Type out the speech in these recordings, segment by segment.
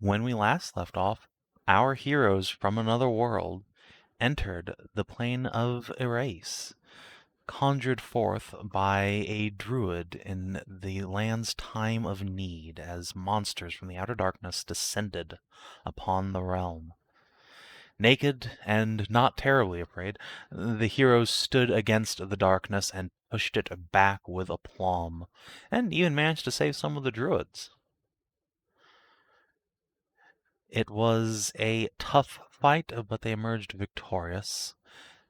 When we last left off, our heroes from another world entered the plane of Irayse, conjured forth by a Druid in the land's time of need as monsters from the outer darkness descended upon the realm. Naked and not terribly afraid, the heroes stood against the darkness and pushed it back with aplomb, and even managed to save some of the Druids. It was a tough fight, but they emerged victorious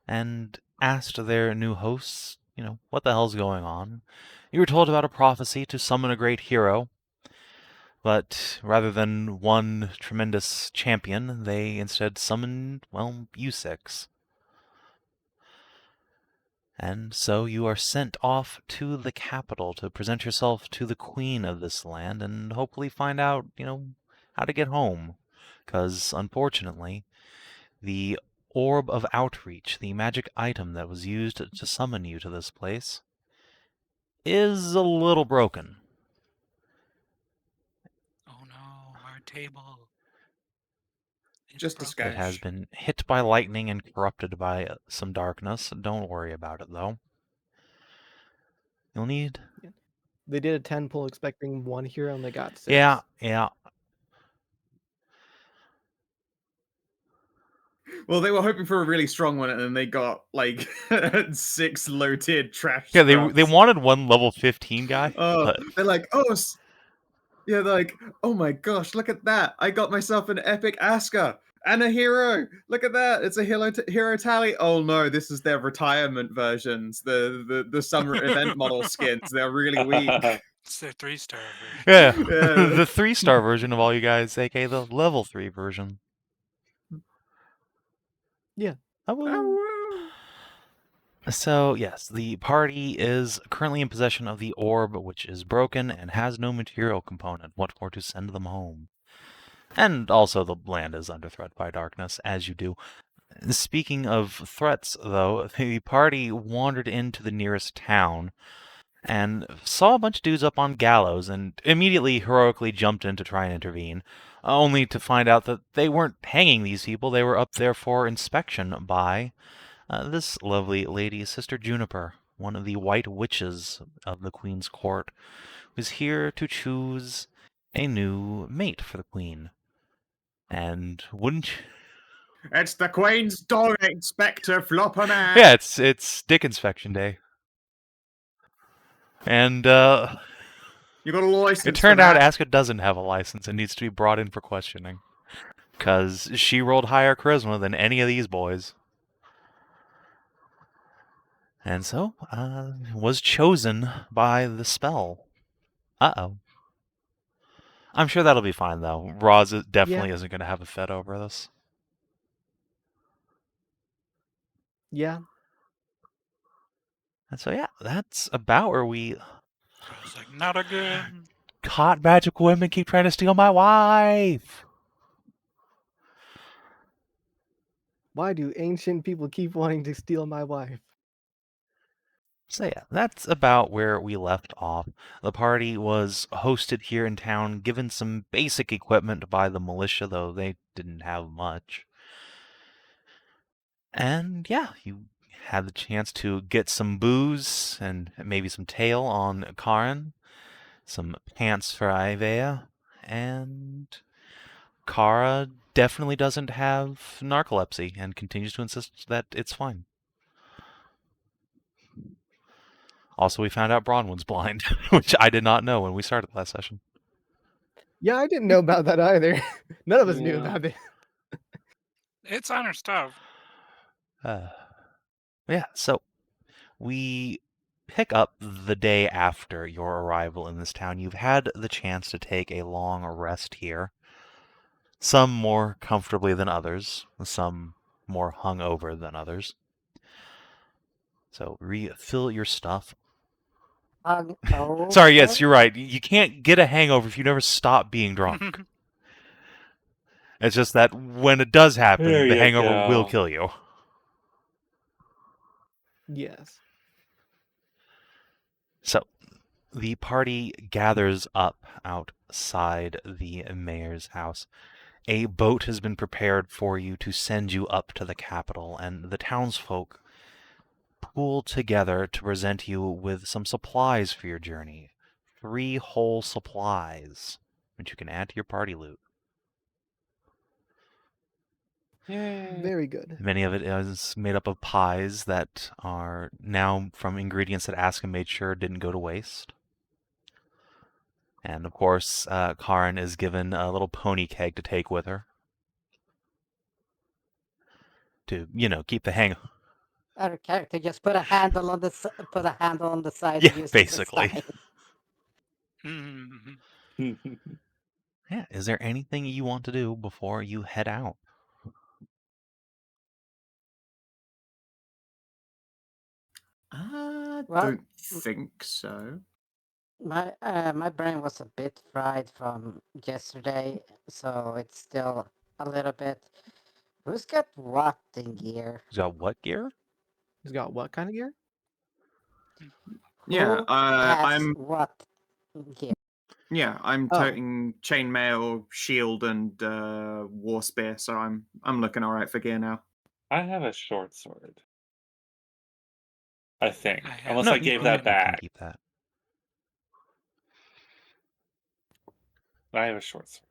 and asked their new hosts, what the hell's going on? You were told about a prophecy to summon a great hero, but rather than one tremendous champion, they instead summoned, you six. And so you are sent off to the capital to present yourself to the queen of this land and hopefully find out, how to get home. Because, unfortunately, the Orb of Outreach, the magic item that was used to summon you to this place, is a little broken. Oh no, our table. Just a broken. sketch. It has been hit by lightning and corrupted by some darkness. Don't worry about it, though. You'll need... They did a 10 pull expecting one hero and they got 6. Yeah. Well, they were hoping for a really strong one, and then they got like 6 low-tiered trash. Yeah, they scrubs. wanted one level 15 guy. Oh, they're like, they're like, oh my gosh, look at that! I got myself an epic Aska and a hero. Look at that! It's a hero tally. Oh no, this is their retirement versions, the summer event model skins. They're really weak. It's their 3-star version. Yeah, Yeah. the 3-star version of all you guys, aka the level 3 version. Yeah. So, yes, the party is currently in possession of the orb, which is broken and has no material component. What for to send them home? And also the land is under threat by darkness, as you do. Speaking of threats, though, the party wandered into the nearest town and saw a bunch of dudes up on gallows and immediately heroically jumped in to try and intervene, only to find out that they weren't hanging these people. They were up there for inspection by this lovely lady, Sister Juniper, one of the White Witches of the Queen's Court, was here to choose a new mate for the Queen. And wouldn't you... It's the Queen's dog, Inspector Flopperman. Yeah, it's Dick Inspection Day. And You got a license. it turned out Aska doesn't have a license and needs to be brought in for questioning. Because she rolled higher charisma than any of these boys. And so, was chosen by the spell. Uh-oh. I'm sure that'll be fine, though. Roz definitely isn't going to have a fit over this. Yeah. And so, yeah, that's about where we... I was like, not again. Hot magic women keep trying to steal my wife! Why do ancient people keep wanting to steal my wife? So yeah, that's about where we left off. The party was hosted here in town, given some basic equipment by the militia, though they didn't have much. And yeah, you had the chance to get some booze and maybe some tail on Karin, some pants for Aiveah, and Kara definitely doesn't have narcolepsy and continues to insist that it's fine. Also, we found out Bronwyn's blind, which I did not know when we started last session. Yeah, I didn't know about that either. None of us knew about it. It's on her stuff. Yeah, so we pick up the day after your arrival in this town. You've had the chance to take a long rest here. Some more comfortably than others, some more hungover than others. So refill your stuff. Sorry, yes, you're right. You can't get a hangover if you never stop being drunk. It's just that when it does happen, the hangover will kill you. Yes. So, the party gathers up outside the mayor's house. A boat has been prepared for you to send you up to the capital, and the townsfolk pool together to present you with some supplies for your journey. 3 whole supplies, which you can add to your party loot. Yay. Very good. Many of it is made up of pies that are now from ingredients that Aska made sure didn't go to waste. And of course, Karin is given a little pony keg to take with her. To, keep the hang. Our character just put a handle on the side. Yeah, and use it as a basically. sign. Mhm. Yeah, is there anything you want to do before you head out? I Well, don't think so. My brain was a bit fried from yesterday, so it's still a little bit. Who's got rotting gear? You got what gear? He's got what kind of gear? Yeah, Who has I'm what gear? I'm Oh. toting chainmail, shield, and war spear, so I'm looking all right for gear now. I have a short sword. I think. I have Unless No, I you gave can- that you can back. keep that. I have a short sword.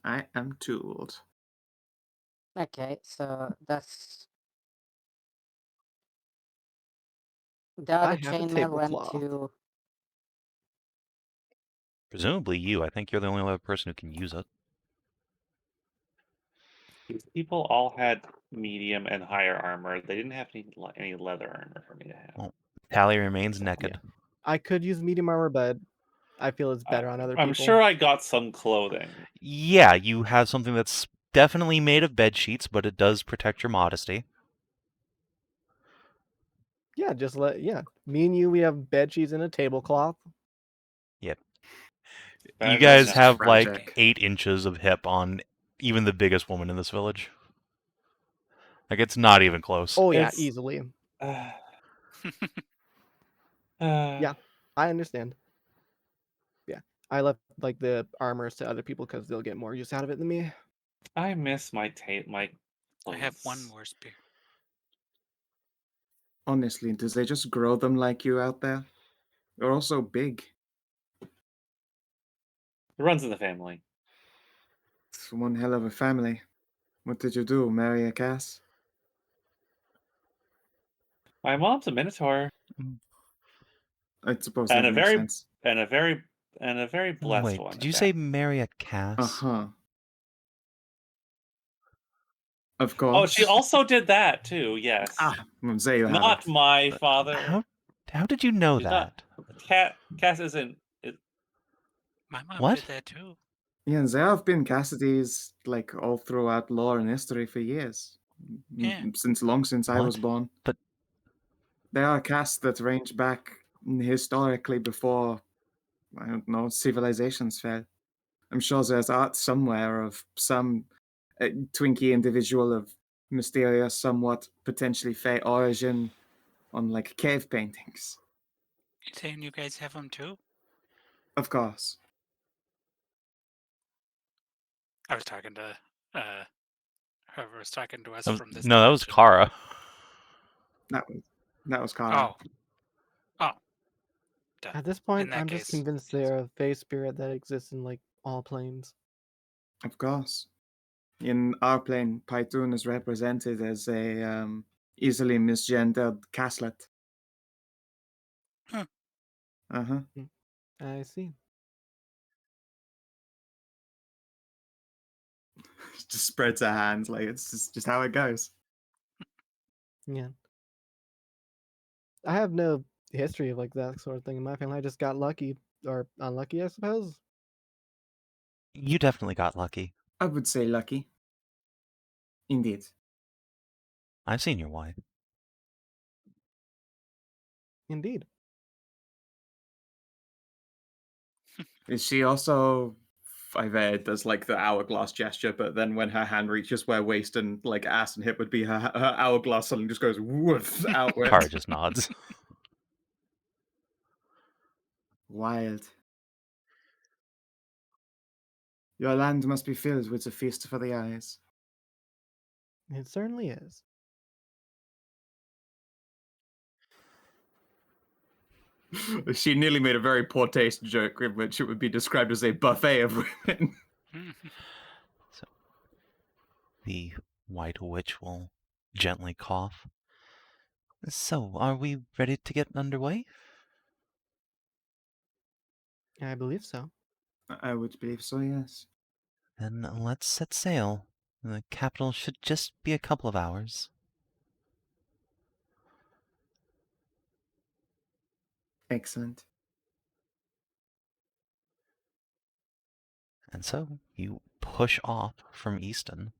I am tooled. Okay, so that's the I other have a chainmail went tablecloth. to. Presumably you. I think you're the only other person who can use it. These people all had medium and higher armor. They didn't have any leather armor for me to have. Well, Tally remains naked. Yeah. I could use medium armor, but I feel it's better on other people. I'm sure I got some clothing. Yeah, you have something that's definitely made of bed sheets, but it does protect your modesty. Yeah, me and you, we have bed sheets and a tablecloth. Better You than guys nothing. have Tragic. like 8 inches of hip on even the biggest woman in this village. Like, it's not even close. Oh yeah, It's- easily. Yeah. I understand. Yeah, I left like the armors to other people because they'll get more use out of it than me. I miss my my. I have one clothes. more spear. Honestly, does they just grow them like you out there? They're all so big. It runs in the family. It's one hell of a family. What did you do? Marry a Cass? My mom's a minotaur I suppose and that a makes very sense. and a very blessed Wait, one. did at you that. say marry a Cass? Uh-huh. Of Oh, course. she also did that too. Yes. Well, there you have Not it. my father. How did you know She's not- that? Cass isn't. My mom What? did that too. Yeah, there have been Cassidy's like all throughout lore and history for years. Yeah. Since I was What? born. But- There are castes that range back historically before, I don't know, civilizations fell. I'm sure there's art somewhere of some Twinkie individual of mysterious, somewhat potentially fey origin on like cave paintings. You saying you guys have them too? Of course. I was talking to whoever was talking to us That was- from this. no, that was dimension. Kara. That was Kara. Oh. Duh. At this point, In that I'm just case, convinced yes. they're a fey spirit that exists in like all planes. Of course. In our plane, Python is represented as a easily misgendered caslet. Huh. Uh-huh. I see. Just spreads her hands like it's just how it goes. Yeah. I have no history of like that sort of thing in my family. I just got lucky or unlucky, I suppose. You definitely got lucky. I would say lucky. Indeed. I've seen your wife. Indeed. Is she also Aiveah does like the hourglass gesture, but then when her hand reaches where waist and like ass and hip would be, her hourglass suddenly just goes woof outward. Kara just nods. Wild. Your land must be filled with a feast for the eyes. It certainly is. She nearly made a very poor taste joke in which it would be described as a buffet of women. The White Witch will gently cough. So, are we ready to get underway? I believe so. I would believe so, yes. Then let's set sail. The capital should just be a couple of hours. Excellent. And so you push off from Easton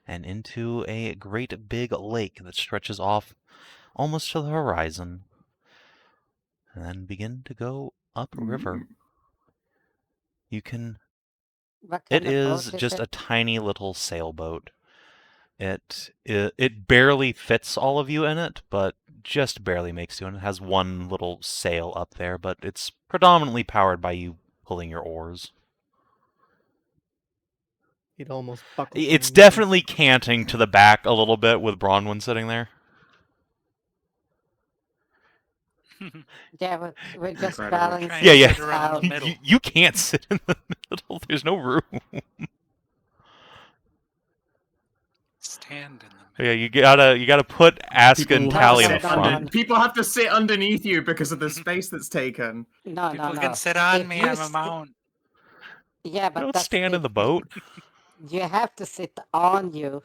and into a great big lake that stretches off almost to the horizon, and then begin to go upriver. You can. What It kind of boat is is just it? a tiny little sailboat. It barely fits all of you in it, but just barely makes you. And it has one little sail up there, but it's predominantly powered by you pulling your oars. He'd almost buckle. It's from definitely canting to the back a little bit with Bronwyn sitting there. Yeah, we're just Incredible. balancing Trying Yeah, to yeah. sit around out. the middle. You can't sit in the middle. There's no room. Stand in the middle. Yeah, you gotta put Aska and People Tally in No, the no, no, front. no. People have to sit underneath you because of the space that's taken. No, People no, can no. sit on If me. you I'm a st- mount. Yeah, You but don't that's stand in the the boat. You have to sit on you.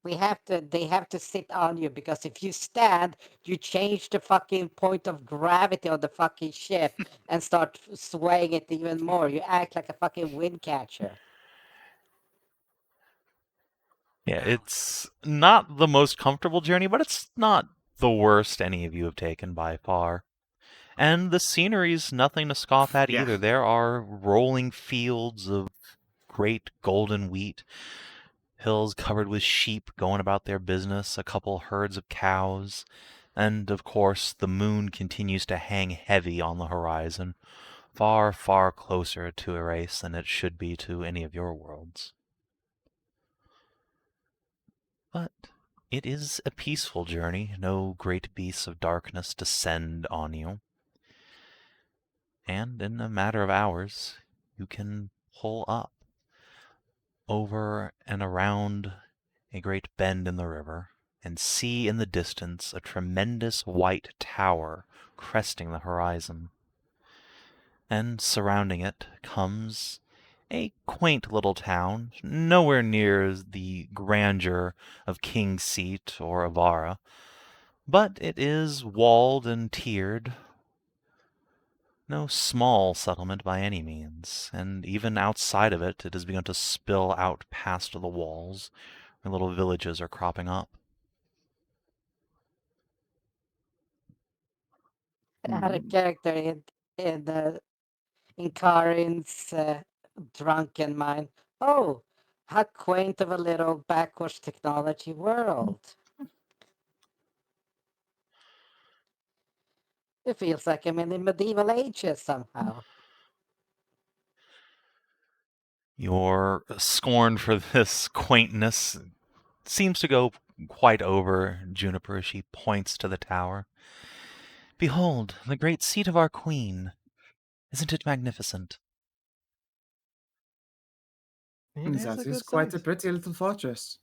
They have to sit on you, because if you stand, you change the fucking point of gravity on the fucking ship and start swaying it even more. You act like a fucking wind catcher. Yeah, Yeah. it's not the most comfortable journey, but it's not the worst any of you have taken by far. And the scenery's nothing to scoff at Yeah. either. There are rolling fields of great golden wheat, hills covered with sheep going about their business, a couple herds of cows, and of course the moon continues to hang heavy on the horizon, far, far closer to Irayse than it should be to any of your worlds. But it is a peaceful journey. No great beasts of darkness descend on you. And in a matter of hours, you can pull up over and around a great bend in the river and see in the distance a tremendous white tower cresting the horizon. And surrounding it comes a quaint little town, nowhere near the grandeur of King's Seat or Avara, but it is walled and tiered. No small settlement by any means, and even outside of it, it has begun to spill out past the walls, where little villages are cropping up. I had a character in Karin's drunken mind. Oh, how quaint of a little backwards technology world. It feels like I'm in the medieval ages somehow. Your scorn for this quaintness seems to go quite over Juniper as she points to the tower. Behold, the great seat of our queen. Isn't it magnificent? It is a That good is quite a sight. pretty little fortress.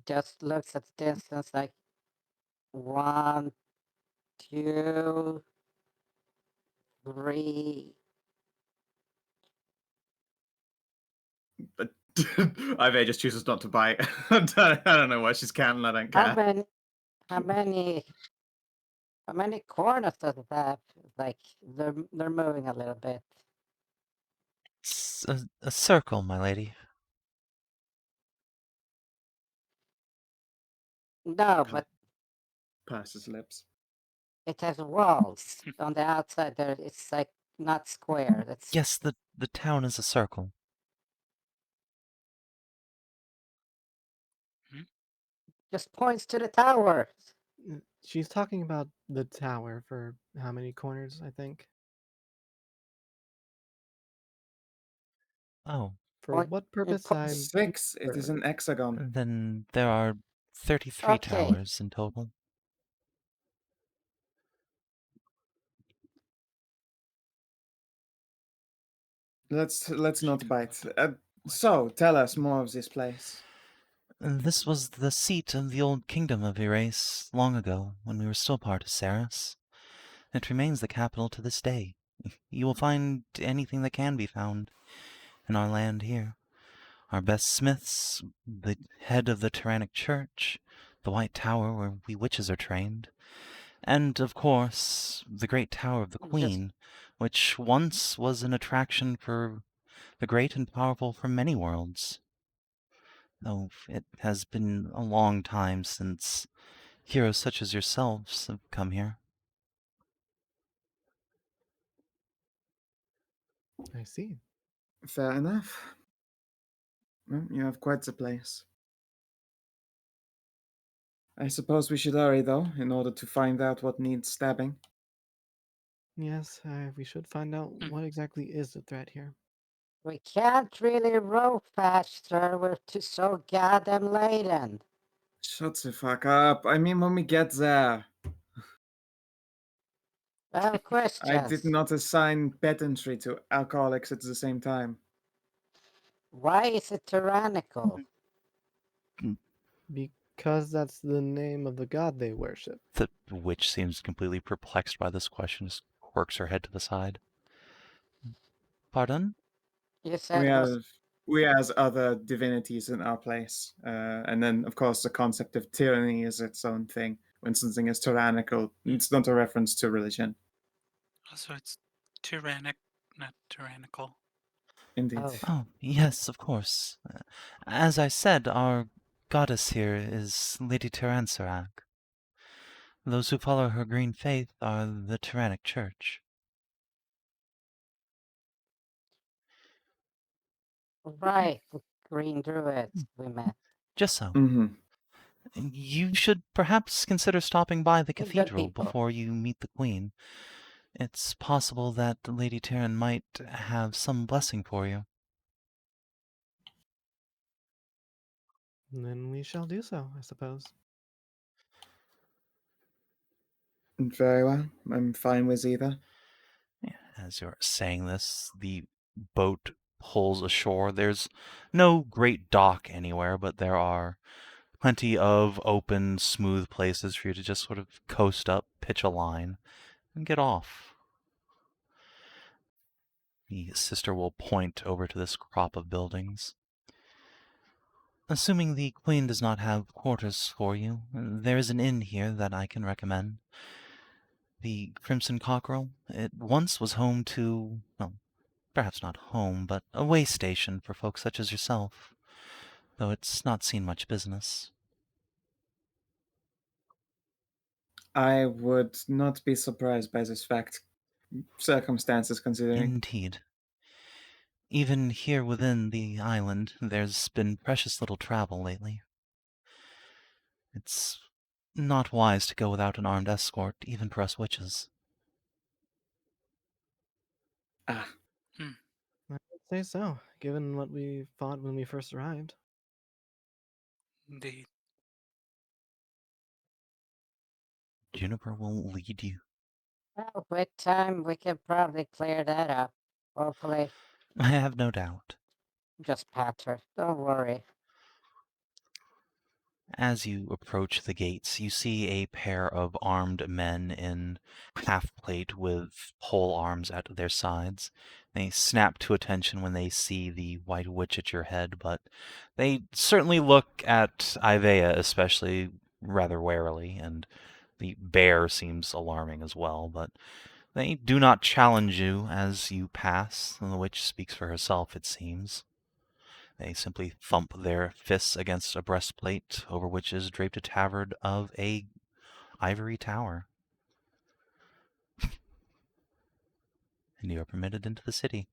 Just looks at the distance like 1, 2, 3. Aiveah just chooses not to bite. I don't know why she's counting. I don't How care. many, how many, how many corners does it have? Like they're moving a little bit. It's a circle, my lady. No, Come. but Purses lips. it has walls on the outside. There, it's like not square. That's Yes, the town is a circle. just points to the tower. She's talking about the tower for how many corners, I think? Oh, For Point- what purpose? po- I'm 6. It is sure. an hexagon. then there are 33 Okay. towers in total. Let's not bite. So, tell us more of this place. This was the seat of the old kingdom of Irayse long ago, when we were still part of Saris. It remains the capital to this day. You will find anything that can be found in our land here. Our best smiths, the head of the tyrannic church, the White Tower where we witches are trained, and, of course, the great Tower of the Just- Queen, which once was an attraction for the great and powerful from many worlds. Though it has been a long time since heroes such as yourselves have come here. I see. Fair enough. Well, you have quite the place. I suppose we should hurry, though, in order to find out what needs stabbing. Yes, we should find out what exactly is the threat here. We can't really row faster. We're so goddamn laden. Shut the fuck up. I mean, when we get there. I have questions. I did not assign pedantry to alcoholics at the same time. Why is it tyrannical? Because that's the name of the god they worship. The witch seems completely perplexed by this question, just quirks her head to the side. Pardon? You said it was We has other divinities in our place, and then of course the concept of tyranny is its own thing. When something is tyrannical, it's not a reference to religion. Also, it's tyrannic, not tyrannical. Indeed. Oh. Oh, yes, of course. As I said, our goddess here is Lady Tyransarak. Those who follow her green faith are the tyrannic church. right. The green druids we met. Just so. Mm-hmm. You should perhaps consider stopping by the Good cathedral people. before you meet the Queen. It's possible that Lady Tyran might have some blessing for you. Then we shall do so, I suppose. Very well. I'm fine with either. As you're saying this, the boat pulls ashore. There's no great dock anywhere, but there are plenty of open, smooth places for you to just sort of coast up, pitch a line, and get off. The sister will point over to this crop of buildings. Assuming the Queen does not have quarters for you, there is an inn here that I can recommend. The Crimson Cockerel. It once was home to, well, perhaps not home, but a way station for folks such as yourself, though it's not seen much business. I would not be surprised by this fact, circumstances considering. Indeed. Even here within the island, there's been precious little travel lately. It's not wise to go without an armed escort, even for us witches. Ah, I would say so, given what we fought when we first arrived. Indeed. Juniper will lead you. Well, with time we can probably clear that up. Hopefully. I have no doubt. Just pat her. Don't worry. As you approach the gates, you see a pair of armed men in half-plate with pole arms at their sides. They snap to attention when they see the White Witch at your head, but they certainly look at Aiveah especially rather warily, and the bear seems alarming as well, but they do not challenge you as you pass, and the witch speaks for herself, it seems. They simply thump their fists against a breastplate over which is draped a tabard of a ivory tower. And you are permitted into the city.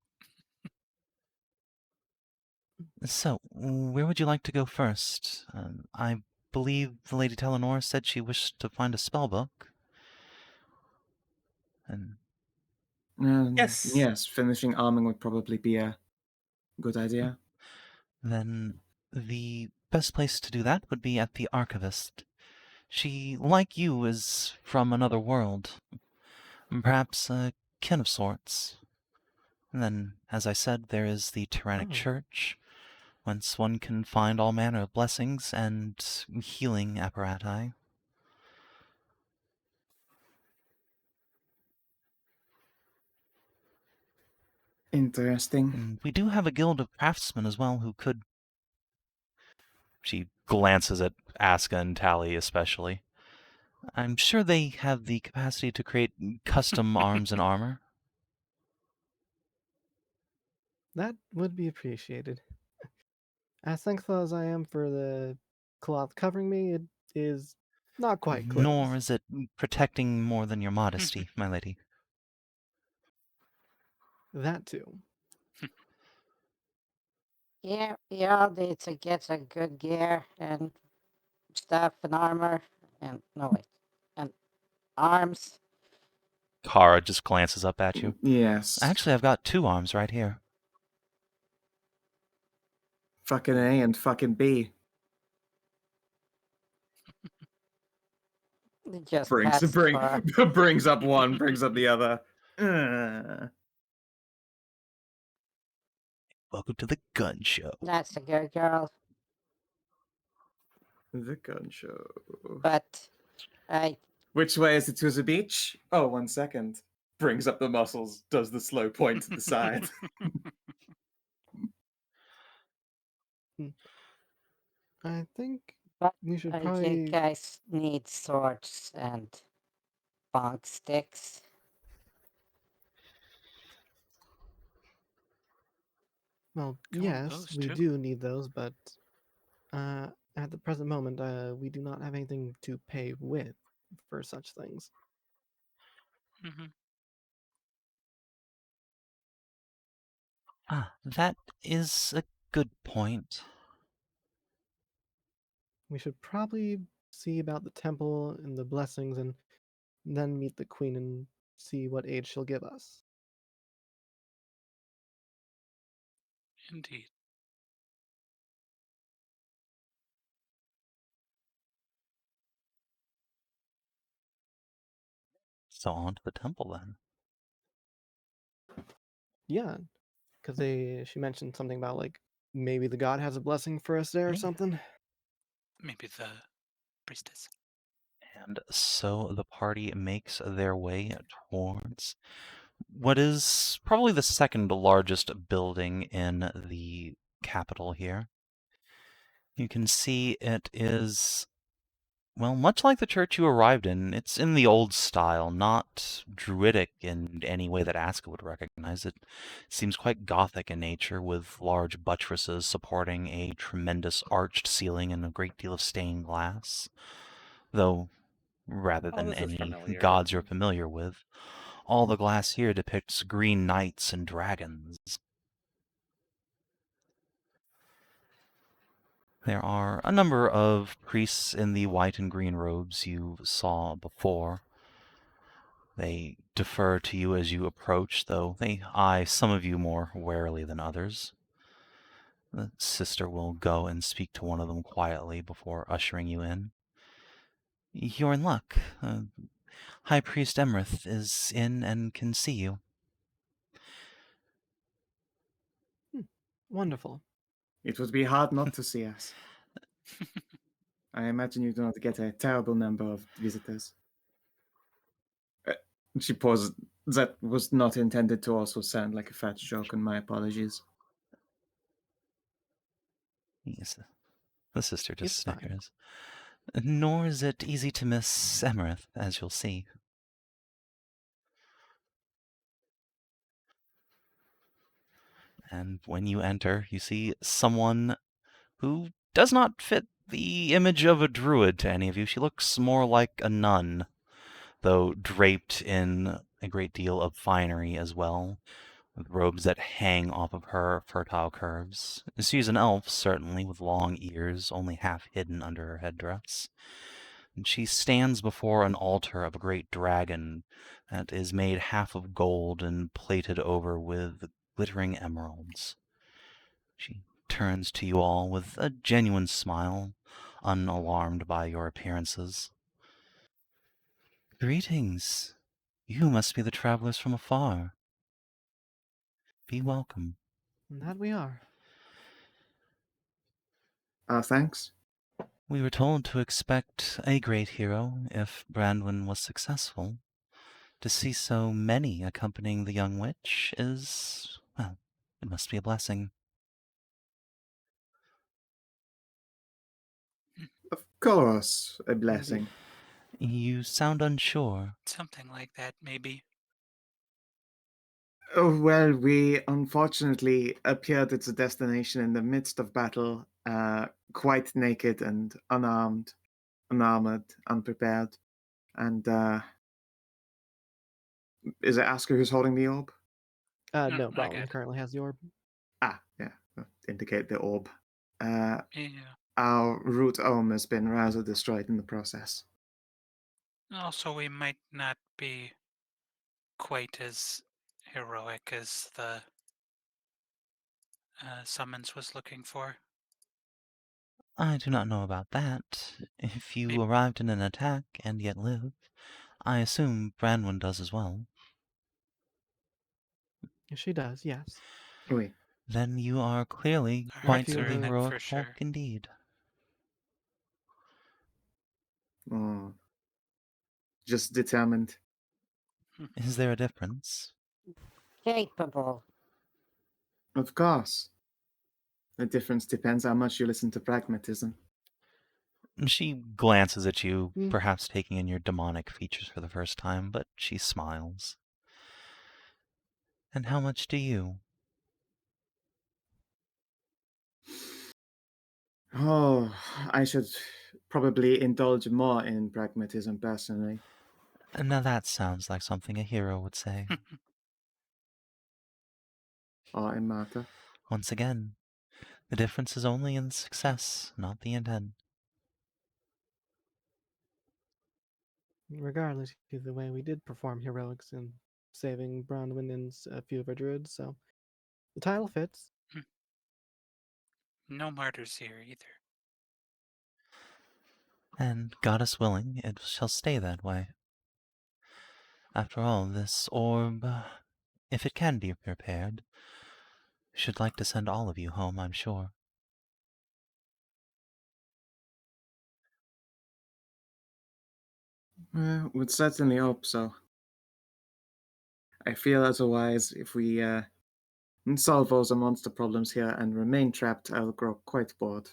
So, where would you like to go first? I believe the Lady Talanora said she wished to find a spell book. And Yes. Yes, finishing arming would probably be a good idea. then the best place to do that would be at the Archivist. She, like you, is from another world. Perhaps a kin of sorts. And then, as I said, there is the Tyrannic Oh. Church, whence one can find all manner of blessings and healing apparati. Interesting. And we do have a guild of craftsmen as well who could... She glances at Aska and Tally especially. I'm sure they have the capacity to create custom arms and armor. That would be appreciated. As thankful as I am for the cloth covering me, it is not quite close. Nor is it protecting more than your modesty, my lady. That too. Yeah, we all need to get some good gear and stuff and armor and and arms. Kara just glances up at you. Yes. Actually, I've got 2 arms right here. Fucking A and fucking B. Just Brings passes for- brings up one, brings up the other. Welcome to the gun show. That's a good girl, The gun show. but I Which way is it to the beach? Oh, 1 second. Brings up the muscles, does the slow point to the side. I think But we should I probably. think guys need swords and bonk sticks. Well, Go on yes, those we too. do need those, but at the present moment, we do not have anything to pay with for such things. Mhm. Ah, that is a good point. We should probably see about the temple and the blessings and then meet the queen and see what aid she'll give us. Indeed. So on to the temple then. Yeah, because she mentioned something about like maybe the god has a blessing for us there or Yeah. something. Maybe the priestess. And so the party makes their way towards what is probably the second largest building in the capital here. You can see it is, well, much like the church you arrived in. It's in the old style, not druidic in any way that Aska would recognize it. Seems quite gothic in nature, with large buttresses supporting a tremendous arched ceiling and a great deal of stained glass. Though, rather Oh, than this is any familiar. gods you're familiar with, all the glass here depicts green knights and dragons. There are a number of priests in the white and green robes you saw before. They defer to you as you approach, though they eye some of you more warily than others. The sister will go and speak to one of them quietly before ushering you in. You're in luck. High Priest Emrith is in and can see you. Wonderful. It would be hard not to see us. I imagine you do not get a terrible number of visitors. She paused. That was not intended to also sound like a fat joke, and my apologies. Yes, the sister just It's fine. snickers. Nor is it easy to miss Emrith, as you'll see. And when you enter, you see someone who does not fit the image of a druid to any of you. She looks more like a nun, though draped in a great deal of finery as well, with robes that hang off of her fertile curves. She's an elf, certainly, with long ears only half hidden under her headdress. And she stands before an altar of a great dragon that is made half of gold and plated over with glittering emeralds. She turns to you all with a genuine smile, unalarmed by your appearances. Greetings. You must be the travelers from afar. Be welcome. And that we are. Thanks. We were told to expect a great hero if Bronwyn was successful. To see so many accompanying the young witch is, well, it must be a blessing. Of course, a blessing. You sound unsure. Something like that, maybe. Oh, well, we unfortunately appeared at the destination in the midst of battle, quite naked and unarmed, unarmored, unprepared. And is it Aska who's holding the orb? No, No, not Bronwyn good. currently has the orb. Yeah, indicate the orb. Yeah. Our root ohm has been rather destroyed in the process. Also, we might not be quite as heroic as the summons was looking for. I do not know about that. If you Maybe. arrived in an attack and yet live, I assume Bronwyn does as well. She does, yes. Oui. Then you are clearly Our quite hearts the are in it heroic for folk sure. indeed. Oh, just determined. Is there a difference? Capable. Of course. The difference depends how much you listen to pragmatism. She glances at you, Hmm. perhaps taking in your demonic features for the first time, but she smiles. And how much do you? Oh, I should probably indulge more in pragmatism personally. Now that sounds like something a hero would say. Or in Marta. Once again, the difference is only in the success, not the intent. Regardless, either way, we did perform heroics in saving Bronwyn and a few of our druids, so the title fits. No martyrs here either. And goddess willing, it shall stay that way. After all, this orb, if it can be repaired, should like to send all of you home, I'm sure. Would certainly hope so. I feel otherwise, if we solve all the monster problems here and remain trapped, I'll grow quite bored.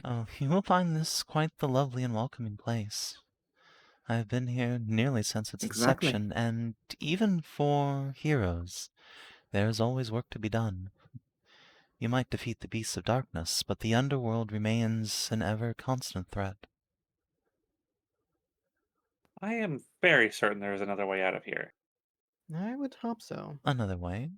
Oh, you will find this quite the lovely and welcoming place. I've been here nearly since its Exactly. inception, and even for heroes, there is always work to be done. You might defeat the beasts of darkness, but the underworld remains an ever-constant threat. I am very certain there is another way out of here. I would hope so. Another way,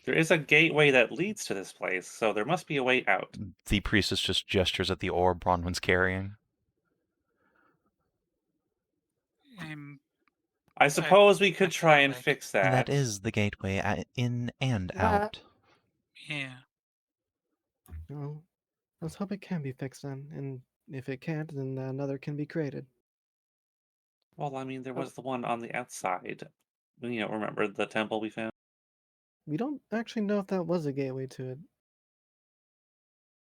There is a gateway that leads to this place, so there must be a way out. the priestess just gestures at the orb Bronwyn's carrying. I suppose we could I try feel and like- fix that. That is the gateway in and out. Yeah. Well, let's hope it can be fixed then, and if it can't, then another can be created. Well, I mean, there was the one on the outside. Remember the temple we found? We don't actually know if that was a gateway to it.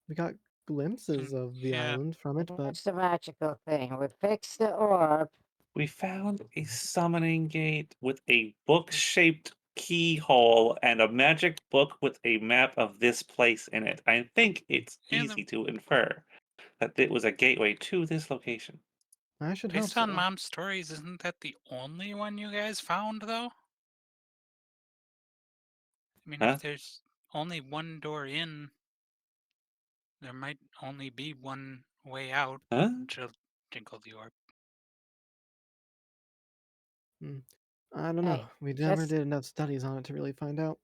We got glimpses of the Yeah. island from it, but That's the magical thing. We fixed the orb. We found a summoning gate with a book-shaped keyhole and a magic book with a map of this place in it. I think it's Yeah, easy to infer that it was a gateway to this location. I should hope Based so. on Mom's stories, isn't that the only one you guys found, though? I mean, Huh? if there's only one door in, there might only be one way out. Huh? She'll tinkle the orb. I don't Hey, know. We never just- did enough studies on it to really find out.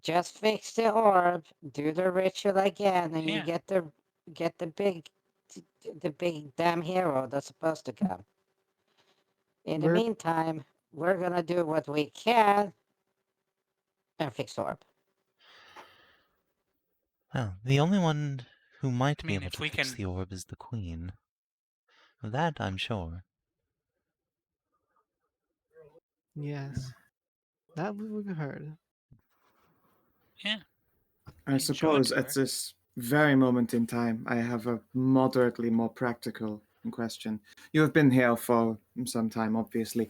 Just fix the orb, do the ritual again, and you Yeah. get the big damn hero that's supposed to come. In the We're- meantime, we're gonna do what we can and fix the orb. Well, the only one who might I be mean, able if to we fix can- the orb is the Queen. Of that I'm sure. Yes. That we've heard. Yeah. I Show it suppose to at her. this very moment in time, I have a moderately more practical question. You have been here for some time, obviously.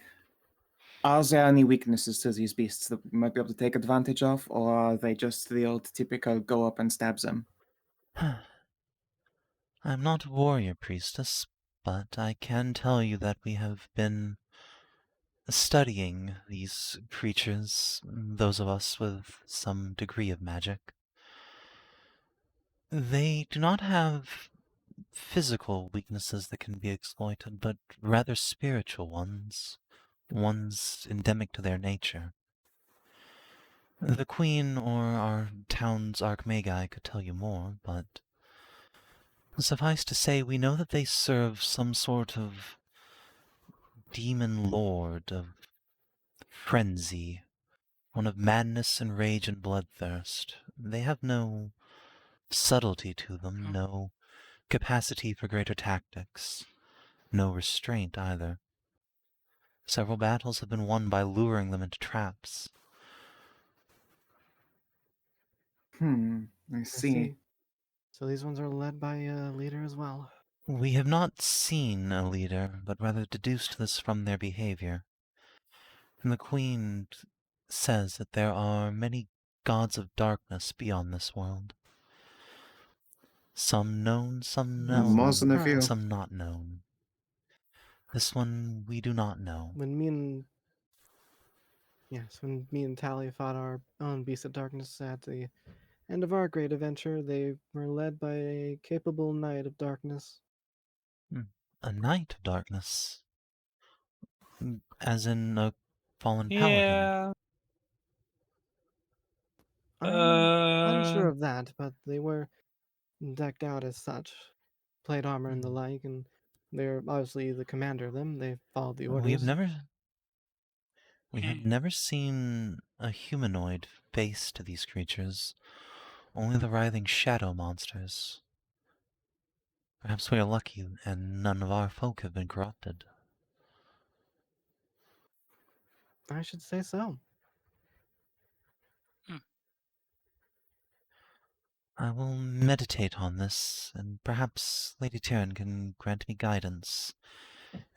Are there any weaknesses to these beasts that we might be able to take advantage of, or are they just the old typical go up and stab them? I'm not a warrior priestess, but I can tell you that we have been studying these creatures, those of us with some degree of magic. They do not have physical weaknesses that can be exploited, but rather spiritual ones endemic to their nature. The Queen or our town's Archmagi could tell you more, but suffice to say, we know that they serve some sort of demon lord of frenzy, one of madness and rage and bloodthirst. They have no subtlety to them, Oh. no capacity for greater tactics, no restraint either. Several battles have been won by luring them into traps. I see. So these ones are led by a leader as well. We have not seen a leader, but rather deduced this from their behavior. And the Queen says that there are many gods of darkness beyond this world. Some known, some More than a few. some not known. This one we do not know. When me and Tally fought our own beast of darkness at the end of our great adventure, they were led by a capable knight of darkness. A knight of darkness. As in a fallen paladin. Yeah. I'm unsure Uh, of that, but they were decked out as such, plate armor and the like, and they're obviously the commander of them. They followed the orders. We have Yeah. never seen a humanoid face to these creatures. Only the writhing shadow monsters. Perhaps we are lucky and none of our folk have been corrupted. I should say so. I will meditate on this, and perhaps Lady Tyrion can grant me guidance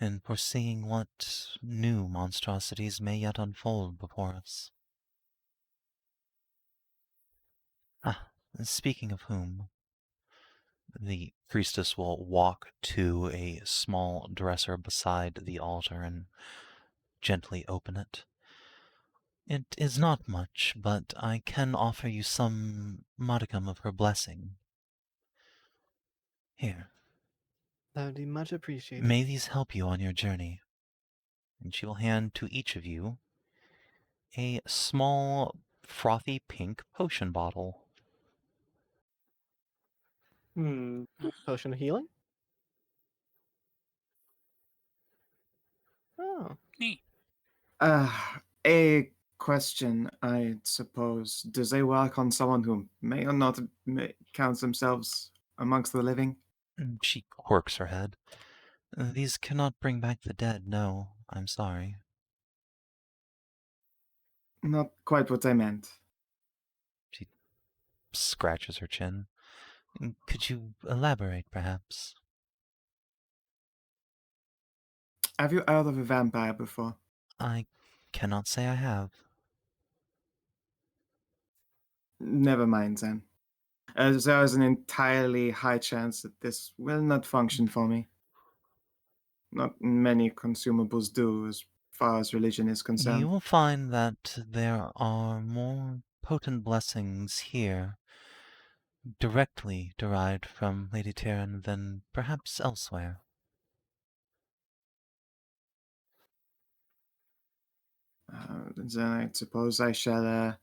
in foreseeing what new monstrosities may yet unfold before us. Ah, speaking of whom, the priestess will walk to a small dresser beside the altar and gently open it. It is not much, but I can offer you some modicum of her blessing. Here, That would be much appreciated. may these help you on your journey. And she will hand to each of you a small, frothy pink potion bottle. Potion of healing? Oh, Neat. A question, I suppose. Does they work on someone who may or not count themselves amongst the living? She quirks her head. These cannot bring back the dead, no. I'm sorry. Not quite what I meant. She scratches her chin. Could you elaborate, perhaps? Have you heard of a vampire before? I cannot say I have. Never mind then. There is an entirely high chance that this will not function for me. Not many consumables do, as far as religion is concerned. You will find that there are more potent blessings here, directly derived from Lady Tyrion than perhaps elsewhere. Then I suppose I shall.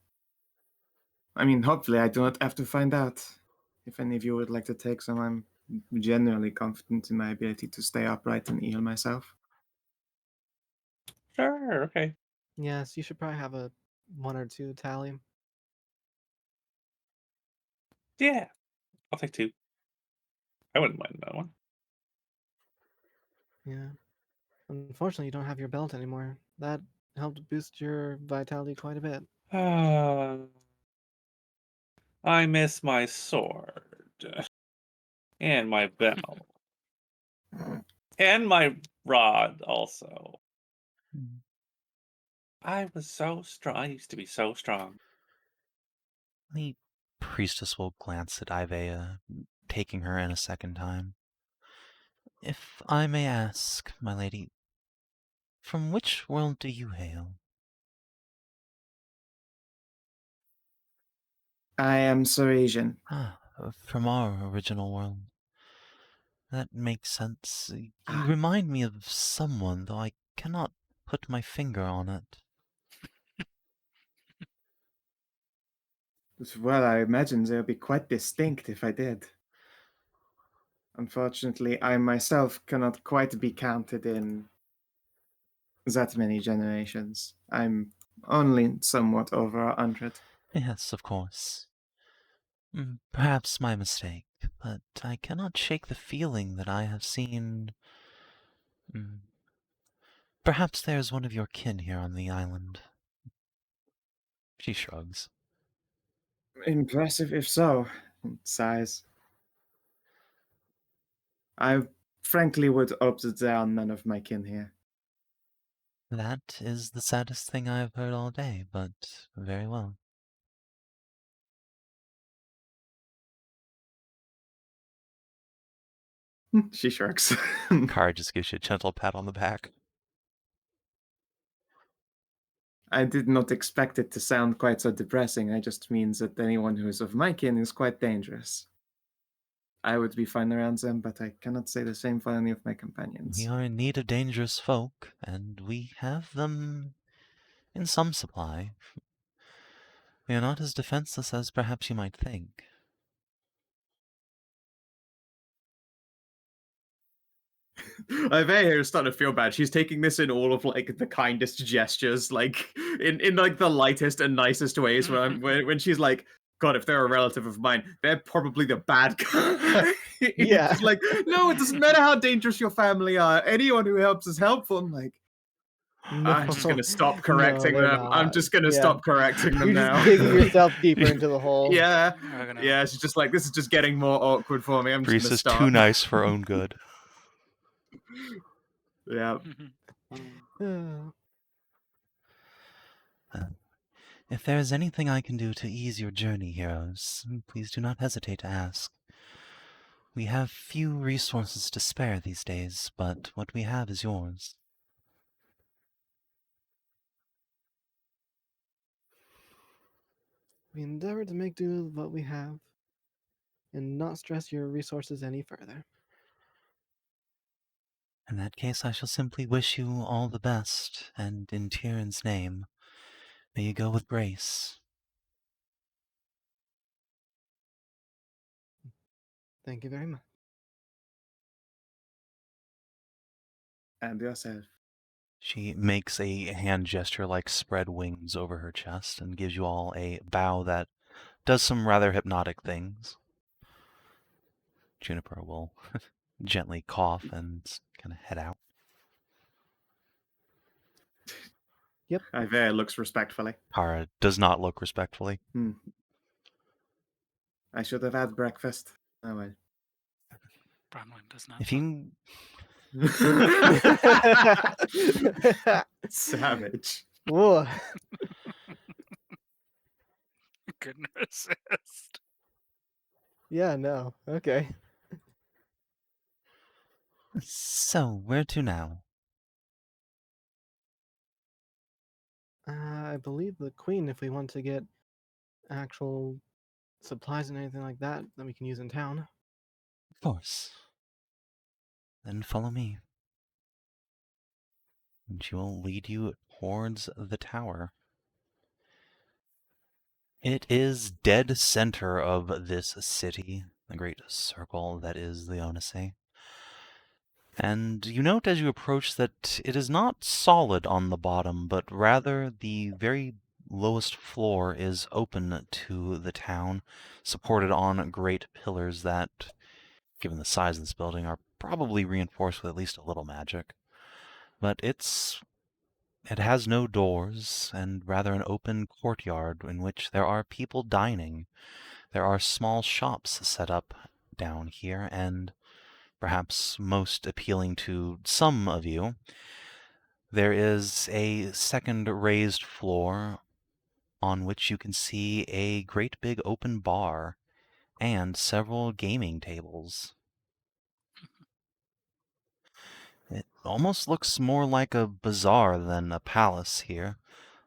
I mean, hopefully, I do not have to find out. If any of you would like to take some, I'm generally confident in my ability to stay upright and heal myself. Sure, okay. Yes, you should probably have a 1 or 2 tally. Yeah, I'll take 2. I wouldn't mind that one. Yeah. Unfortunately, you don't have your belt anymore. That helped boost your vitality quite a bit. I miss my sword. And my bell. And my rod, also. I was so strong. I used to be so strong. The priestess will glance at Aiveah, taking her in a second time. If I may ask, my lady, from which world do you hail? I am Sarasian. Ah, from our original world. That makes sense. You Ah. remind me of someone, though I cannot put my finger on it. Well, I imagine they would be quite distinct if I did. Unfortunately, I myself cannot quite be counted in that many generations. I'm only somewhat over 100. Yes, of course. Perhaps my mistake, but I cannot shake the feeling that I have seen... Perhaps there is one of your kin here on the island. She shrugs. Impressive if so. Sighs. I frankly would hope that there are none of my kin here. That is the saddest thing I have heard all day, but very well. She shrugs. Kara just gives you a gentle pat on the back. I did not expect it to sound quite so depressing. It just means that anyone who is of my kin is quite dangerous. I would be fine around them, but I cannot say the same for any of my companions. We are in need of dangerous folk, and we have them in some supply. We are not as defenseless as perhaps you might think. Aiveah here is starting to feel bad. She's taking this in all of like the kindest gestures, like in like the lightest and nicest ways. When she's like, God, if they're a relative of mine, they're probably the bad guy. Yeah. She's like, no, it doesn't matter how dangerous your family are. Anyone who helps is helpful. I'm like, I'm just gonna stop correcting they're them. I'm not. just gonna Yeah. stop correcting them You're now. just digging yourself deeper into the hole. Yeah, We're gonna- yeah. She's just like, this is just getting more awkward for me. I'm just Reese gonna is stop. too nice for own good. Yeah. If there is anything I can do to ease your journey, heroes, please do not hesitate to ask. We have few resources to spare these days, but what we have is yours. We endeavor to make do with what we have and not stress your resources any further. In that case, I shall simply wish you all the best, and in Tyrion's name, may you go with grace. Thank you very much. And yourself. She makes a hand gesture like spread wings over her chest and gives you all a bow that does some rather hypnotic things. Juniper will gently cough and kind of head out. Aiveah looks respectfully. Kara does not look respectfully. I should have had breakfast. Oh well. Bronwyn does not. If you Savage. Whoa. Couldn't resist. Yeah, no. Okay. So, where to now? I believe the queen, if we want to get actual supplies and anything like that that we can use in town. Of course. Then follow me. And she will lead you towards the tower. It is dead center of this city, the great circle that is the Odyssey. And you note as you approach that it is not solid on the bottom, but rather the very lowest floor is open to the town, supported on great pillars that, given the size of this building, are probably reinforced with at least a little magic. But it has no doors, and rather an open courtyard in which there are people dining. There are small shops set up down here, and perhaps most appealing to some of you, there is a second raised floor on which you can see a great big open bar and several gaming tables. It almost looks more like a bazaar than a palace here,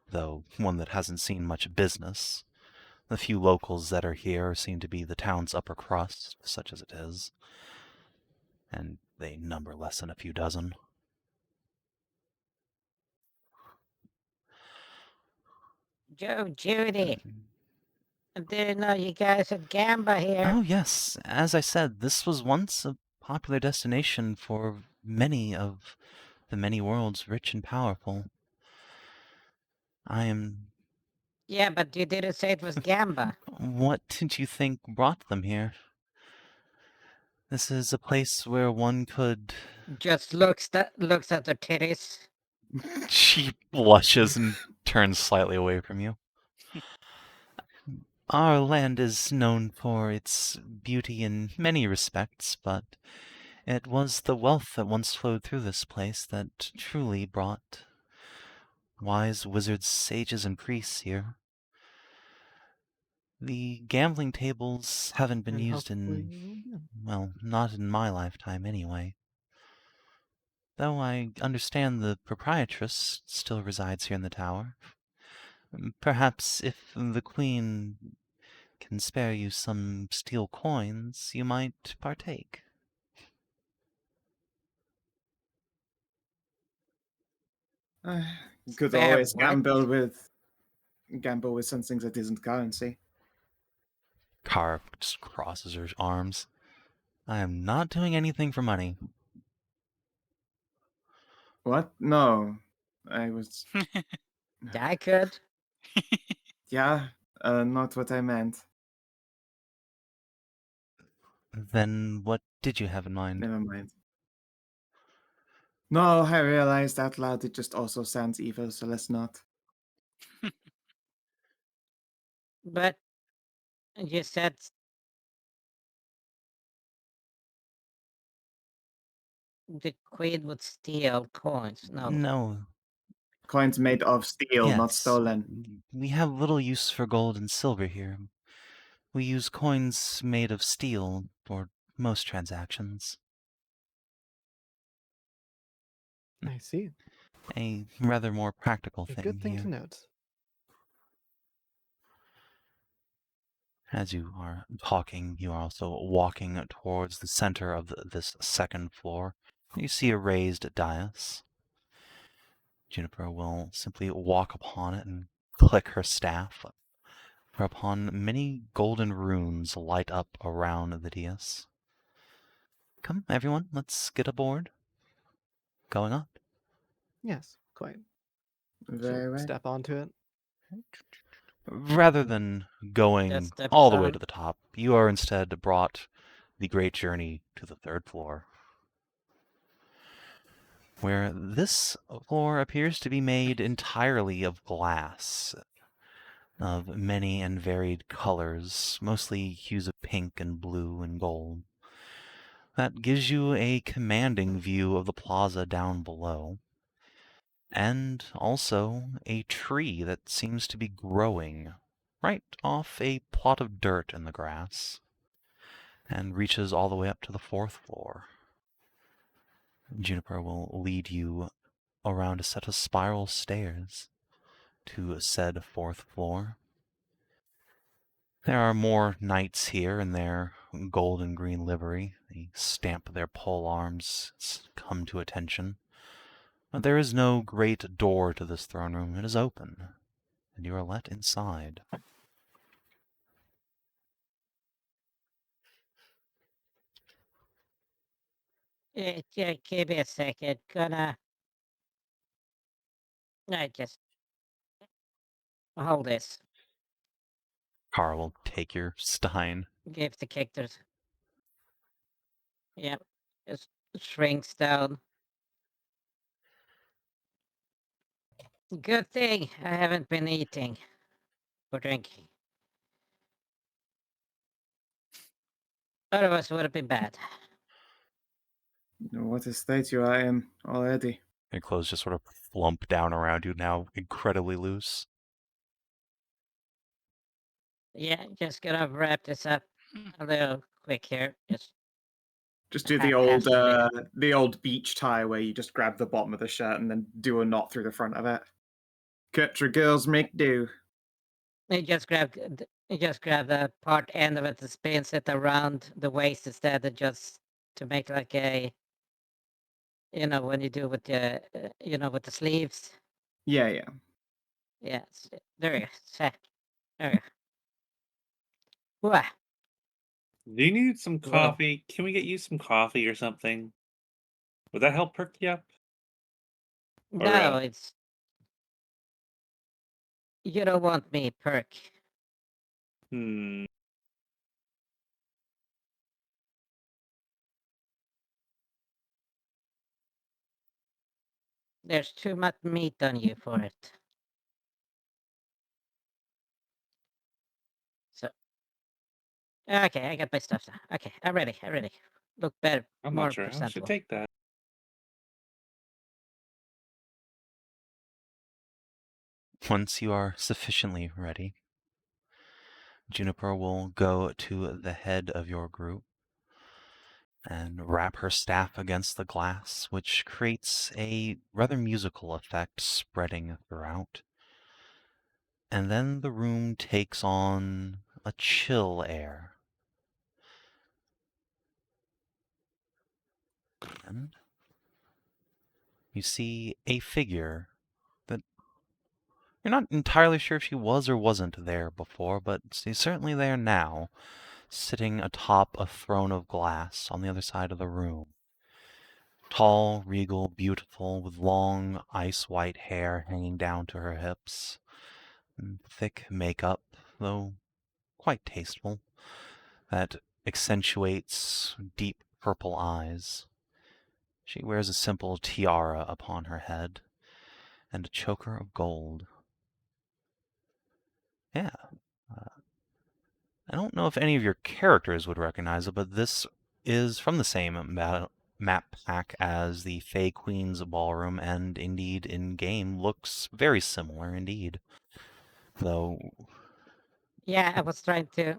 though one that hasn't seen much business. The few locals that are here seem to be the town's upper crust, such as it is, and they number less than a few dozen. Joe, Judy, I didn't know you guys had Gamba here. Oh, yes. As I said, this was once a popular destination for many of the many worlds, rich and powerful. Yeah, but you didn't say it was Gamba. What did you think brought them here? This is a place where one could... Just looks at the titties. She blushes and turns slightly away from you. Our land is known for its beauty in many respects, but it was the wealth that once flowed through this place that truly brought wise wizards, sages, and priests here. The gambling tables haven't been And used hopefully in, you will win. well, not in my lifetime anyway. Though I understand the proprietress still resides here in the tower. Perhaps if the queen can spare you some steel coins, you might partake. Could Spare always what? gamble with something that isn't currency. Kara just crosses her arms. I am not doing anything for money. What? No. I was I could. yeah, not what I meant. Then what did you have in mind? Never mind. No, I realized out loud it just also sounds evil, so let's not. But you said the queen would steal coins. No. No. Coins made of steel, not Yes. stolen. We have little use for gold and silver here. We use coins made of steel for most transactions. I see. A rather more practical A thing good thing here. to note. As you are talking, you are also walking towards the center of this second floor. You see a raised dais. Juniper will simply walk upon it and click her staff, whereupon many golden runes light up around the dais. Come, everyone, let's get aboard. Going up. Yes, quite. Very She'll well. step onto it. Rather than going Just steps all the way on. to the top, you are instead brought the great journey to the third floor, where this floor appears to be made entirely of glass, of many and varied colors, mostly hues of pink and blue and gold. That gives you a commanding view of the plaza down below, and also a tree that seems to be growing right off a plot of dirt in the grass, and reaches all the way up to the fourth floor. Juniper will lead you around a set of spiral stairs to said fourth floor. There are more knights here in their gold and green livery. They stamp their pole arms, come to attention. But there is no great door to this throne room. It is open, and you are let inside. Yeah, give me a second. I just hold this. Kara will take your stein. Give the characters. Yep. Just shrinks down. Good thing I haven't been eating or drinking. Otherwise, it would have been bad. What a state you are in already. Your clothes just sort of flump down around you, now incredibly loose. Yeah, just gonna wrap this up a little quick here. Just do Haphazardly. the old beach tie where you just grab the bottom of the shirt and then do a knot through the front of it. Country girls make do. You just grab the part end of it and spins it around the waist instead of just to make like a, when you do with the, with the sleeves. Yeah, yeah. Yeah, there you go. There you go. Wah. Do you need some Whoa. coffee? Can we get you some coffee or something? Would that help perk you up? Or, No, it's you don't want me perk. Hmm. There's too much meat on you for it. So, okay, I got my stuff now. Okay, I'm ready. Look better, I'm more not sure. I should presentable. take that. Once you are sufficiently ready, Juniper will go to the head of your group and wrap her staff against the glass, which creates a rather musical effect spreading throughout. And then the room takes on a chill air. And you see a figure that you're not entirely sure if she was or wasn't there before, but she's certainly there now, sitting atop a throne of glass on the other side of the room. Tall, regal, beautiful, with long, ice-white hair hanging down to her hips, and thick makeup, though quite tasteful, that accentuates deep purple eyes. She wears a simple tiara upon her head, and a choker of gold. Yeah. I don't know if any of your characters would recognize it, but this is from the same map pack as the Fey Queen's ballroom, and indeed in-game looks very similar indeed. Though, Yeah, I was trying to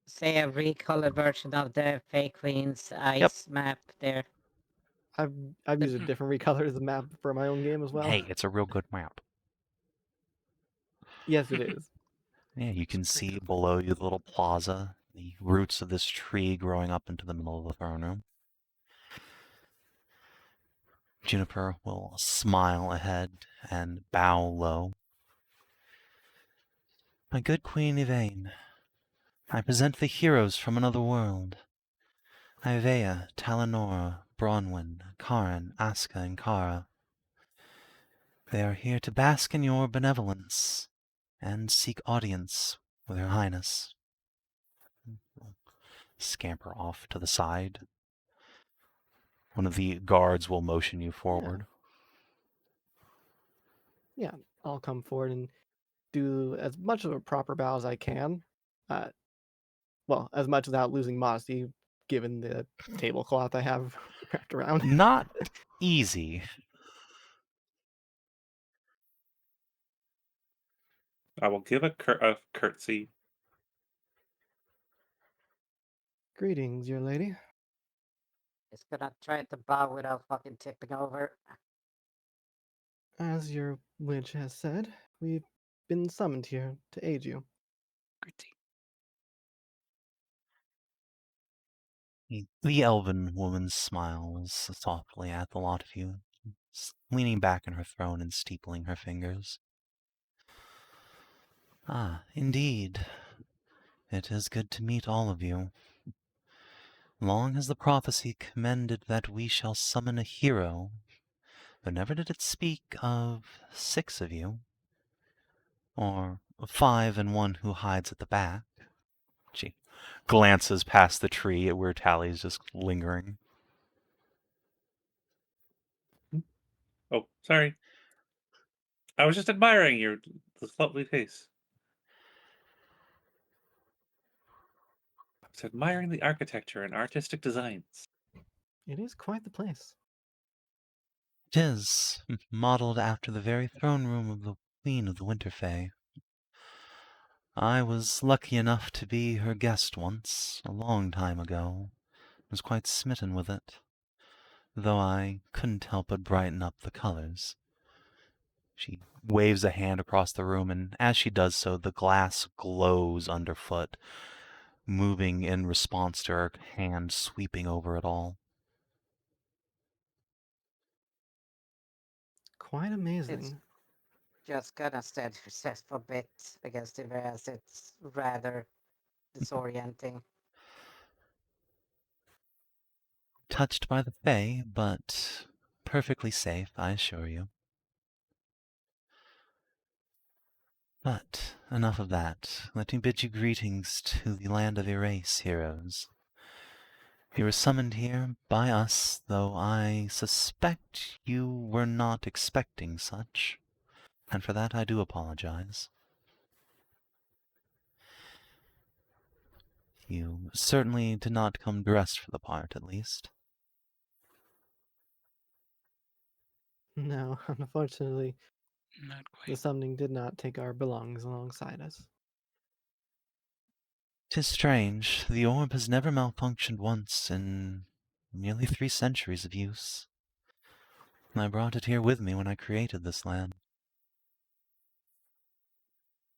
say a recolored version of the Fey Queen's ice map there. I've used a different recolor as the map for my own game as well. hey, it's a real good map. Yes, it is. Yeah, you can see below you the little plaza, the roots of this tree growing up into the middle of the throne room. Juniper will smile ahead and bow low. My good Queen Yvain, I present the heroes from another world. Aiveah, Talanora, Bronwyn, Karin, Aska, and Kara. They are here to bask in your benevolence and seek audience with Her Highness. Scamper off to the side. One of the guards will motion you forward. Yeah, I'll come forward and do as much of a proper bow as I can. Well, as much without losing modesty, given the tablecloth I have wrapped around. Not easy. I will give a curtsy. Greetings, your lady. Just gonna try to bow without fucking tipping over. As your witch has said, we've been summoned here to aid you. The elven woman smiles softly at the lot of you, leaning back in her throne and steepling her fingers. Ah, indeed. It is good to meet all of you. Long has the prophecy commended that we shall summon a hero, but never did it speak of 6 of you, or 5 and one who hides at the back. She glances past the tree at where Tally's just lingering. Oh, sorry. I was just admiring your this lovely face. I was admiring the architecture and artistic designs. It is quite the place. It is modeled after the very throne room of the Queen of the Winterfell. I was lucky enough to be her guest once, a long time ago. Was quite smitten with it, though I couldn't help but brighten up the colors. She waves a hand across the room, and as she does so, the glass glows underfoot, moving in response to her hand sweeping over it all. Quite amazing. Just gonna stand herself a bit against the as it's rather disorienting. Touched by the Fae, but perfectly safe, I assure you. But enough of that. Let me bid you greetings to the land of Irayse, heroes. You were summoned here by us, though I suspect you were not expecting such, and for that I do apologize. You certainly did not come dressed for the part, at least. No, unfortunately, Not the quite. summoning did not take our belongings alongside us. 'Tis strange, the orb has never malfunctioned once in nearly 3 centuries of use. I brought it here with me when I created this land.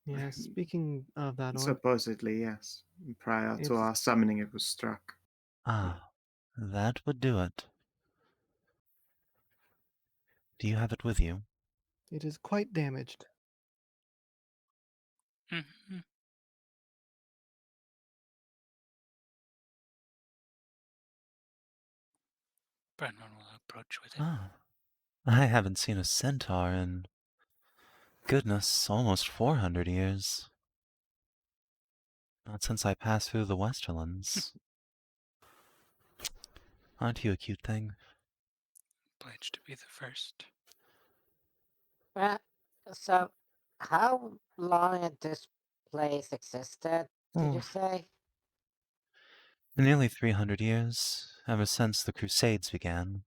Yeah, speaking of that orb, Supposedly, yes. Prior to It's- our summoning, it was struck. Ah, that would do it. Do you have it with you? it is quite damaged. Mm-hmm. Bronwyn will approach with it. Ah, I haven't seen a centaur in, goodness, almost 400 years. Not since I passed through the Westerlands. Aren't you a cute thing? Pledged to be the first. Well, so how long had this place existed, did you Oh, say? nearly 300 years, ever since the Crusades began.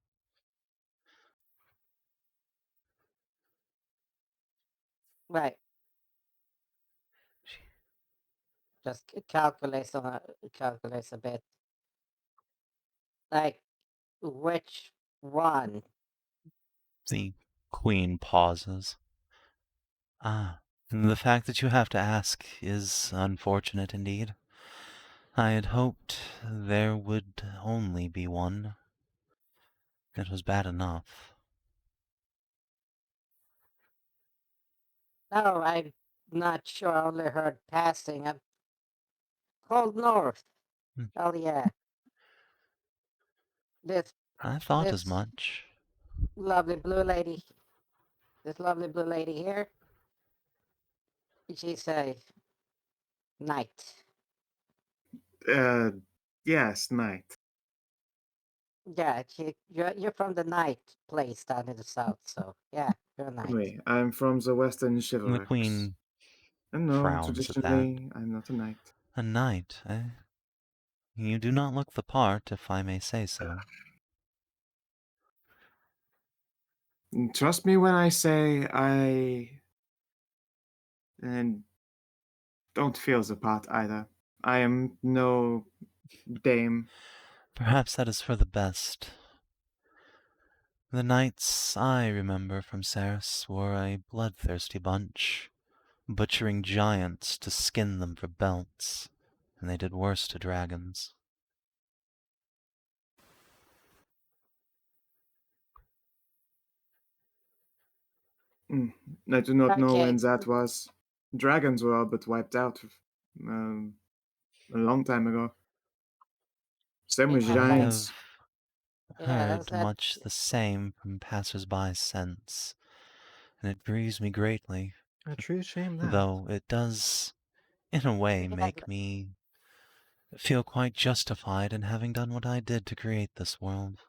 Right. Just calculates a bit. Like, which one? The Queen pauses. Ah, the fact that you have to ask is unfortunate indeed. I had hoped there would only be one. It was bad enough. No, I'm not sure. I only heard passing. I'm called North. Hmm. Oh yeah. This I thought as this much. lovely blue lady. This lovely blue lady here. She's a knight. Yes, knight. Yeah, you're from the knight place down in the south, so yeah, you're a knight. Wait, I'm from the Western The chivalry. Queen And no, frowns at that. traditionally, I'm not a knight. A knight, eh? You do not look the part, if I may say so. Trust me when I say I and don't feel the part either. I am no dame. Perhaps that is for the best. The knights I remember from Saris were a bloodthirsty bunch, butchering giants to skin them for belts, and they did worse to dragons. I do not know when Okay. that was. Dragons were all but wiped out a long time ago. Same with Yeah, I like- giants. have Yeah, heard that's much the same from passers-by since, and it grieves me greatly, A true shame that. though it does, in a way, Yeah, make me feel quite justified in having done what I did to create this world.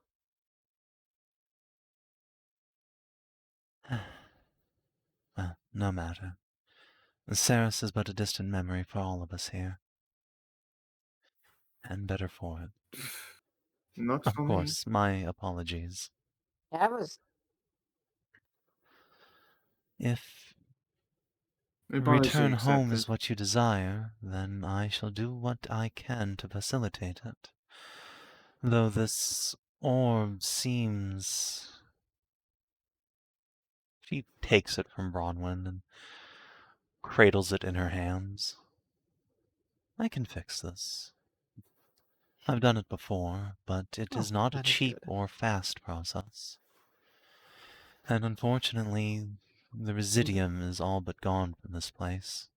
Well, no matter. Saris is but a distant memory for all of us here. And better for it. Not Of for me. course, my apologies. that was If Apology return home accepted. is what you desire, then I shall do what I can to facilitate it. Though this orb seems... She takes it from Bronwyn and cradles it in her hands. I can fix this. I've done it before, but it is Oh, not a that is cheap good. or fast process. And unfortunately, the residium is all but gone from this place.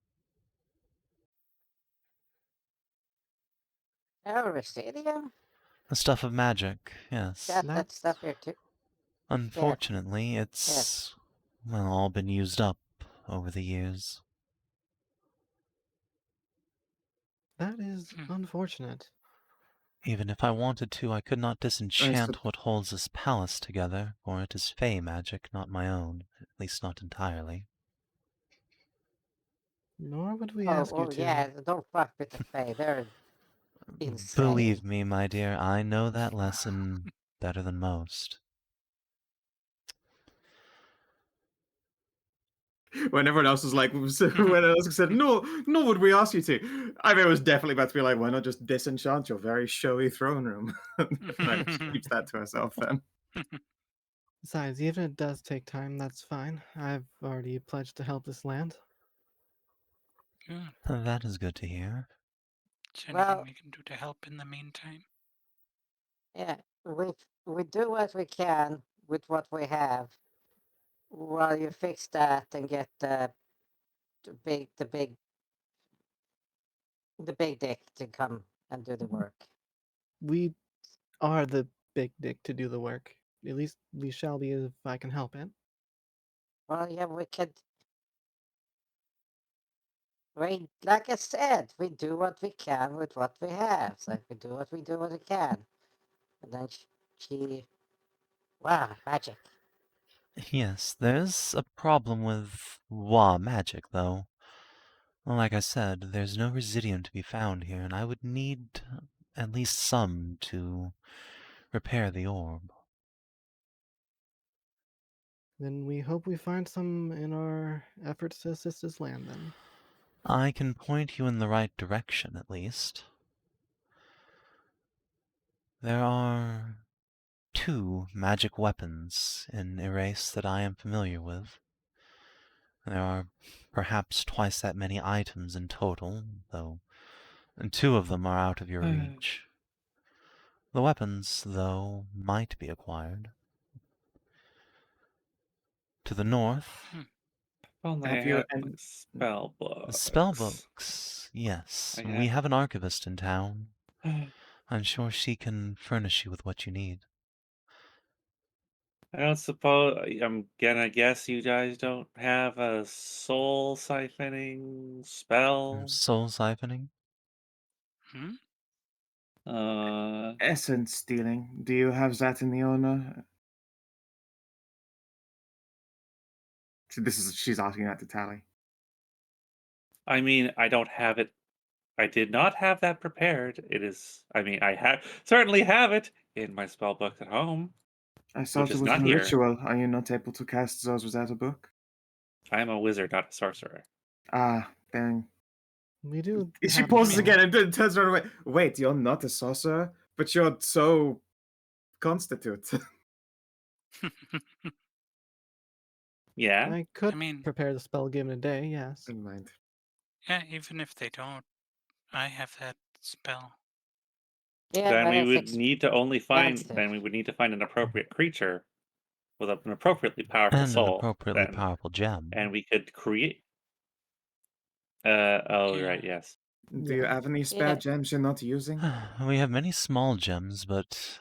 Residium? The stuff of magic, yes. Got that That's- stuff here too. Unfortunately, it's, well, all been used up over the years. That is unfortunate. Even if I wanted to, I could not disenchant sup- what holds this palace together, for it is fey magic, not my own, at least not entirely. Nor would we Oh, ask you oh to. yeah, don't fuck with the Fae. They're insane. Believe me, my dear, I know that lesson better than most. When everyone else was like, when else said, no, nor would we ask you to. Aiveah was definitely about to be like, why not just disenchant your very showy throne room? And she keeps that to herself then. Besides, even if it does take time, that's fine. I've already pledged to help this land. Good. That is good to hear. Is there anything Well- we can do to help in the meantime? Yeah, we do what we can with what we have. While you fix that and get the big dick to come and do the work. We are the big dick to do the work. At least we shall be if I can help it. Well, yeah, we could. Like I said, we do what we can with what we have. So we do what we can. And then she wow, magic. Yes, there's a problem with Wa magic, though. Like I said, there's no residium to be found here, and I would need at least some to repair the orb. Then we hope we find some in our efforts to assist this land, then. I can point you in the right direction, at least. There are 2 magic weapons in Irayse that I am familiar with. There are perhaps twice that many items in total, though 2 of them are out of your reach. The weapons, though, might be acquired. To the north, If only Have I you had any- my spell the books. spellbooks, yes. I We have- have an archivist in town. I'm sure she can furnish you with what you need. I don't suppose I'm gonna guess you guys don't have a soul siphoning spell. Soul siphoning? Hmm? Essence stealing. Do you have that in the owner? She's asking that to Tally. I mean, I don't have it. I did not have that prepared. It is. I mean, I certainly have it in my spell book at home. I thought it is was not a here. ritual. Are you not able to cast those without a book? I am a wizard, not a sorcerer. Ah, dang. We do. She have pauses some. again and then turns around away. Wait, you're not a sorcerer? But you're so constitute. Yeah. I could mean- prepare the spell given a day, yes. Never mind. Yeah, even if they don't, I have that spell. Yeah, Then but we it's would need to only find. expensive. Then we would need to find an appropriate creature. with an appropriately powerful And an soul, appropriately then, powerful gem. and we could create. Oh, Yeah. right, yes. Do you Yeah. have any spare Yeah. gems you're not using? We have many small gems, but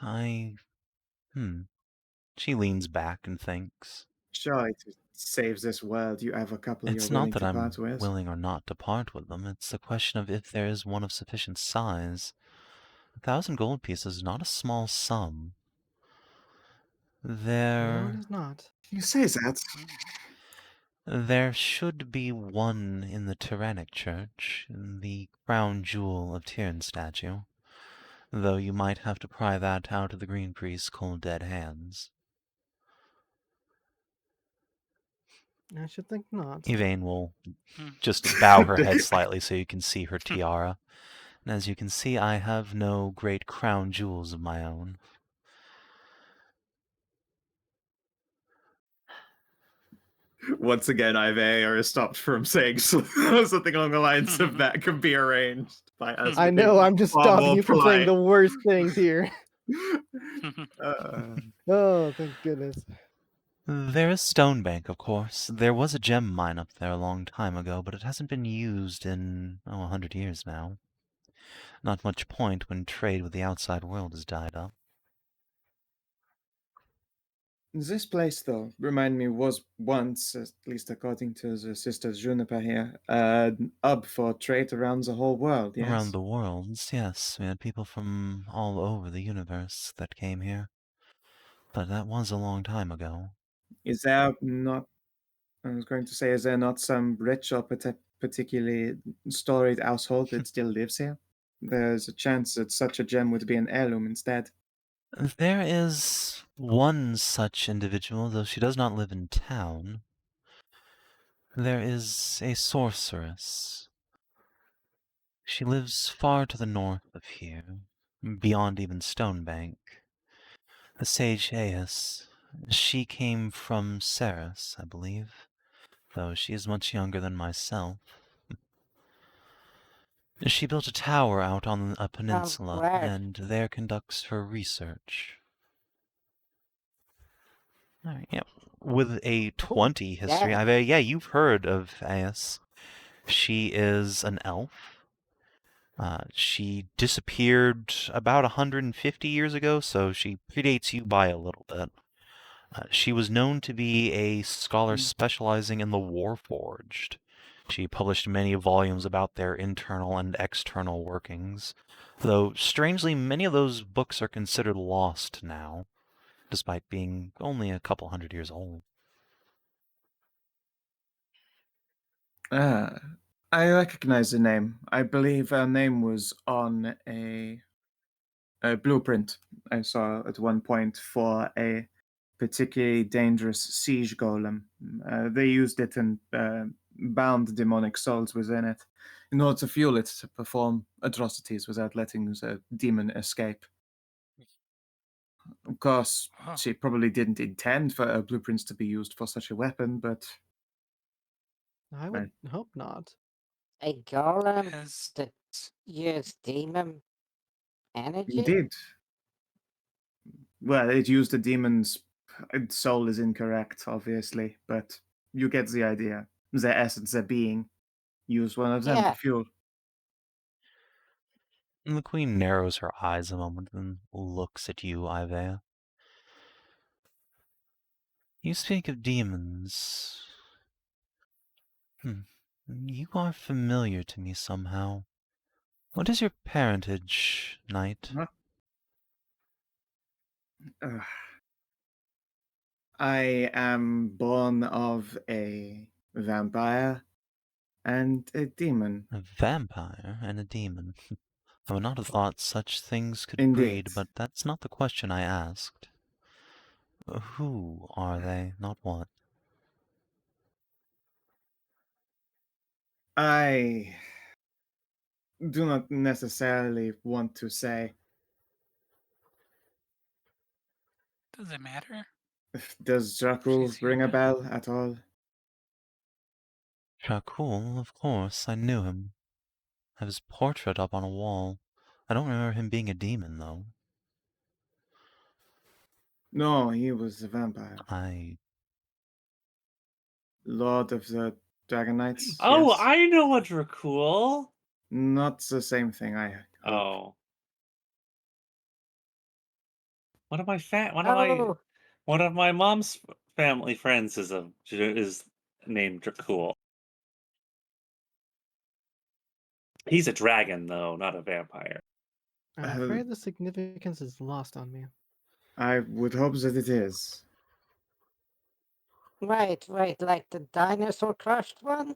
She leans back and thinks. Surely to save this world, you have a couple you're It's not willing that to I'm part with. willing or not to part with them. It's a question of if there is one of sufficient size. 1,000 gold pieces is not a small sum. No, There... it is not. You say that. There should be one in the Tyrannic Church, in the crown jewel of Tyrn statue, though you might have to pry that out of the Green Priest's cold dead hands. I should think not. Yvain will Hmm. just bow her head slightly so you can see her tiara. And as you can see, I have no great crown jewels of my own. Once again, Aiveah is stopped from saying something along the lines of that can be arranged by us. I know, I'm just far stopping more you from saying polite. the worst things here. Uh, Oh, thank goodness. There is Stonebank, of course. There was a gem mine up there a long time ago, but it hasn't been used in, 100 years now. Not much point when trade with the outside world has died up. this place, though, remind me, was once, at least according to the sisters Juniper here, an hub for trade around the whole world, yes? Around the worlds, yes, we had people from all over the universe that came here. But that was a long time ago. Is there not, I was going to say, is there not some rich or particularly storied household that still lives here? There's a chance that such a gem would be an heirloom instead. There is one such individual, though she does not live in town. There is a sorceress. She lives far to the north of here, beyond even Stonebank. The sage Aias. She came from Ceres, I believe, though she is much younger than myself. She built a tower out on a peninsula, where? and there conducts her research. Alright, yeah. With a 20 history, that? yeah, you've heard of Aias. She is an elf. She disappeared about 150 years ago, so she predates you by a little bit. She was known to be a scholar specializing in the Warforged. She published many volumes about their internal and external workings, though strangely many of those books are considered lost now, despite being only a couple hundred years old. Ah, I recognize the name. I believe her name was on a blueprint I saw at one point for a particularly dangerous siege golem. They used it and bound demonic souls within it in order to fuel it to perform atrocities without letting the demon escape. Of course, Oh. she probably didn't intend for her blueprints to be used for such a weapon, but I would hope not. A golem Has that use demon energy? indeed. Well, it used the demon's soul is incorrect, obviously, but you get the idea. Their essence, their being, use one of them Yeah. to fuel. And the queen narrows her eyes a moment and looks at you, Aiveah. You speak of demons. You are familiar to me somehow. What is your parentage, knight? Huh? I am born of a vampire and a demon. A vampire and a demon. I would not have thought such things could Indeed. breed, but that's not the question I asked. Who are they, not what? I do not necessarily want to say. does it matter? Does Dracul She's ring a human. bell at all? Dracul, of course, I knew him. I have his portrait up on a wall. I don't remember him being a demon, though. No, he was a vampire. Lord of the Dragon Knights. Oh, yes. I know a Dracul. Not the same thing, I hope. Oh. One of my Oh, one of my mom's family friends is named Dracul. He's a dragon though, not a vampire. I'm afraid the significance is lost on me. I would hope that it is. right, like the dinosaur crushed one?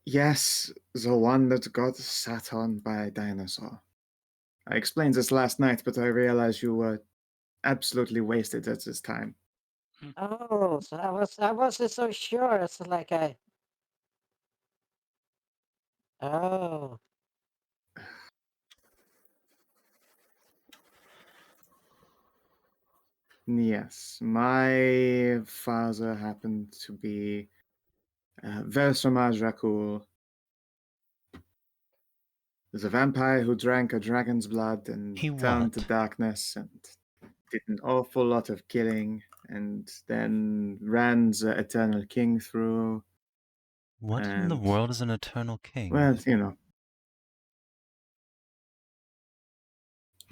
Yes, the one that got sat on by a dinosaur. I explained this last night, but I realized you were absolutely wasted at this time. Oh, so I wasn't so sure. It's like oh. Yes, my father happened to be Versama Dracul, the vampire who drank a dragon's blood and He turned to what? darkness and did an awful lot of killing, and then ran the Eternal King through. What in the And, world is an eternal king? well,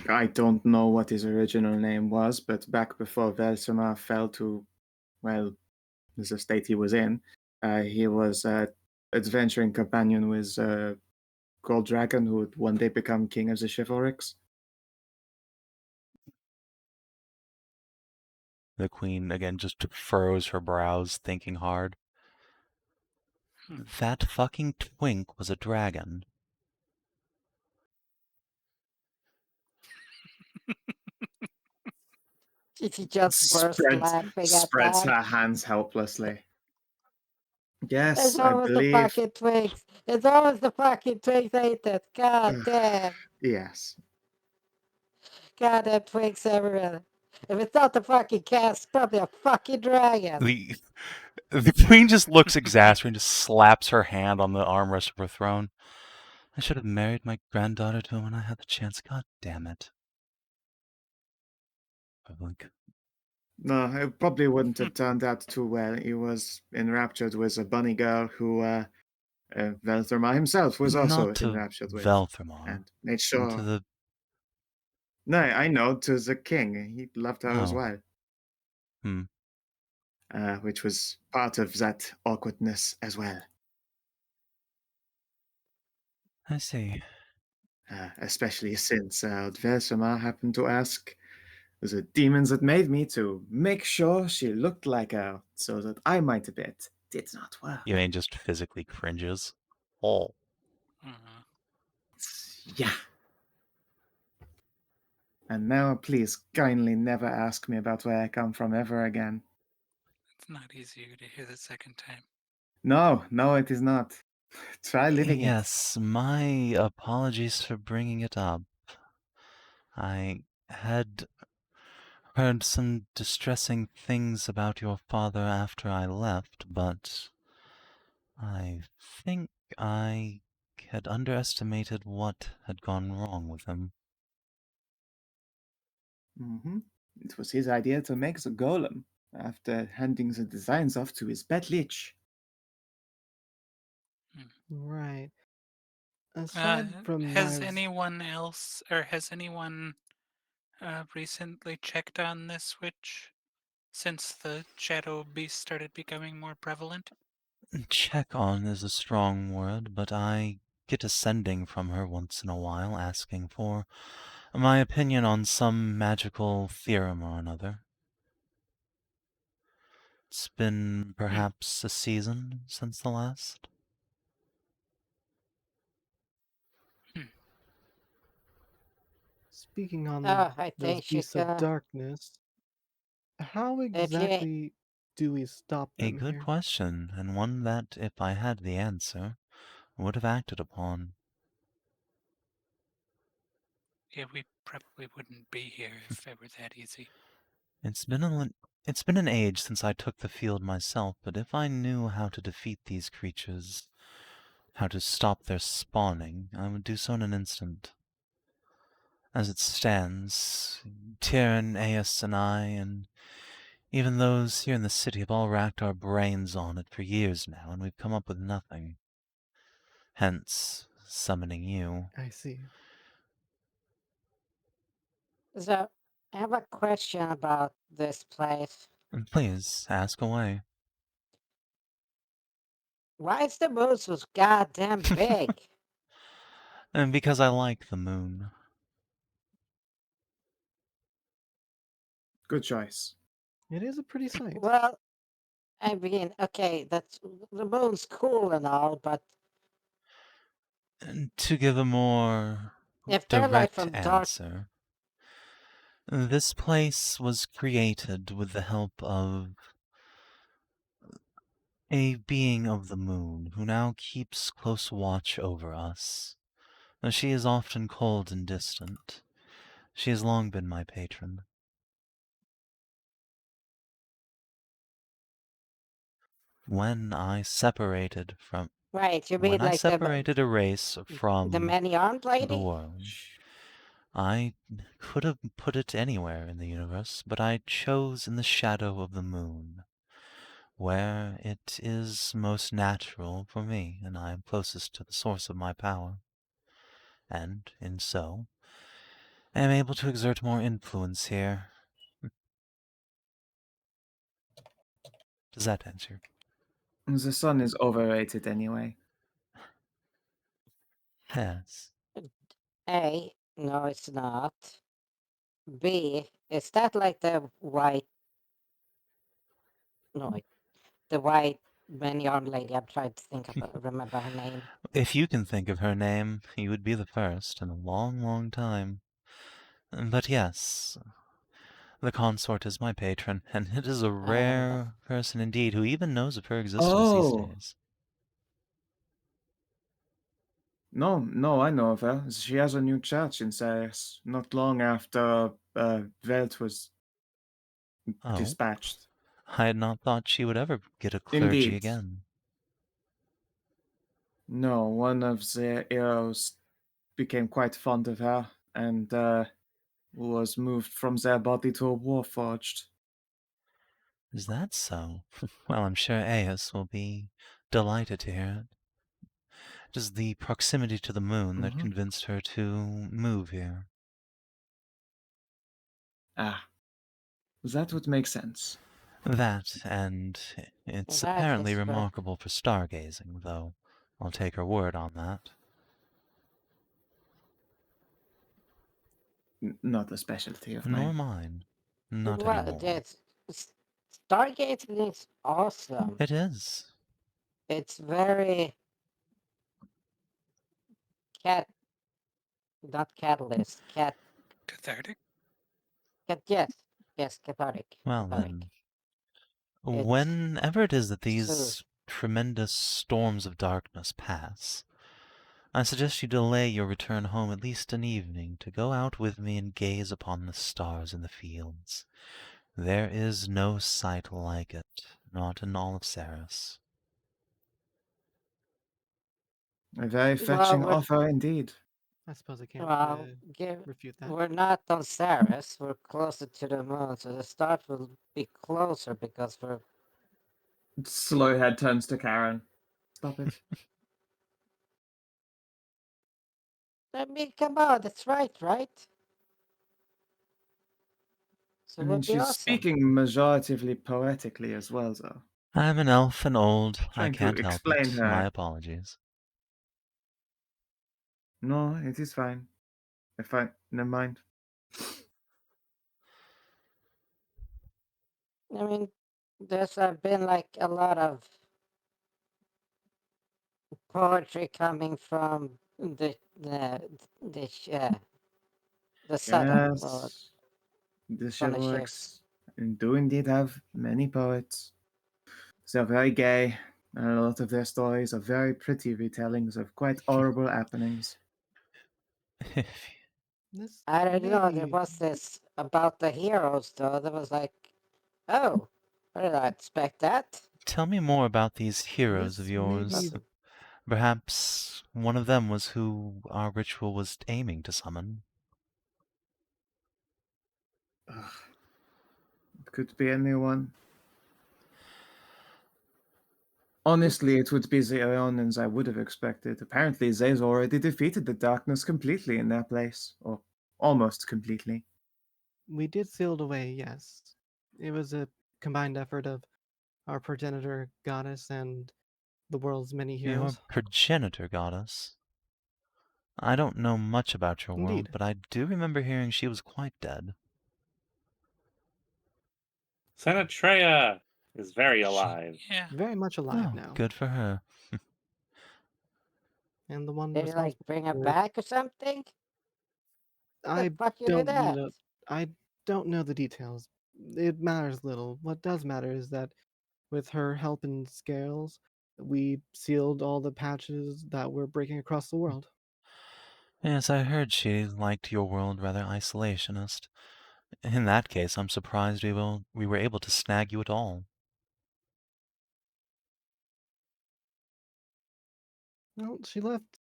I don't know what his original name was, but back before Versama fell to, well, the state he was in, he was an adventuring companion with Gold Dragon, who would one day become king of the Chivalrics. The queen again just furrows her brows, thinking hard. That fucking twink was a dragon. She just burst laughing at Spreads that. her hands helplessly. It's Yes, I always the believe. fucking twigs. It's always the fucking twigs, ain't it? God damn. Yes. Goddamn twigs everywhere. If it's not the fucking cat, it's probably a fucking dragon. The queen just looks exasperated and just slaps her hand on the armrest of her throne. I should have married my granddaughter to him when I had the chance. God damn it. Like, No, it probably wouldn't have turned out too well. He was enraptured with a bunny girl who Veltherma himself was also not to enraptured with. Veltherma. And made sure. To the... No, I know, to the king. He loved her as Oh. well. Which was part of that awkwardness as well. I see. Especially since Versama happened to ask the demons that made me to make sure she looked like her, so that I might a bit. Did not work. Elaine just physically cringes. Oh. Yeah. And now, please kindly never ask me about where I come from ever again. It's not easier to hear the second time. No, it is not. Try living it. Yes, my apologies for bringing it up. I had heard some distressing things about your father after I left, but I think I had underestimated what had gone wrong with him. Mm-hmm. It was his idea to make the golem after handing the designs off to his pet lich. Right. Aside from has my... anyone else, or has anyone recently checked on this switch since the shadow beast started becoming more prevalent? Check on is a strong word, but I get a sending from her once in a while asking for my opinion on some magical theorem or another. It's been perhaps a season since the last. Speaking on I those think beasts of darkness, how exactly do we stop A them good here? question, and one that, if I had the answer, would have acted upon. Yeah, we probably wouldn't be here if it were that easy. It's been an age since I took the field myself, but if I knew how to defeat these creatures, how to stop their spawning, I would do so in an instant. As it stands, Tyrion, Aias, and I, and even those here in the city have all racked our brains on it for years now, and we've come up with nothing. Hence, summoning you. I see. So, I have a question about this place. And please, ask away. Why is the moon so goddamn big? And because I like the moon. Good choice. It is a pretty sight. Well, I mean, okay, that's the moon's cool and all, but And to give a more if they're like direct from dark, answer, this place was created with the help of a being of the moon who now keeps close watch over us. Though she is often cold and distant, she has long been my patron. When I separated from right? You when mean I like separated Irayse the from many-armed the lady? world, I could have put it anywhere in the universe, but I chose in the shadow of the moon, where it is most natural for me, and I am closest to the source of my power. And, in so, I am able to exert more influence here. Does that answer? The sun is overrated anyway. Yes. A, no, it's not. B, is that like the white? No, the white many-armed lady. I'm trying to think of remember her name. If you can think of her name, you would be the first in a long, long time. But yes, the consort is my patron, and it is a rare person indeed who even knows of her existence these Oh. days. No, I know of her. She has a new church in Ceres, not long after Velt was Oh, dispatched. I had not thought she would ever get a clergy Indeed. again. No, one of the heroes became quite fond of her and was moved from their body to a warforged. Is that so? Well, I'm sure Aias will be delighted to hear it. It is the proximity to the moon that Mhm. convinced her to move here. Ah, that would make sense. That, and it's That apparently is right. remarkable for stargazing, though I'll take her word on that. Not a specialty of Nor mine. mine. Not Well, anymore. that's Stargating is awesome. It is. It's very not catalyst, Cathartic? yes, cathartic. Well cathartic. then, It's whenever it is that soothe. these tremendous storms of darkness pass, I suggest you delay your return home at least an evening to go out with me and gaze upon the stars in the fields. There is no sight like it, not in all of Ceres. A very Well, fetching we're- offer indeed. I suppose I can't Well, refute that. we're not on Ceres. We're closer to the moon, so the start will be closer because we're. Slowhead turns to Karin. Stop it. I mean, come on, that's right? So I it mean, would be she's awesome. speaking majoritively poetically as well, though. I'm an elf and old. I Trying to can't help explain it. her. My apologies. No, it is fine. Never mind. I mean, there's been like a lot of poetry coming from the southern world, Yes, the from the ships. chivalrics do indeed have many poets. They're very gay, and a lot of their stories are very pretty retellings of quite horrible happenings. This I don't know. There maybe was this about the heroes, though. There was like, oh, I did not expect that. Tell me more about these heroes of This yours. maybe- Perhaps one of them was who our ritual was aiming to summon. Could be anyone. Honestly, it would be the Ionians I would have expected. Apparently, they've already defeated the darkness completely in their place. Or almost completely. We did seal it away, yes. It was a combined effort of our progenitor goddess and the world's many Your heroes. progenitor goddess. I don't know much about your world, Indeed. but I do remember hearing she was quite dead. Senatrea is very alive. Yeah. Very much alive Oh, now. good for her. And the one Did you like responsible bring her for back or something? I The fuck you do that? I don't know the details. It matters little. What does matter is that with her help and scales, we sealed all the patches that were breaking across the world. Yes, I heard she liked your world rather isolationist. In that case, I'm surprised we were able to snag you at all. Well, she left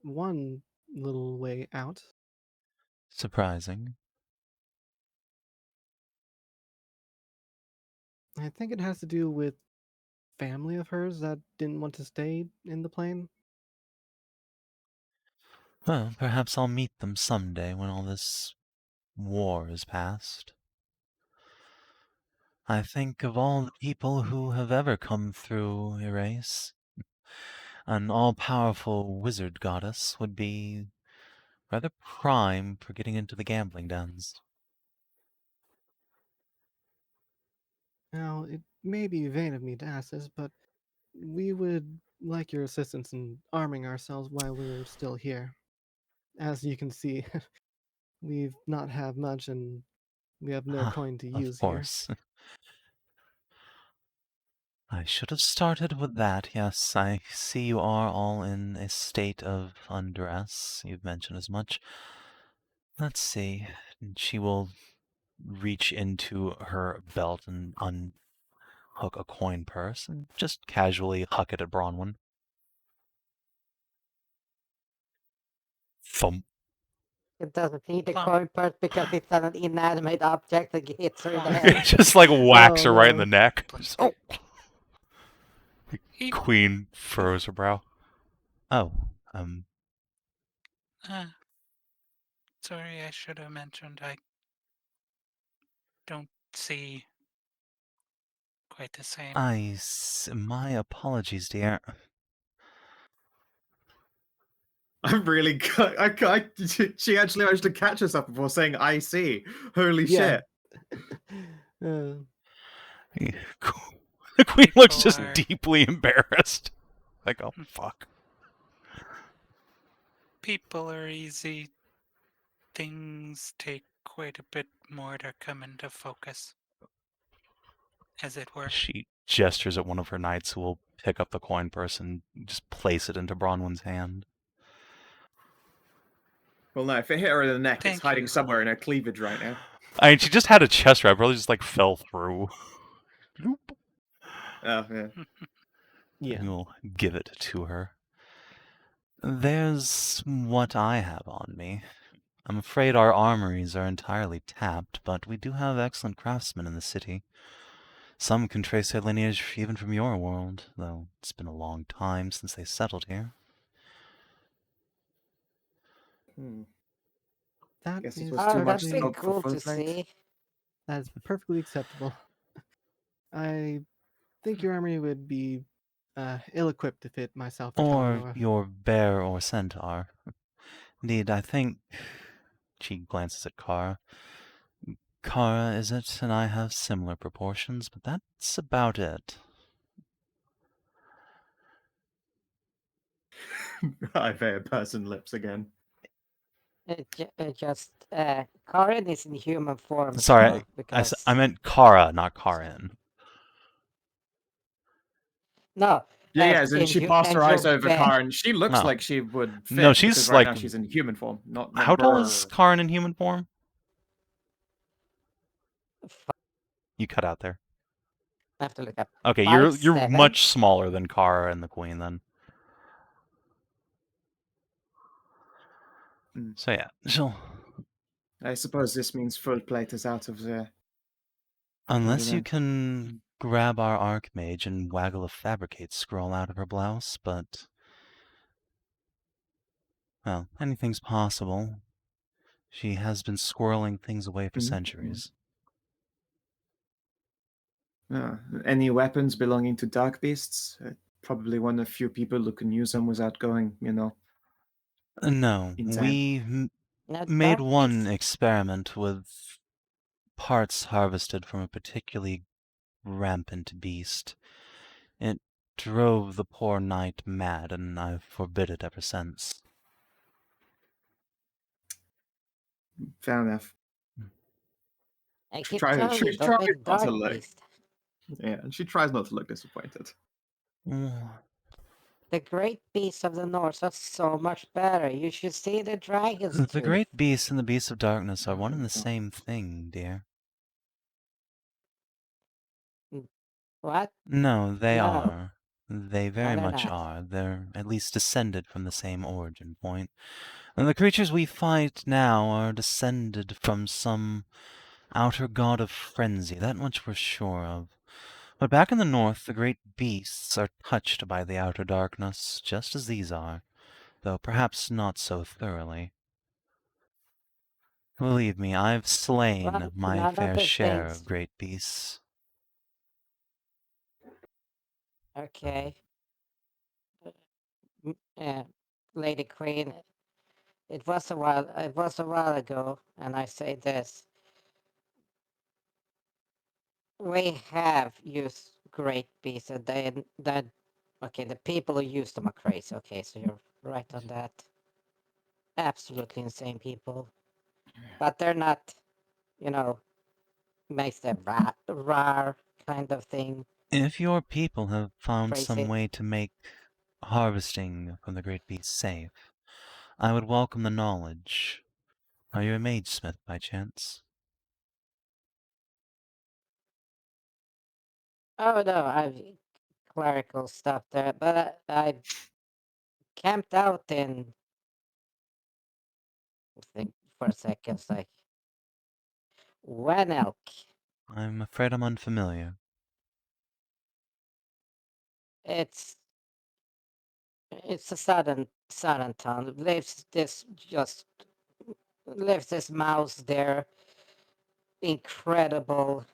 one little way out. Surprising. I think it has to do with family of hers that didn't want to stay in the plane. Well, perhaps I'll meet them someday when all this war is past. I think of all the people who have ever come through Irayse, an all-powerful wizard goddess would be rather prime for getting into the gambling dens. Now, it may be vain of me to ask this, but we would like your assistance in arming ourselves while we're still here. As you can see, we've not have much and we have no coin to use Of course. I should have started with that. Yes, I see you are all in a state of undress. You've mentioned as much. Let's see. She will reach into her belt and unhook a coin purse and just casually huck it at Bronwyn. Thump. It doesn't need a Plump. coin purse because it's an inanimate object that hits her in the head. Just like whacks her right in no. the neck. Just, oh. He- Queen furrows her brow. Oh, Sorry, I should have mentioned I don't see quite the same. my apologies, dear. I'm really. She actually managed to catch herself before saying "I see." Holy Yeah. shit! The queen looks People just are- deeply embarrassed. Like, oh, fuck. People are easy. Things take quite a bit more to come into focus, as it were. She gestures at one of her knights who will pick up the coin purse and just place it into Bronwyn's hand. Well, no, if it hit her in the neck, Thank it's hiding you. somewhere in her cleavage right now. I mean, she just had a chest wrap, probably just like fell through. Oh yeah. Yeah. We'll give it to her. There's what I have on me. I'm afraid our armories are entirely tapped, but we do have excellent craftsmen in the city. Some can trace their lineage even from your world, though it's been a long time since they settled here. That Guess this is was too much That'd be smoke for cool full to plate. see. That's perfectly acceptable. I think your armory would be ill-equipped to fit myself or Or Talanora. your bear or centaur. Indeed, I think... She glances at Kara. Kara, is it? And I have similar proportions, but that's about it. Aiveah person lips again. Karin is in human form. Sorry, though, because I meant Kara, not Karin. no. Yeah, as in she passed her eyes over bear. Karin. She looks No. like she would fit. No, she's because right now like- she's in human form. Not How tall is brr. Karin in human form? You cut out there. I have to look up. Okay, you're 5'7". much smaller than Kara and the Queen then. So yeah, she'll I suppose this means full plate is out of the. Unless you then. can grab our Archmage and waggle a fabricate scroll out of her blouse, but... Well, anything's possible. She has been squirreling things away for centuries. Any weapons belonging to dark beasts? Probably one of few people who can use them without going, No, insane. we Now, made dark one beasts- experiment with parts harvested from a particularly rampant beast. It drove the poor knight mad, and I've forbid it ever since. Fair enough. I She keep tries telling you, don't not make to dark look. beast. Yeah, and she tries not to look disappointed. The great beasts of the north are so much better. You should see the dragon's The tooth. great beast and the beast of darkness are one and the Oh. same thing, dear. What? No, they No. are. They very they're much not. are. They're at least descended from the same origin point. And the creatures we fight now are descended from some outer god of frenzy, that much we're sure of. But back in the north, the great beasts are touched by the outer darkness, just as these are, though perhaps not so thoroughly. Believe me, I've slain Well, my none of fair the share things- of great beasts. Okay. Lady Queen, it was a while ago, and I say this. We have used great beasts, and okay, the people who use them are crazy. Okay, so you're right on that. Absolutely insane people. But they're not, makes them rare kind of thing. If your people have found some Crazy. way to make harvesting from the great beasts safe, I would welcome the knowledge. Are you a mage smith by chance? Oh no, I've clerical stuff there, but I camped out in. Think for a second, it's like Wenelk. I'm afraid I'm unfamiliar. It's a southern town. Lives this mouse there. Incredible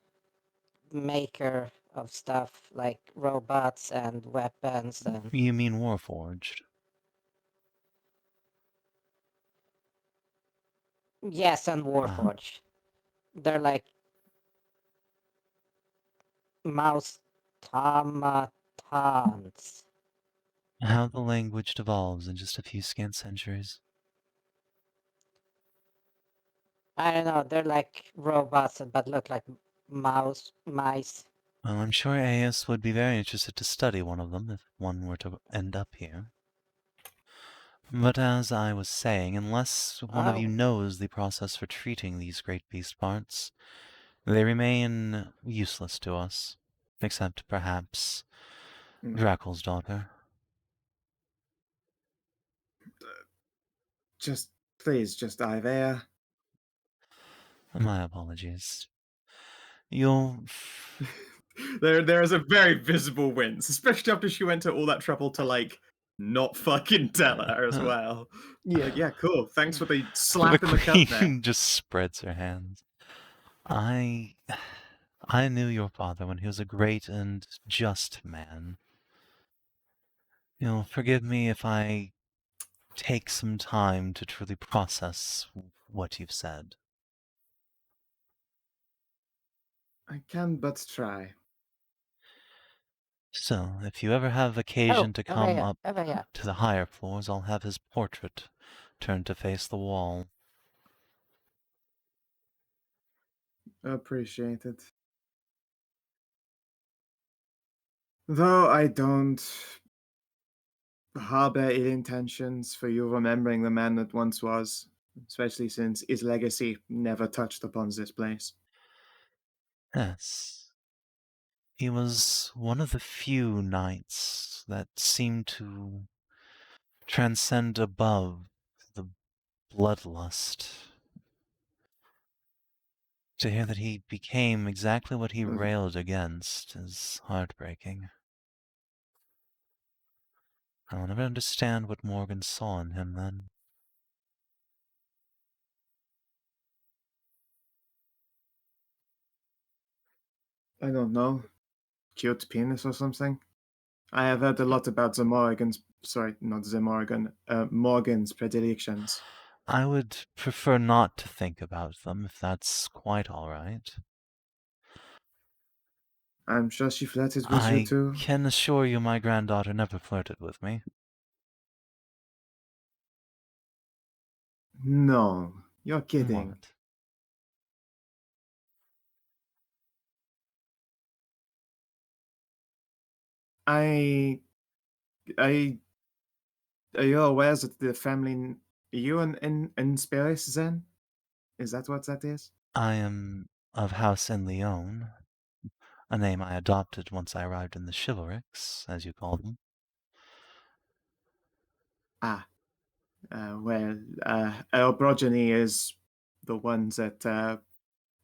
maker of stuff like robots and weapons and You mean Warforged? yes, and Warforge. They're like mouse automatons. How the language devolves in just a few scant centuries. I don't know. They're like robots, but look like mice. Well, I'm sure Aias would be very interested to study one of them if one were to end up here. But as I was saying, unless one of you Oh. knows the process for treating these great beast parts, they remain useless to us, except perhaps Dracul's daughter. Please, just Aiveah. My apologies. You'll... There is a very visible wince, especially after she went to all that trouble to not fucking tell her as well. Yeah, cool. Thanks for the slap in the cup there. Queen just spreads her hands. I knew your father when he was a great and just man. You'll forgive me if I take some time to truly process what you've said. I can but try. So, if you ever have occasion to come Avenger, up Avenger. to the higher floors, I'll have his portrait turned to face the wall. Appreciate it. Though I don't harbor ill intentions for you remembering the man that once was, especially since his legacy never touched upon this place. Yes. He was one of the few knights that seemed to transcend above the bloodlust. To hear that he became exactly what he Mm. railed against is heartbreaking. I'll never understand what Morgan saw in him then. I don't know. Cute penis or something. I have heard a lot about the Morgan's. Sorry, not the Morgan. Morgan's predilections. I would prefer not to think about them, if that's quite all right. I'm sure she flirted with you I too. can assure you my granddaughter never flirted with me. No, you're kidding. What? I are you aware that the family you in Spirits then? Is that what that is? I am of House in Leon, a name I adopted once I arrived in the chivalrics, as you call them. Ah, well, our progeny is the ones that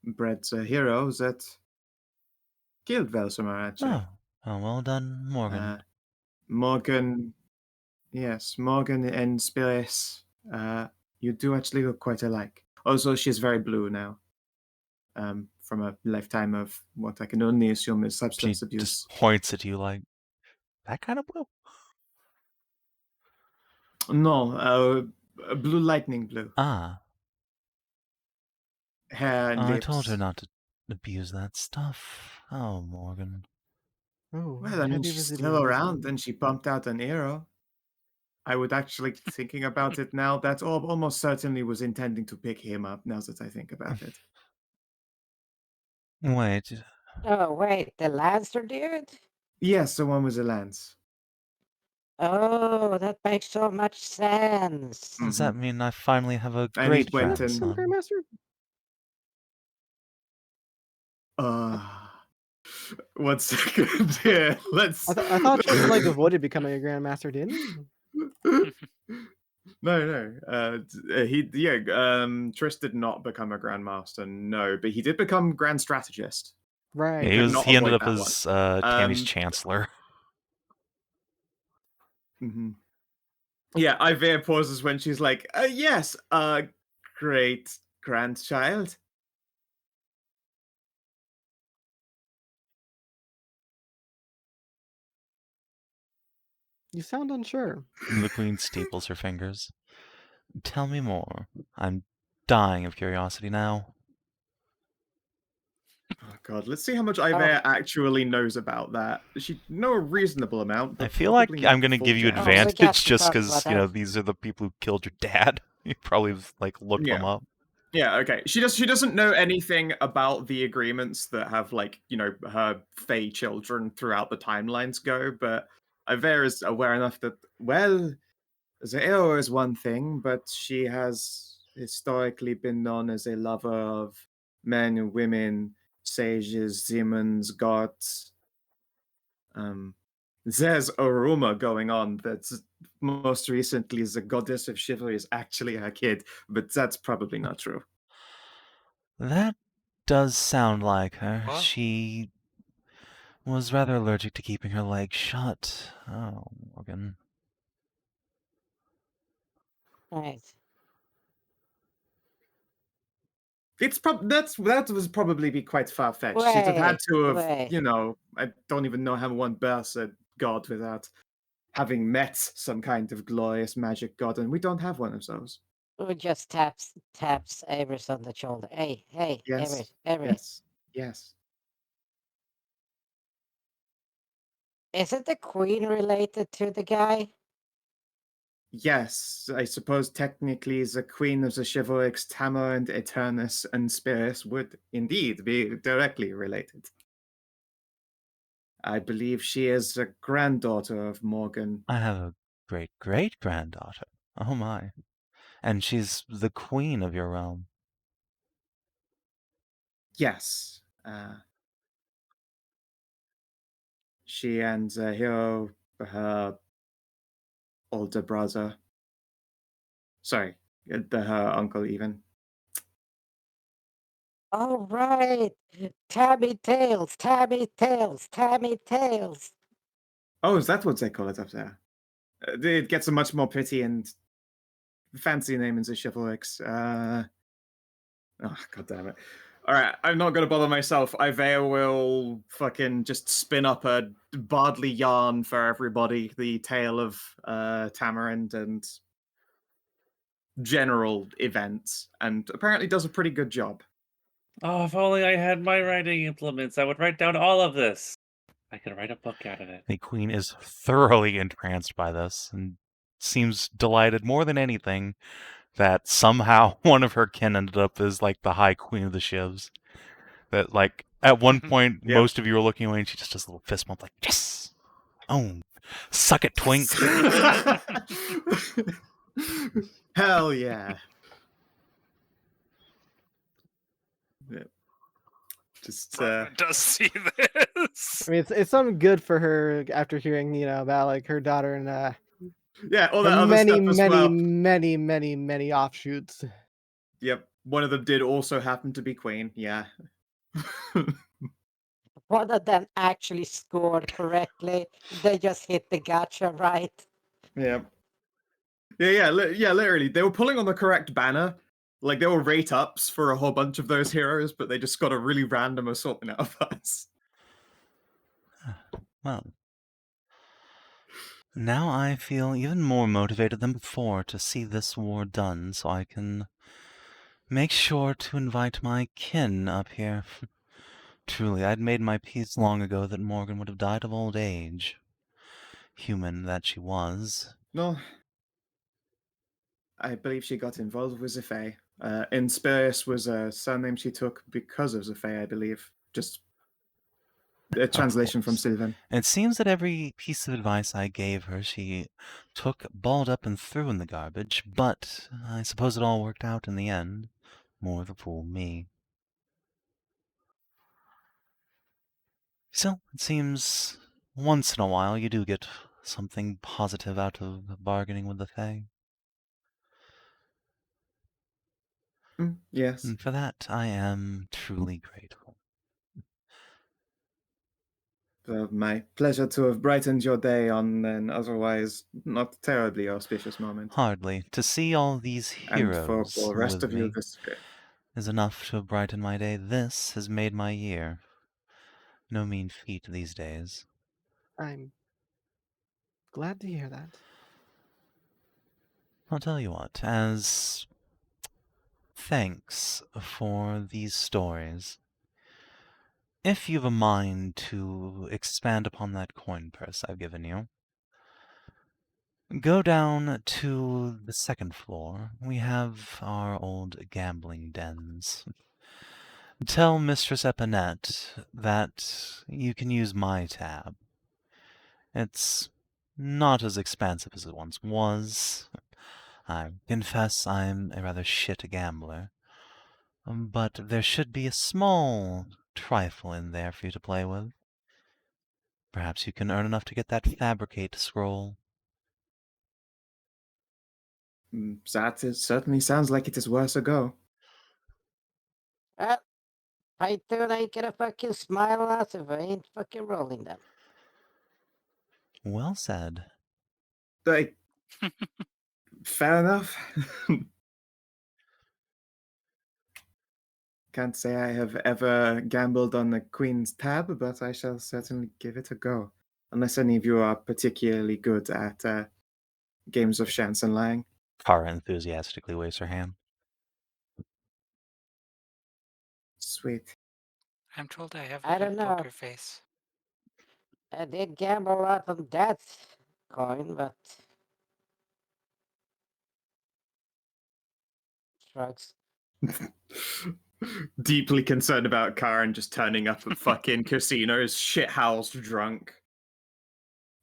bred the hero that killed Velsamar, actually. Oh, well done, Morgan. Morgan, yes, Morgan and Spirits, you do actually look quite alike. Also, she's very blue now, from a lifetime of what I can only assume is She substance abuse. just points at you like, that kind of blue? No, blue lightning blue. Ah, Hair and I lips. told her not to abuse that stuff. Oh, Morgan. Oh, Well, I mean, heavy she's visiting still this around week. and she pumped out an arrow. I would actually, thinking about it now, that almost certainly was intending to pick him up, now that I think about it. Wait, Oh, wait, the Lancer dude? Yes, the one with the lance. Oh, that makes so much sense. does that mean I finally have a And he great went Become and- grandson? Grandmaster? One second here. Let's. I thought you like avoided becoming a Grandmaster, didn't you? No. Triss did not become a grandmaster. No, but he did become grand strategist. Right. Yeah, could not he ended avoid up that as Tammy's Um, chancellor. Mm-hmm. Yeah, Aiveah pauses when she's like, "Yes, great grandchild." You sound unsure. The queen steeples her fingers. Tell me more. I'm dying of curiosity now. Oh God, let's see how much Aiveah actually knows about that. She know a reasonable amount, but I feel like probably not I'm the gonna full give you gem. we got advantage to just talk because, about that. these are the people who killed your dad. You probably like looked them up. Yeah, okay. She doesn't know anything about the agreements that have her Fey children throughout the timelines go, but Aiveah is aware enough that the arrow is one thing, but she has historically been known as a lover of men, women, sages, demons, gods. There's a rumor going on that most recently the goddess of chivalry is actually her kid, but that's probably not true. That does sound like her. Whoa. She was rather allergic to keeping her legs shut. Oh, Morgan. Right. That was probably be quite far fetched. She'd have had to have, Wait. I don't even know how one births a god without having met some kind of glorious magic god, and we don't have one of those. Who just taps Avery on the shoulder? Hey, Yes. Avery. Yes. Isn't the queen related to the guy? Yes, I suppose technically the queen of the chivalrics, Tamar and Eternus and Spirus would indeed be directly related. I believe she is the granddaughter of Morgan. I have a great-great-granddaughter. Oh my. And she's the queen of your realm. Yes. She and the hero, her older brother. Sorry, her uncle even. All right. Tabby tails, tabby tails, tabby tails. Oh, is that what they call it up there? It gets a much more pretty and fancy name in the chivalrics. Oh, god damn it. Alright, I'm not gonna bother myself. Aiveah will fucking just spin up a bardly yarn for everybody, the tale of Tamarind and general events, and apparently does a pretty good job. Oh, if only I had my writing implements, I would write down all of this. I could write a book out of it. The queen is thoroughly entranced by this and seems delighted more than anything that somehow one of her kin ended up as like the high queen of the shivs. That like at one point Yep. most of you are looking away and she just does a little fist bump like, yes! Oh, suck it, twink! Hell yeah. Yeah. Just Bronwyn does see this. I mean, it's something good for her after hearing, about like her daughter and yeah, all the that other many, stuff as many, well. many, many, many offshoots. Yep, one of them did also happen to be queen. Yeah. One of them actually scored correctly. They just hit the gotcha right. Yeah. Yeah, literally. They were pulling on the correct banner. Like, there were rate ups for a whole bunch of those heroes, but they just got a really random assortment out of us. Well, now I feel even more motivated than before to see this war done so I can make sure to invite my kin up here. Truly, I'd made my peace long ago that Morgan would have died of old age. Human that she was. No. I believe she got involved with the Fae. Inspirius was a surname she took because of the Fae, I believe. Just a translation from course. Sylvan. And it seems that every piece of advice I gave her she took, balled up, and threw in the garbage, but I suppose it all worked out in the end. More the fool me. Still, it seems once in a while you do get something positive out of bargaining with the Fae. Yes. And for that, I am truly grateful. My pleasure to have brightened your day on an otherwise not terribly auspicious moment. Hardly. To see all these And for heroes the rest with of you, me is enough to brighten my day. This has made my year. No mean feat these days. I'm glad to hear that. I'll tell you what, as thanks for these stories, if you've a mind to expand upon that coin purse I've given you, go down to the second floor. We have our old gambling dens. Tell Mistress Epinette that you can use my tab. It's not as expansive as it once was. I confess I'm a rather shit gambler. But there should be a small trifle in there for you to play with. Perhaps you can earn enough to get that fabricate scroll. certainly sounds like it is worth a go. Well, Python ain't gonna fucking smile at us if I ain't fucking rolling them. Well said. Like, fair enough. Can't say I have ever gambled on the Queen's tab, but I shall certainly give it a go. Unless any of you are particularly good at games of chance and lying. Kara enthusiastically waves her hand. Sweet. I'm told I have I a don't good know. poker face. I did gamble a lot on that coin, but shrugs. Deeply concerned about Karin just turning up at fucking casinos, shithoused drunk.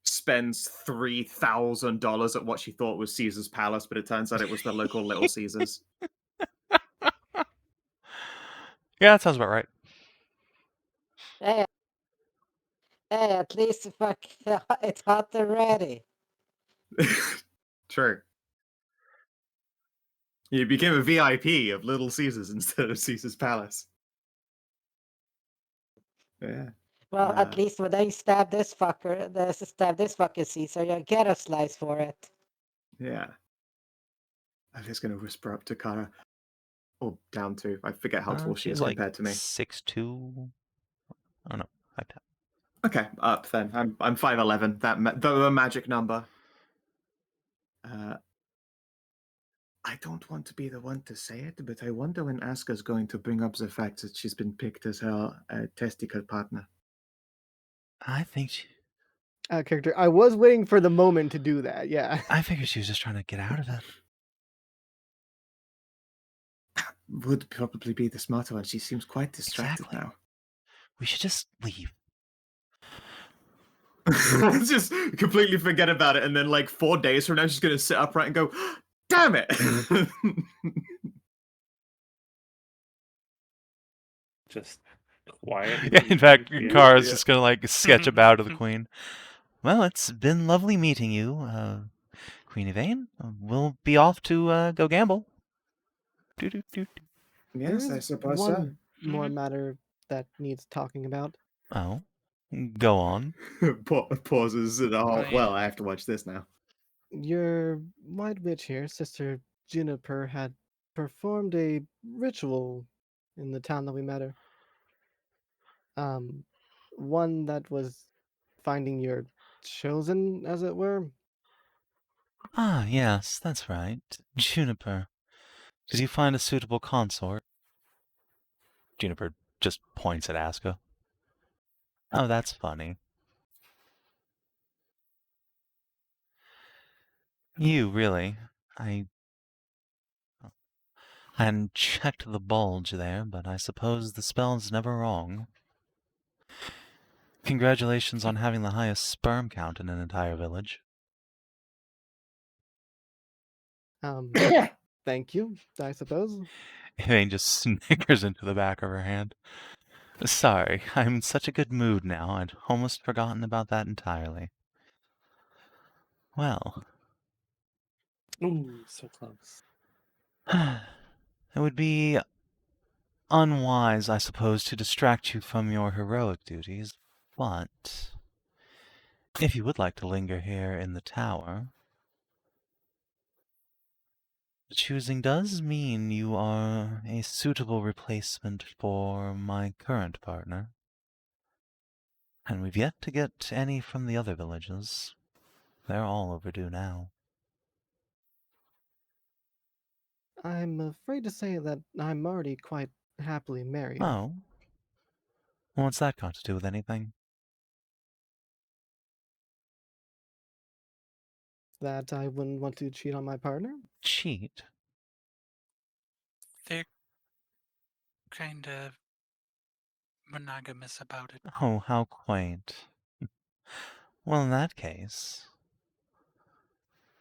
Spends $3,000 at what she thought was Caesar's Palace, but it turns out it was the local Little Caesars. Yeah, that sounds about right. Hey, at least it's hot and ready. True. You became a VIP of Little Caesars instead of Caesar's Palace. Yeah. Well, at Uh, least when I stab this fucking Caesar, you'll get a slice for it. Yeah. I'm just gonna whisper up to Kara. Or down to. I forget how tall she She's is like compared to me. 6'2". Oh no, 5'10". Okay, up then. I'm 5'11". The magic number. I don't want to be the one to say it, but I wonder when Aska's going to bring up the fact that she's been picked as her testicle partner. I think she, Character. I was waiting for the moment to do that. Yeah. I figured she was just trying to get out of it. Would probably be the smarter one. She seems quite distracted Exactly. now. We should just leave. Just completely forget about it, and then like 4 days from now, she's gonna sit upright and go, "Damn it!" Just quiet. Yeah, in fact, Yeah. Kara's Yeah. just gonna like sketch a bow to the queen. Well, it's been lovely meeting you, Queen Yvain. We'll be off to go gamble. Doo-doo-doo-doo. Yes, There I is suppose so. one more matter that needs talking about. Oh, go on. Pauses and Oh, yeah. well, I have to watch this now. Your White Witch here, Sister Juniper, had performed a ritual in the town that we met her. One that was finding your chosen, as it were. Ah, yes, that's right. Juniper. Did you find a suitable consort? Juniper just points at Aska. Oh, that's funny. You, really? I hadn't checked the bulge there, but I suppose the spell's never wrong. Congratulations on having the highest sperm count in an entire village. Thank you, I suppose. Elaine just snickers into the back of her hand. Sorry, I'm in such a good mood now, I'd almost forgotten about that entirely. Well, Ooh, so close. it would be unwise, I suppose, to distract you from your heroic duties, but if you would like to linger here in the tower, the choosing does mean you are a suitable replacement for my current partner. And we've yet to get any from the other villages. They're all overdue now. I'm afraid to say that I'm already quite happily married. Oh? What's that got to do with anything? That I wouldn't want to cheat on my partner? Cheat? They're kind of monogamous about it. Oh, how quaint. Well, in that case,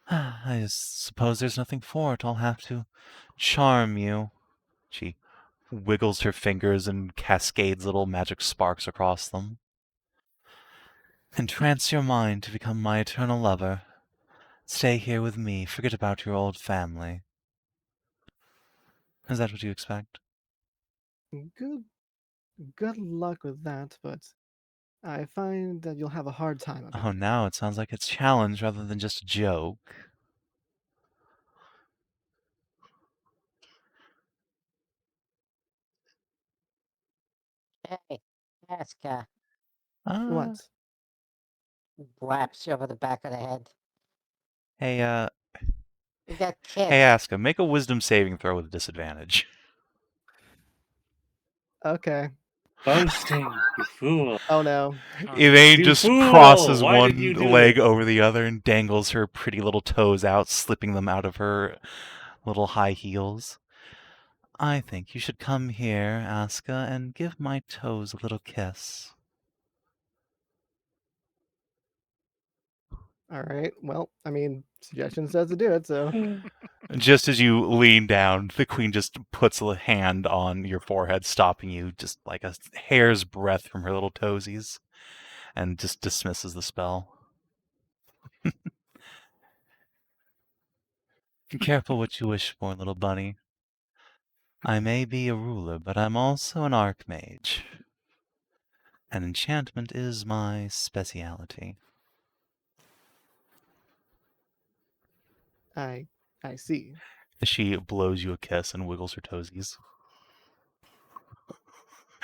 I suppose there's nothing for it. I'll have to charm you. She wiggles her fingers and cascades little magic sparks across them. Entrance your mind to become my eternal lover. Stay here with me. Forget about your old family. Is that what you expect? Good luck with that, but I find that you'll have a hard time of it. Oh, now it sounds like it's challenge rather than just a joke. Hey, Aska What? whaps you over the back of the head. Hey, You got kids. hey, Aska, make a wisdom saving throw with a disadvantage. Okay. Boasting, you fool. Oh no. Elaine You just fool! crosses Why did one you do leg this? over the other and dangles her pretty little toes out, slipping them out of her little high heels. I think you should come here, Aska, and give my toes a little kiss. All right. Well, I mean, suggestion says to do it, so. Just as you lean down, the queen just puts a hand on your forehead, stopping you just like a hair's breadth from her little toesies, and just dismisses the spell. Be careful what you wish for, little bunny. I may be a ruler, but I'm also an archmage. An enchantment is my speciality. I see. She blows you a kiss and wiggles her toesies.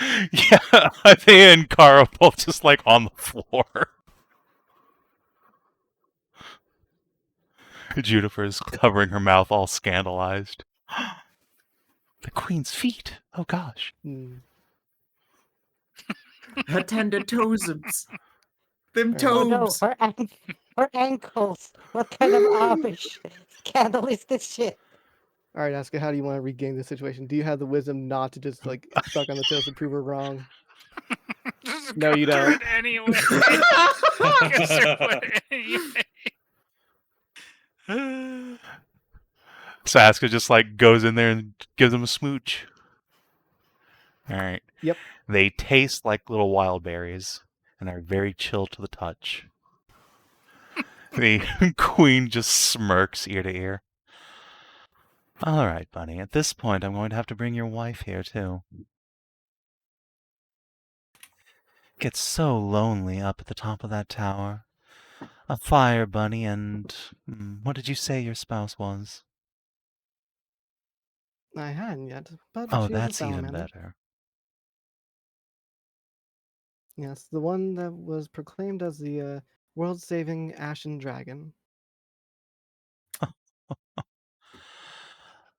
Yeah, Aiveah and Kara both just like on the floor. Juniper's covering her mouth, all scandalized. The queen's feet. Oh gosh. Hmm. Her tender toesums. Them Fair enough. Oh no, toes. her ankles. What kind of Amish scandal is this shit? All right, Aska, how do you want to regain the situation? Do you have the wisdom not to just like suck on the toes to prove her wrong? Just No, go you through don't. it anyway. Kiss her foot anyway. So Aska just like goes in there and gives them a smooch. Alright. Yep. They taste like little wild berries and are very chill to the touch. The queen just smirks ear to ear. Alright, Bunny. At this point, I'm going to have to bring your wife here, too. Gets so lonely up at the top of that tower. A fire, Bunny, and... what did you say your spouse was? I hadn't yet, but Oh, she is a that's even salamander. better. Yes, the one that was proclaimed as the world-saving Ashen Dragon.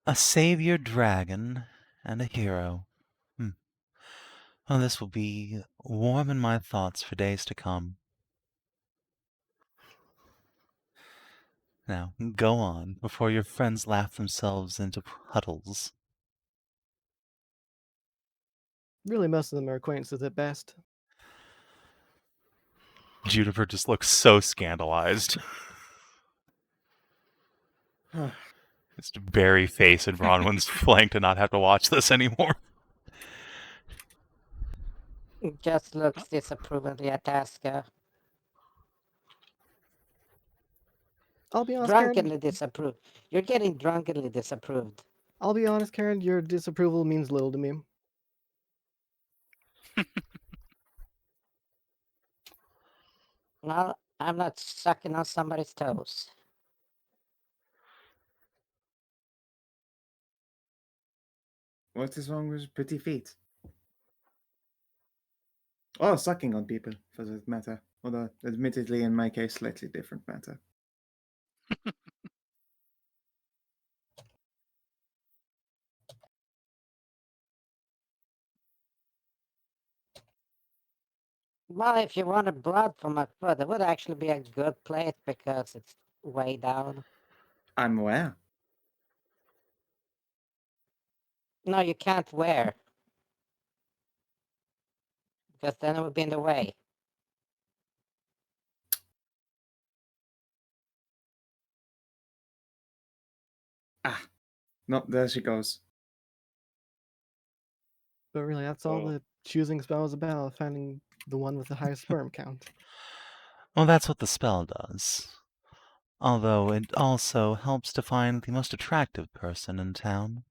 A savior dragon and a hero. Oh, this will be warm in my thoughts for days to come. Now, go on, before your friends laugh themselves into puddles. Really, most of them are acquaintances at best. Juniper just looks so scandalized. Just bury face in Bronwyn's flank to not have to watch this anymore. Just looks disapprovingly at Aska. I'll be honest, Karen. Drunkenly disapproved. You're getting drunkenly disapproved. I'll be honest, Karen. Your disapproval means little to me. Well, I'm not sucking on somebody's toes. What is wrong with pretty feet? Oh, sucking on people, for that matter. Although, admittedly, in my case, slightly different matter. Well, if you wanted blood from my foot, it would actually be a good place because it's way down. I'm aware. No, you can't wear. Because then it would be in the way. No, there she goes. But really, that's all Oh. the choosing spell is about, finding the one with the highest sperm count. Well, that's what the spell does. Although it also helps to find the most attractive person in town.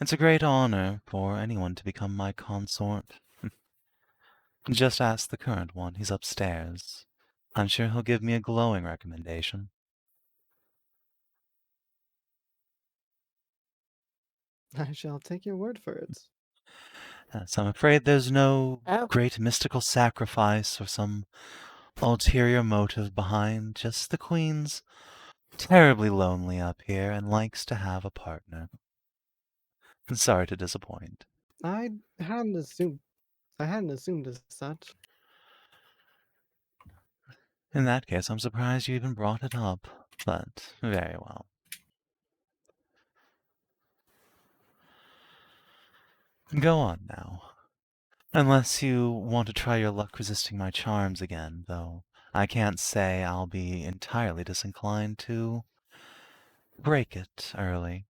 It's a great honor for anyone to become my consort. Just ask the current one, he's upstairs. I'm sure he'll give me a glowing recommendation. I shall take your word for it. So I'm afraid there's no Oh. great mystical sacrifice or some ulterior motive behind, just the Queen's terribly lonely up here and likes to have a partner. Sorry to disappoint. I hadn't assumed as such. In that case, I'm surprised you even brought it up, but very well. Go on now. Unless you want to try your luck resisting my charms again, though I can't say I'll be entirely disinclined to break it early.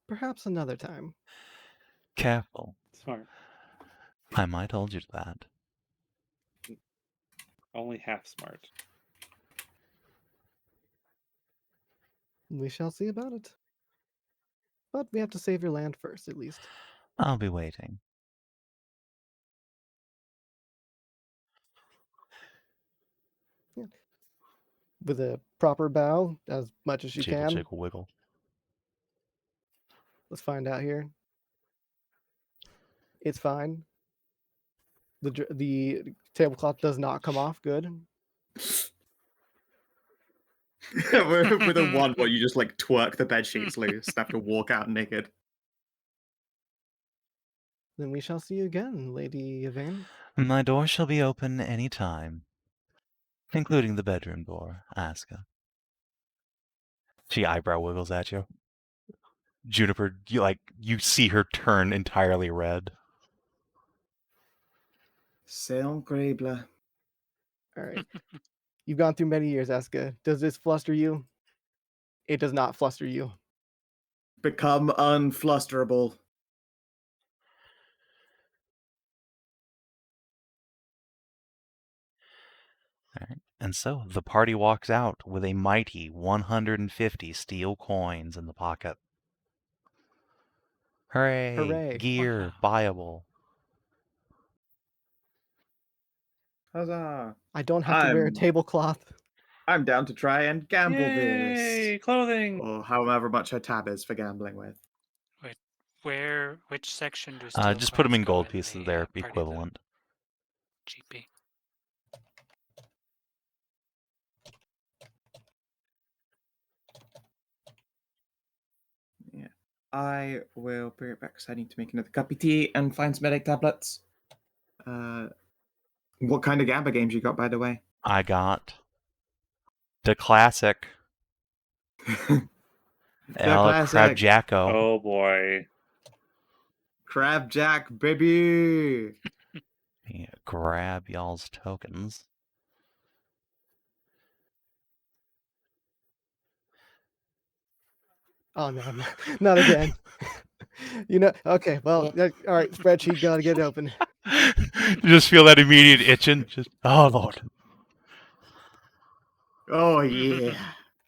Perhaps another time. Careful. Smart. I might hold you to that. Only half smart. We shall see about it. But we have to save your land first, at least. I'll be waiting. with a proper bow as much as she Jiggle, can. jiggle, wiggle. Let's find out here. It's fine. The tablecloth does not come off. Good. With a one, what you just like twerk the bed sheets loose and have to walk out naked. Then we shall see you again, Lady Yvain. My door shall be open any time, including the bedroom door, Aska. She eyebrow wiggles at you. Juniper, you see her turn entirely red. C'est incroyable. All right. You've gone through many years, Aska. Does this fluster you? It does not fluster you. Become unflusterable. All right. And so the party walks out with a mighty 150 steel coins in the pocket. Hooray! Hooray. Gear, buyable. Huzzah! I don't have to wear a I'm- tablecloth. I'm down to try and gamble Yay! this. Clothing. Or however much her tab is for gambling with. Which section do steel Just put them coins in go gold in pieces. the, They're party, the equivalent. GP? Yeah. I will bring it back because I need to make another cup of tea and find some medic tablets. What kind of Gamba games you got, by the way? I got the classic El classic. Crab Jacko. Oh boy. Crab Jack, baby! Yeah, grab y'all's tokens. Oh no, not again. Okay, well, all right, spreadsheet, gotta get it open. You just feel that immediate itching. Just, oh Lord. Oh, yeah.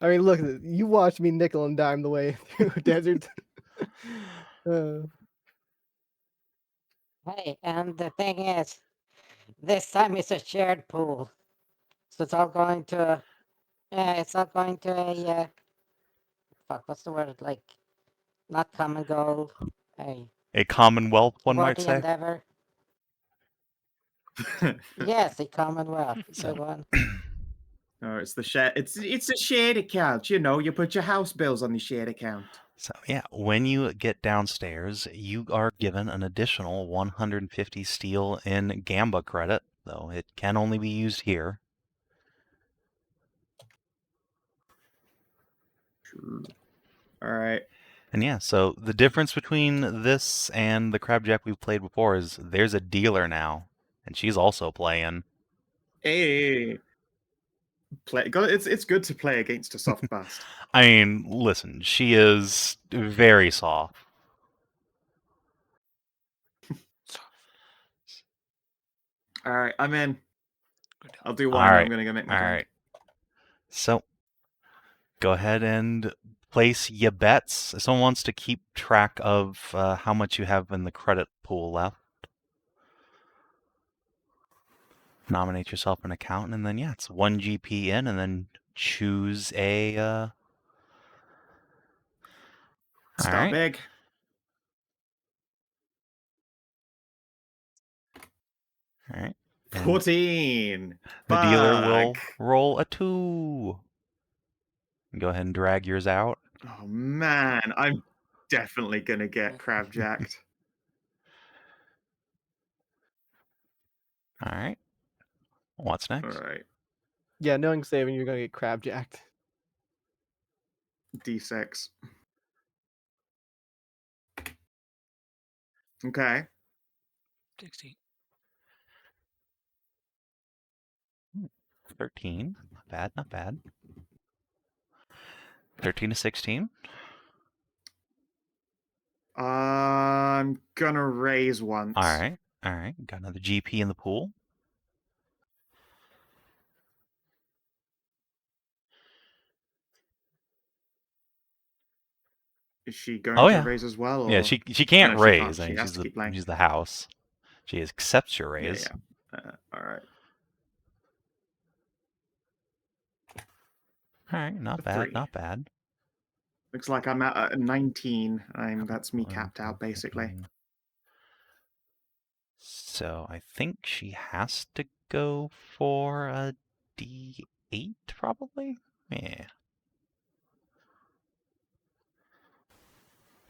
I mean, look, you watched me nickel and dime the way through desert. Hey, and the thing is, this time it's a shared pool, so it's all going to. It's not going to a. Fuck, what's the word? Like, not common goal. A commonwealth, one might Worthy say. endeavor. Yes, a commonwealth. So- Good one. Oh, it's the share. It's a shared account. You know, you put your house bills on the shared account. So yeah, when you get downstairs, you are given an additional 150 steel in Gamba credit, though it can only be used here. All right. And yeah, so the difference between this and the Crabjack we've played before is there's a dealer now, and she's also playing. Hey. It's good to play against a soft bast. I mean, listen, she is very soft. All right, I'm in. Good help. I'll do one. All right, I'm gonna go make my all drink. right. So, go ahead and place your bets. If someone wants to keep track of how much you have in the credit pool left, nominate yourself an account, and then yeah, it's 1 GP in, and then choose a. Start Alright. big. All right. And 14. the dealer will Fuck. roll a 2. Go ahead and drag yours out. Oh man, I'm definitely gonna get crab jacked. All right. What's All next? right, Yeah, knowing Savin, you're gonna get crab jacked. D6. Okay. 16. 13. Not bad, not bad. 13 to 16. I'm gonna raise once. All right. All right. Got another GP in the pool. Is she going Oh, to yeah. raise as well? Yeah, or- she can't No, she raise. can't. I She mean, has to keep playing. she's the house. She accepts your raise. Yeah. All right. All right, not A bad, 3. not bad. Looks like I'm at 19. That's me 11, capped out, 12, basically. 13. So I think she has to go for a D8, probably? Yeah.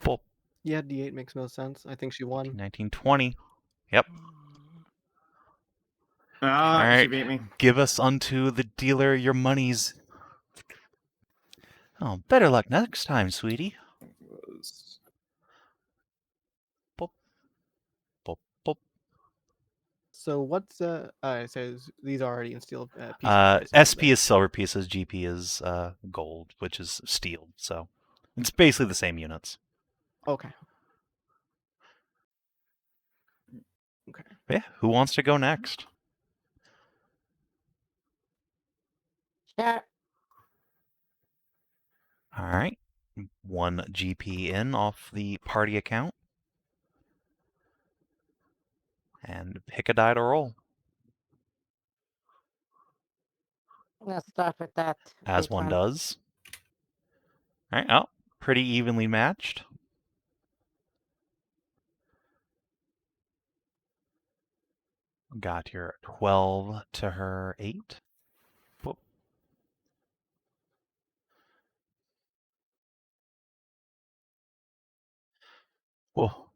Full Yeah, D8 makes no sense. I think she won. 19, 20. Yep. Ah, All she right. beat me. Give us unto the dealer your monies. Oh, better luck next time, sweetie. Boop. Boop, boop. So what's it says these are already in steel pieces. right? So SP is silver pieces, GP is gold, which is steel. So it's basically the same units. Okay. Okay. Yeah, who wants to go next? Sure. All right. 1 GP in off the party account. And pick a die to roll. Let's start with that. As big one does. All right. Oh, pretty evenly matched. Got your 12 to her 8. Whoop. Whoa.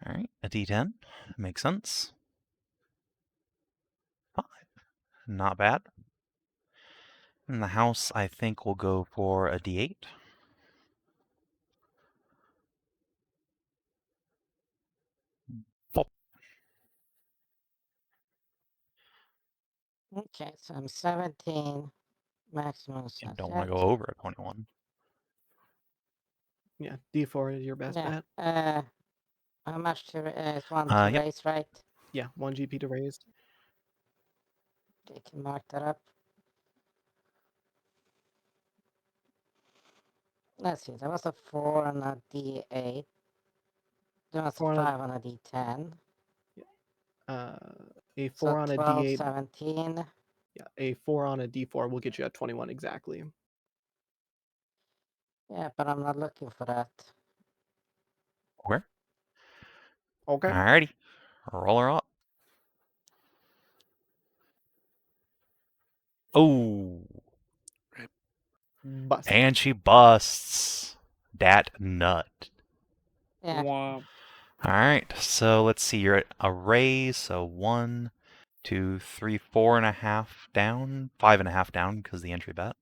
All right, a D10. Makes sense. 5. Not bad. In the house, I think we'll go for a D8. Whoop. Okay, so I'm 17. Maximum You size. don't want to go over a 21. Yeah, D4 is your best Yeah. bet. How much is one to Yep. raise, right? Yeah, 1 GP to raise. You can mark that up. Let's see, that was a 4 on a D8. There was a 4 on a- 5 on a D10. A 4 So on a 12, D8. 17. Yeah, a 4 on a D4 will get you at 21 exactly. Yeah, but I'm not looking for that. Where? Okay. Alrighty. Roll her up. Oh. Bust. And she busts. Dat nut. Yeah, Womp. Alright, so let's see. You're at a raise, so 1, 2, 3, 4.5 down. 5.5 down because the entry bet.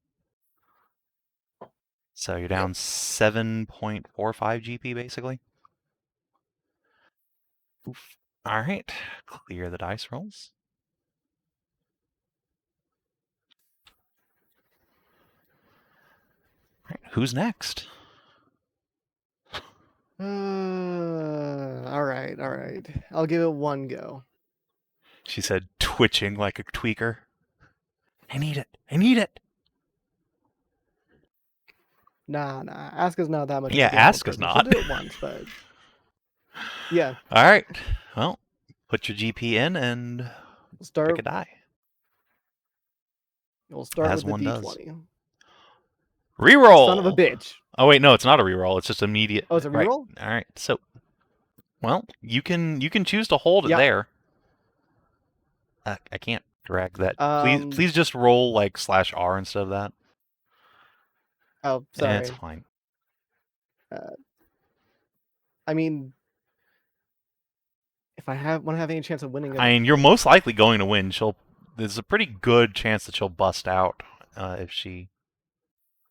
So you're down 7.45 GP basically. Oof. Alright, clear the dice rolls. Alright, who's next? All right. I'll give it one go. She said, twitching like a tweaker. I need it. I need it. Nah. Aska's not that much. of a Yeah, gamble Aska's person. not. She'll do it once, but yeah. Alright. Well, put your GP in and We'll pick a die. start As with one the does. D20. Reroll! Son of a bitch. Oh wait, no, it's not a reroll. It's just immediate. Oh, it's a Right. reroll? All right. So, well, you can choose to hold it Yep. there. I can't drag that. Um, Please just roll like /R instead of that. Oh, sorry. It's fine. I mean, if I want to have any chance of winning, I mean, you're most likely going to win. There's a pretty good chance that she'll bust out if she.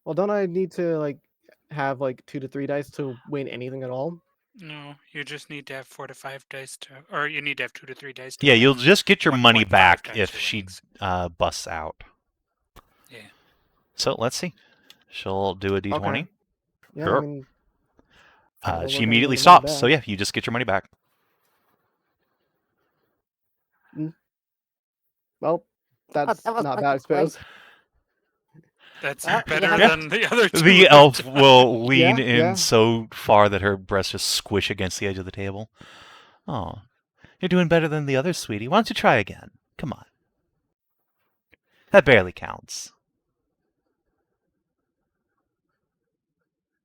well, don't I need to have 2 to 3 dice to win anything at all? No, you just need to have 4 to 5 dice to, or you need to have 2 to 3 dice to Yeah, win. you'll just get your money 1.5 back times if your she winnings. busts out. Yeah. So let's see. She'll do a D20. Okay. Yeah, Sure. I mean, well, we're She gonna immediately get the money stops. So back. yeah, you just get your money back. well, that's that was not fucking bad, I suppose. That's Well, better yeah. than the other two. The elf will lean Yeah, in yeah. so far that her breasts just squish against the edge of the table. Oh, you're doing better than the others, sweetie. Why don't you try again? Come on. That barely counts.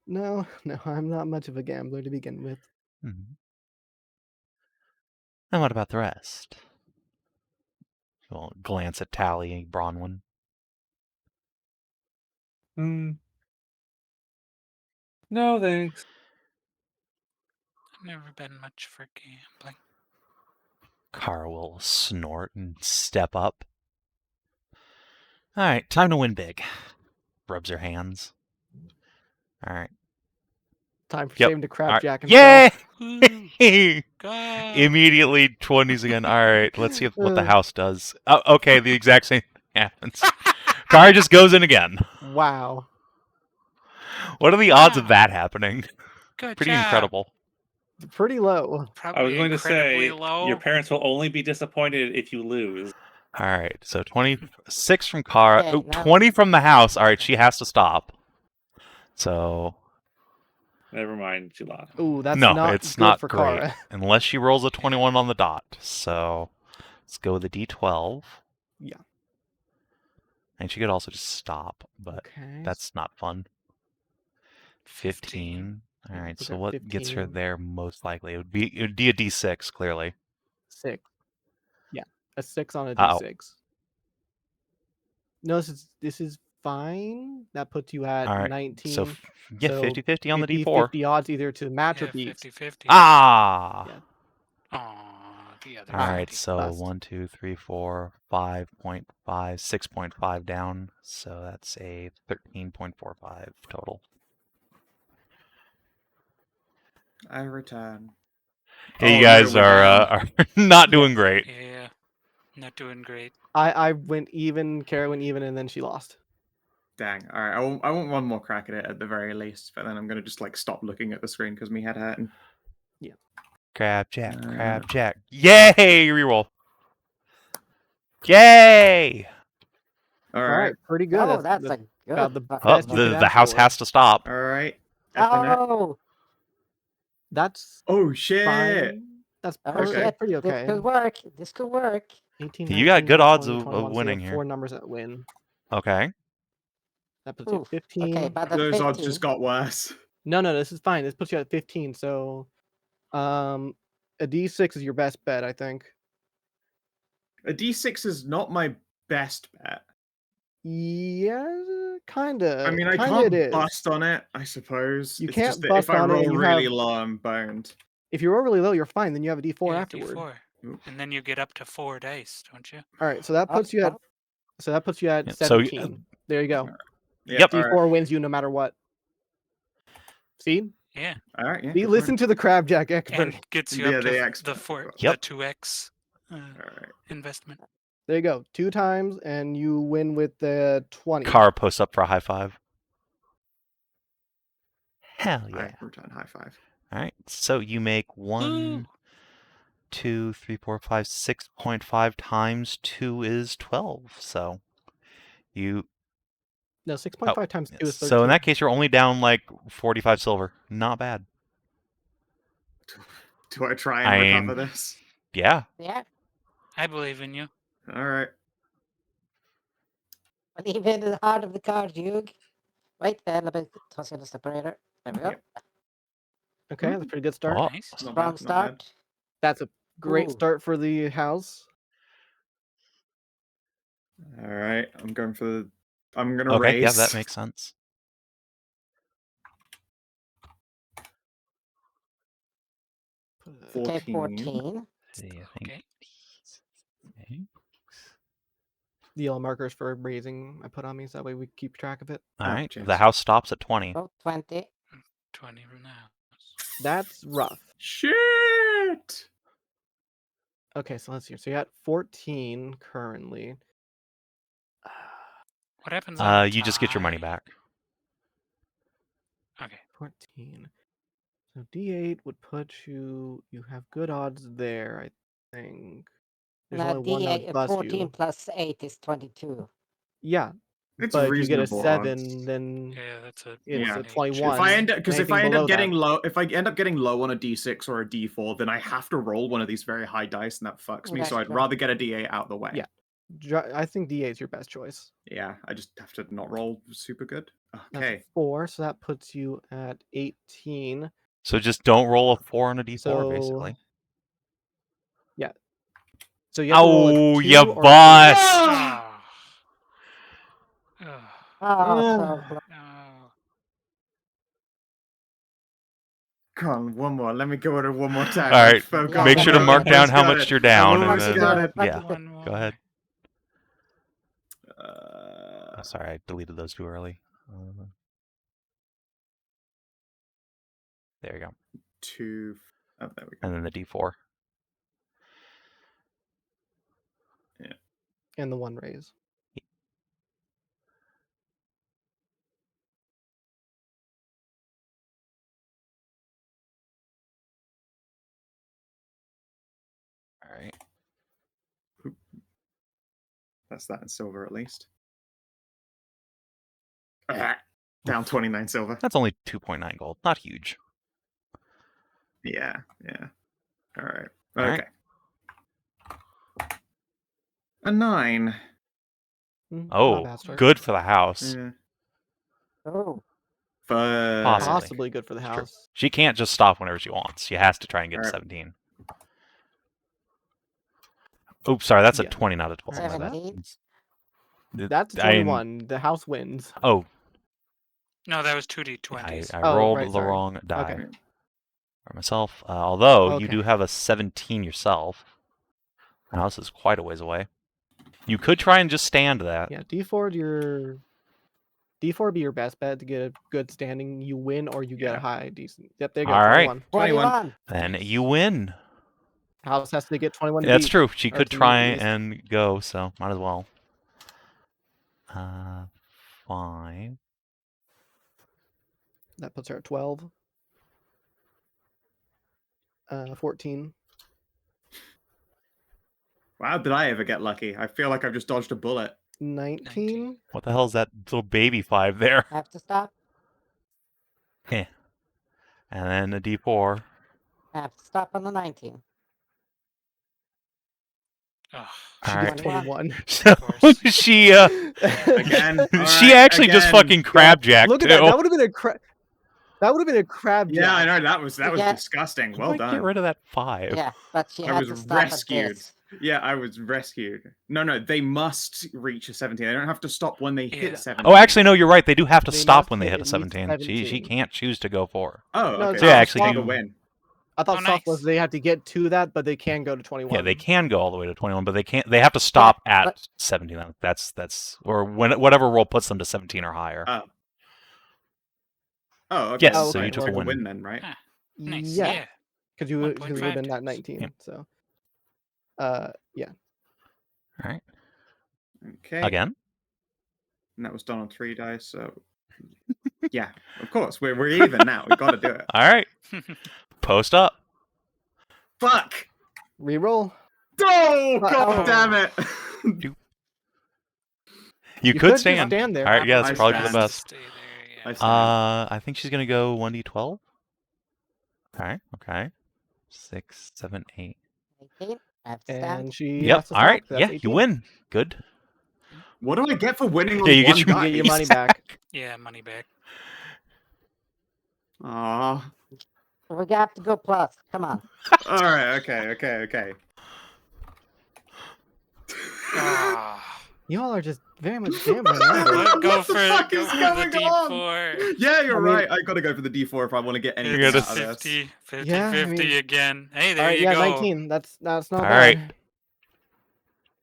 No, I'm not much of a gambler to begin with. Mhm. And what about the rest? You'll glance at Tally and Bronwyn. No, thanks. I've never been much for gambling. Kara will snort and step up. All right, time to win big. Rubs her hands. All right. Time for Yep. Savin to All right. crabjack himself. Yay! Go! Immediately 20s again. All right, let's see what the house does. Oh, okay, the exact same thing happens. Kara just goes in again. Wow. What are the odds of Wow. that happening? Good Pretty job. incredible. Pretty low. Probably I was going to incredibly say, low. your parents will only be disappointed if you lose. All right, so 26 from Kara. Okay, Oh, now- 20 from the house. All right, she has to stop. So, Never mind, she lost. Ooh, that's no, not it's good not for great. Kara. Unless she rolls a 21 on the dot. So, let's go with a d12. Yeah. And she could also just stop, but Okay. that's not fun. 15. All Yeah, right, look so at what gets her 15. there most likely? It would be a d6, clearly. 6. Yeah, a 6 on a Uh-oh. d6. No, this is fine. That puts you at All right, 19. so yeah, So 50-50 on the 50, d4. 50 odds either to match or Yeah, beat. 50-50. Ah! Yeah. Aw, the other All right, 50. so Bust. 1, 2, 3, 4, 5.5, 6.5 down. So that's a 13.45 total. I return. Yeah, Oh, you no, guys we're are not doing great. Yeah, not doing great. I went even, Kara went even, and then she lost. Dang. All right. I want one more crack at it at the very least, but then I'm gonna just like stop looking at the screen because me head hurting. Crab jack, crab jack. Yay! Reroll. Yay! All All right. right, pretty good. Oh, that's a good about the fucking Oh, best you roll. could the ask house for. has to stop. All right. Oh, That's Oh shit! fine. That's oh Okay. shit! pretty This okay. could work. This could work. 18, You got 19, good 20, odds 20, of 21, so you winning have here. 4 numbers that win. Okay. That puts you Oof. at 15. Okay, by the Those 15. odds just got worse. No, this is fine. This puts you at 15. So, a d6 is your best bet, I think. A d6 is not my best bet. Yeah, kinda. I mean, I kinda can't it is. bust on it. I suppose You it's can't just that bust if I on it, roll and you really have- low, I'm boned. If you roll really low, you're fine. Then you have a d4 Yeah, afterward. D4. Oof. And then you get up to 4 dice, don't you? All right, so that puts you at. So that puts you at Yeah, so, 17. There you go. Yep. All D4 right. wins you no matter what. See? Yeah. All right. Yeah. We go for listen it. to the crabjack expert. And gets you Yeah, up the to expert. the Yep. 2x All right. investment. There you go. 2 times, and you win with the 20. Kara posts up for a high five. Hell I yeah. return high five. All right, so you make 1, Woo! 2, 3, 4, 5, 6.5 times 2 is 12. So you. No, 6.5 times 2 is 13. So in that case, you're only down like 45 silver. Not bad. Do I try and I recover mean- this? Yeah. Yeah, I believe in you. All right. believe in the heart of the card, Hugh. Wait, let me toss in the separator. There we go. Yep. Okay, that's a pretty good start. Oh, Nice. Not Strong bad, not bad. start. That's a great Ooh. start for the house. All right. I'm going for the. I'm gonna okay, raise. yeah, that makes sense. Okay, 14. 14. See, I think Okay. okay. The yellow markers for raising I put on me, so that way we keep track of it. All Oh, right, cheers. the house stops at 20. Oh, 20. 20 from now. That's rough. Shit. Okay, so let's see. So you're at 14 currently. What happens on a You just get your money tie? back. Okay. 14. So D8 would put you. You have good odds there, I think. There's Now, only one that would D8, bust 14 you. plus 8 is 22. Yeah, It's but if you get a reasonable 7, odds. then Yeah, that's a it's Yeah. a eight. 21. If I end up because if Anything I end below up that. getting low, if I end up getting low on a d6 or a d4, then I have to roll one of these very high dice, and that fucks me. That's So I'd true. rather get a d8 out of the way. Yeah. I think D8 is your best choice. Yeah, I just have to not roll super good. That's Okay. 4, so that puts you at 18. So just don't roll a 4 and a D4, So basically. yeah. So you have to roll a Oh, 2 you or a 3. bust! Ah! Ah, Oh, Yeah. so close. no. Come on, one more. Let me go at it one more time. All right, Focus. Yeah, make yeah, sure to yeah, mark yeah. down how Got much it. you're down, and almost then got it. yeah, One go ahead. more. Oh, sorry, I deleted those too early. There you go. 2. Oh, there we go. And then the D4. And the 1 raise. All right. That's that in silver at least. Down 29 silver. That's only 2.9 gold. Not huge. Yeah. All right. All Okay. right. A 9. Not Oh, bad start. good for the house. Yeah. Oh, Possibly. Possibly good for the It's true. house. She can't just stop whenever she wants. She has to try and get to Alright. 17. Oops, sorry, that's a Yeah. 20, not a 12. Alright, My bad. 17? That's a I- 21. The house wins. Oh, No, that was I 2d20s. Oh, rolled right, the sorry. wrong die Okay. for myself. Although you Okay. do have a 17 yourself. My house is quite a ways away. You could try and just stand that. Yeah, D4 be your best bet to get a good standing. You win or you get Yeah. a high decent. Yep, there you go. All right. 21. 21. Then you win. House has to get 21 to That's beat. true. She or could to meet try at least. and go, so might as well. 5. That puts her at 12. 14. Wow, did I ever get lucky? I feel like I've just dodged a bullet. 19. What the hell is that little baby 5 there? Have to stop. And then a D4. Have to stop on the 19. Ugh. She All gets right. 21. So course. she Again. she actually just fucking crabjacked Look at too. that. That would have been a That would have been a crab Yeah, I jack. know. That was Yeah. disgusting. How Well do I done. Get rid of that 5. Yeah, but she I had was to stop rescued. at this. Yeah, I was rescued. No, they must reach a 17. They don't have to stop when they Yeah. hit 17. Oh, actually, no, you're right. They do have to They stop must when they hit hit a at least 17. She 17. can't choose to go 4. Oh, No, okay. so yeah, actually Swap do- the win. I thought Oh, soft was nice. they have to get to that, but they can go to 21. Yeah, they can go all the way to 21, but they can't. They have to stop at but- 17. That's or whatever roll puts them to 17 or higher. Oh, okay. Yes, Oh, so okay, you took well- a win. win then, right? Nice. Yeah, Yeah. because you would 1.5 have been at times. 19. Yep. So, yeah. All right. Okay. Again. And that was done on 3 dice, so yeah, of course. We're even now. We gotta do it. All right. Post up. Fuck! Reroll. Oh, god Oh. damn it! You could could just stand. stand there. All right. Yeah, that's I probably for the stand. best. Stay there, I yeah. stand. I think she's gonna go 1d12. Okay. Okay. 6, 7, 8. 18. Have to stand. And she Yep. has to All right. stop. That's Yeah, 18. you win. Good. What do I get for winning on Yeah, you one get your, dice? get your money back. Yeah, money back. Aw. We got to go plus. Come on. Alright, okay. Ah. You all are just very much gambling. aren't you? What Go the for fuck go is for going the on? D4. Yeah, you're I mean- right. I gotta go for the D4 if I want to get anything gotta out of this. 50, 50, Yeah, I 50 mean- again. Hey, there All right, you yeah, go. 19. That's not All bad.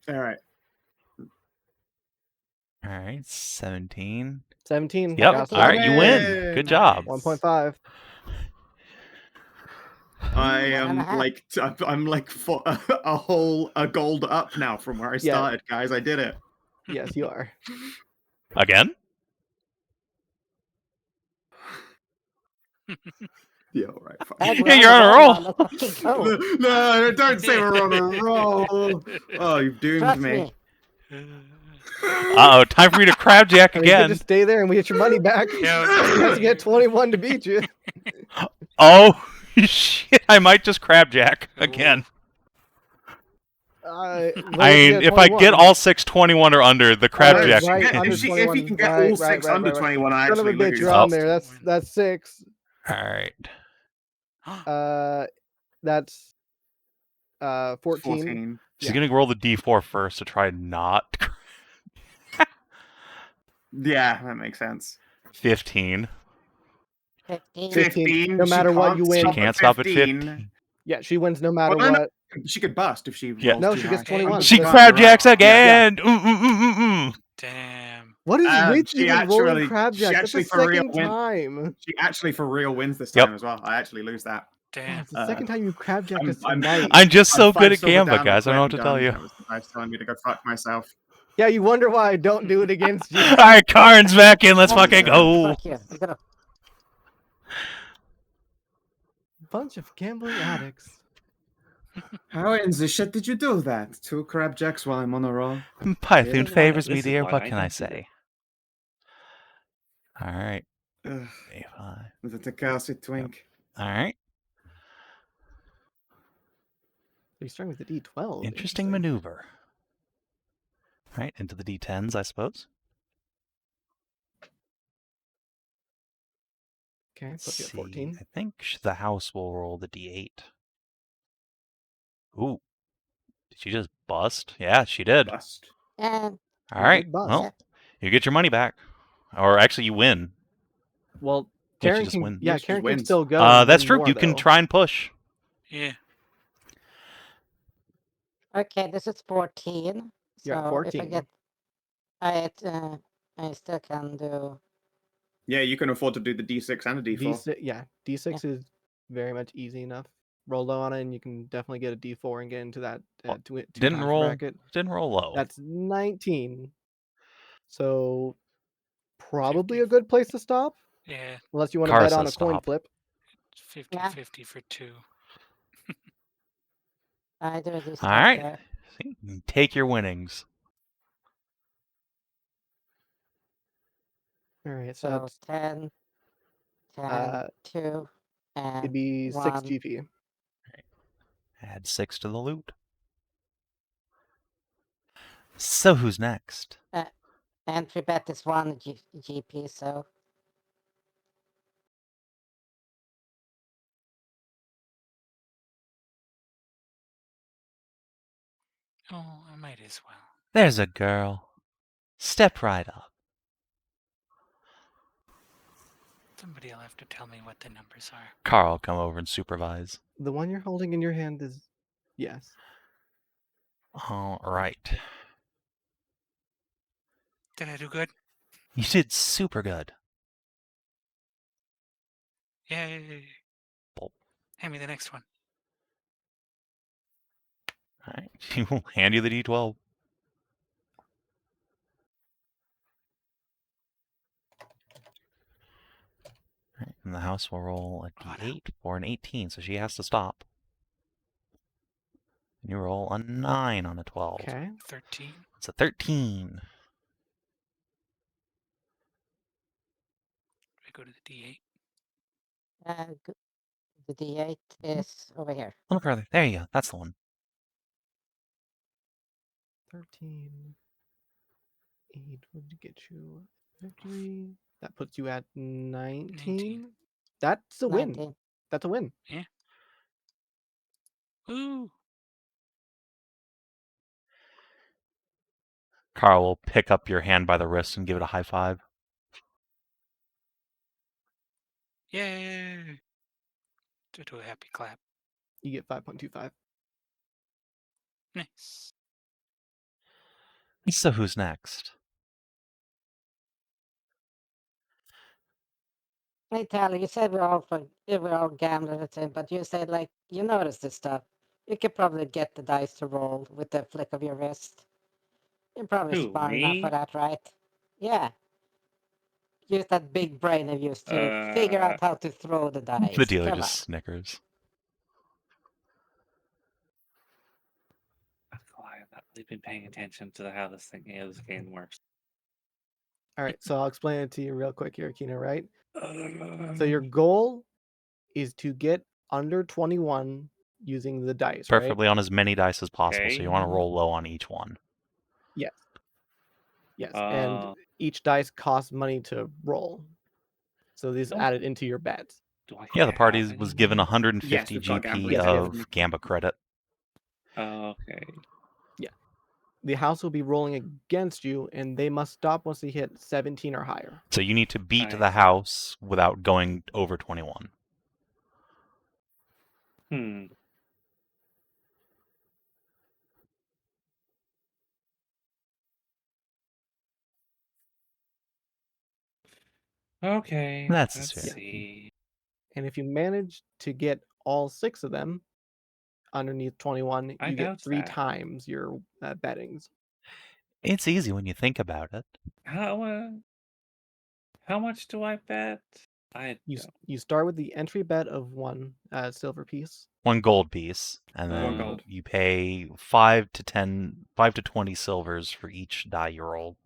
right. Alright. All right. 17. 17. Yep. got All right. You win. Yay, Good job. 1.5. I am 1.5. like I'm like a gold up now from where I Yeah. started, guys. I did it. Yes, you are. Again. Yeah, all right. Fine. Hey, Yeah, we're you're on a the roll. Let's fucking go. No, don't say we're on a roll. Oh, you've doomed Trust me. me. Uh oh. Time for you to crabjack I mean, you could again. just stay there and we get your money back. Yeah, You have to get 21 to beat you. Oh shit! I might just crabjack again. I mean, if I get all 6 21 or under, the crabjack. right, Yeah, under if he 21. can get Right, all right, 6 right, under right, right. 21, I Son of a actually bitch, lose. you're on Oh. there. That's 6. All right. That's 14. 14. She's Yeah. gonna roll the d4 first to try not. Yeah, that makes sense. 15. 15. 15. No she matter what, can't you win. She stop can't at stop at 15. 15. Yeah, she wins no matter Well, no, what. She could bust if she Yeah. rolls No, too she gets high. 21. She That's crabjacks right. again. Damn. What is with She even rolling actually- crabjack? she That's the actually for real second win- time. She actually for real wins this Yep. time as well. I actually lose that. Oh, Damn. it's the second time you crabjacked us I'm- tonight. I'm just so I'm good 5 at silver Gamba, down, guys. I don't know what quit, to I'm tell you. done. That was the dice telling me to go fuck myself. Yeah, you wonder why I don't do it against you. All right, Karin's back in. Let's Oh, fucking go. Fuck you. I'm gonna. Bunch of gambling addicts. How in the shit did you do that? 2 crabjacks while I'm on a roll? Python Really? favors me, This is dear. why What I can I don't do say? All right. Ugh, A5. the Takashi twink. All right. You're starting with the D12. Interesting maneuver. All right, into the D10s, I suppose. Okay, Let's put you at see. 14. I think the house will roll the D8. Ooh. Did she just bust? Yeah, she did. Bust. And All You right. did bust. Well, you get your money back. Or actually, you win. Well, Yeah, she Karin just can. wins. Yeah, Yeah, she Karin can wins. still go. and That's win true. more, You can though. try and push. Yeah. okay, this is 14. You're at So if I 14. get, I still can do. Yeah, you can afford to do the D6 and a D4. D6, yeah, D6 is very much easy enough. Roll low on it, and you can definitely get a D4 and get into that Well, two Didn't times roll. bracket. Didn't roll low. That's 19. So probably a good place to stop, Yeah. unless you want to Kara bet on a says coin stop. flip. 50-50 for 2. I do a D6 All right. there. See, take your winnings. All right, So so 10, 10, Uh, 2, and it'd be 6 1. GP. Add 6 to the loot. So who's next? Entry bet is 1 GP, so. Oh, I might as well. There's a girl. Step right up. Somebody will have to tell me what the numbers are. Carl, come over and supervise. The one you're holding in your hand is yes. All right. Did I do good? You did super good. Yay. Bolt. Hand me the next one. All right. He will hand you the D12. All right. And the house will roll a D8 for an 18, so she has to stop. And you roll a 9 on a 12. Okay. 13. It's a 13. I go to the D8. The D8 is over here. Look further. There you go. That's the one. 13. 8 would get you victory. That puts you at 19. That's a win. 19. That's a win. Ooh. Carl will pick up your hand by the wrist and give it a high five. Yay. Do a happy clap. You get 5.25. Nice. So who's next? Hey, Tally, you said we're all gamblers, at the same, but you said, like, you notice this stuff. You could probably get the dice to roll with the flick of your wrist. You're probably Who, smart enough for me? that, right? Yeah. Use that big brain of yours to figure out how to throw the dice. The dealer Come just snickers. I've not really been paying attention to how this game works. All right, so I'll explain it to you real quick here, Kina, right? So your goal is to get under 21 using the dice, right? Preferably on as many dice as possible, so you want to Okay. roll low on each one. Yes. Yes, and each dice costs money to roll. So these Oh. added into your bets. Do I Yeah, the have party any was given money? 150 Yes, we've got GP gambling of together. Gamba credit. Okay. The house will be rolling against you, and they must stop once they hit 17 or higher. So you need to beat I the see. house without going over 21. Okay. That's the Let's spirit. see. And if you manage to get all 6 of them underneath 21, I you get doubt 3 that. times your bettings. It's easy when you think about it. How much do I bet? You start with the entry bet of 1 silver piece. 1 gold piece, and then 1 gold. you pay 5 to 20 silvers for each die you roll.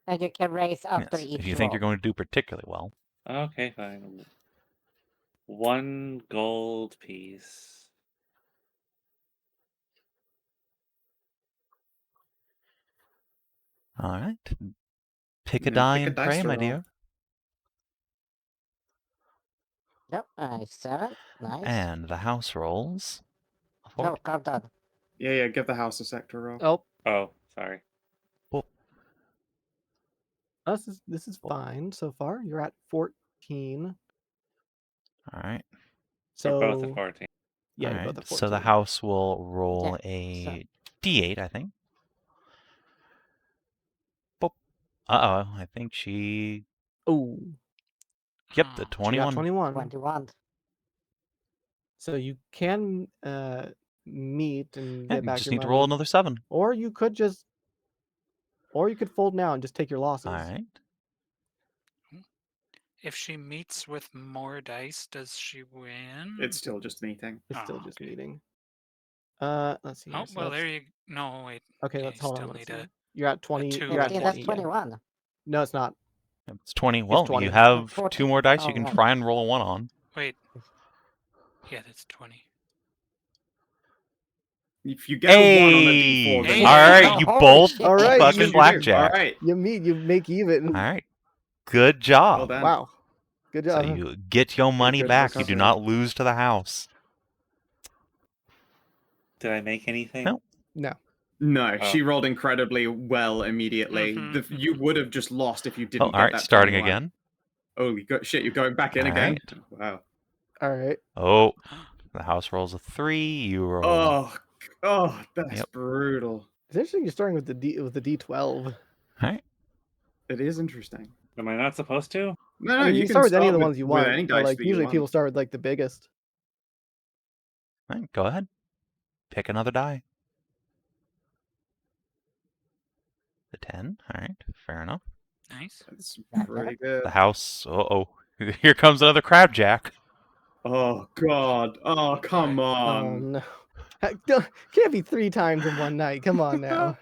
And you can raise after Yes, each if you think roll. you're going to do particularly well. Okay, fine. 1 gold piece. All right. Pick a Yeah, die pick a and dice pray, to my roll. dear. Yep, nice. 7. Nice. And the house rolls. a No, 14. calm down. Yeah, give the house a sector roll. Oh, Oh, sorry. this is fine so far. You're at 14. All right. We're both So at 14. yeah, All you're right. both at So the 14. house will roll Yeah, a D8, I think. Boop. I think she. Oh, Yep, the Oh, she got 21. 21. 21. So you can meet and Yeah, get you back just your need to money, roll another 7. or you could fold now and just take your losses. All right. if she meets with more dice, does she win? It's still just meeting. It's Oh, still just okay. meeting. Let's see. Here. Oh, So well, let's- there you... No, wait. Okay, yeah, let's you hold still on. Let's need see. a... You're at 20. two You're at See, 20. that's yeah. 21. No, it's not. It's 20. Well, 20. you have 14. 2 more dice you Oh, can yeah. try and roll a 1 on. Wait. Yeah, that's 20. If you get a 1 on a Hey! D4, then Hey! All right, Oh, you holy both shit. All right, fucking you do. blackjack. All right. You meet. You make even. All right. Good Well job. done. Wow. Good So job. you get your money good back. You do recovery. not lose to the house. Did I make anything? No. No. No, Oh. she rolled incredibly well immediately. Mhm. You would have just lost if you Oh, didn't all get right. that Starting 21. again. Oh, shit, you're going back in All again? right. Wow. All right. Oh, the house rolls a 3. You roll. Oh, that's Yep. brutal. It's interesting. You're starting with the D12. All right. It is interesting. Am I not supposed to? No, I mean, you can start with any of the with- ones you with want, any but dice like that you usually want. people start with like the biggest. All right. Go ahead. Pick another die. The 10. All right. Fair enough. Nice. That's Not pretty bad. good. The house. Uh-oh. Here comes another crabjack. Oh, God. Oh, come Oh on. no. Can't be 3 times in one night. Come on now.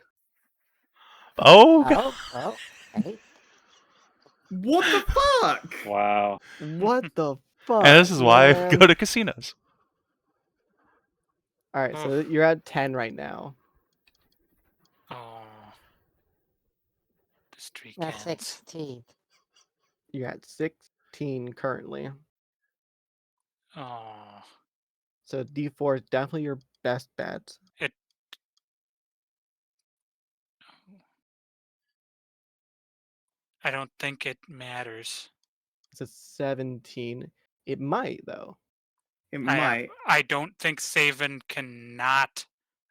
Oh, God. Oh, 8. What the fuck? Wow. What the fuck? And this is why I man? go to casinos. All right, so you're at 10 right now. Oh. The streak That's ends. 16. You're at 16 currently. Oh. So D4 is definitely your best bet. I don't think it matters. It's a 17. It might though. It might. I don't think Savin cannot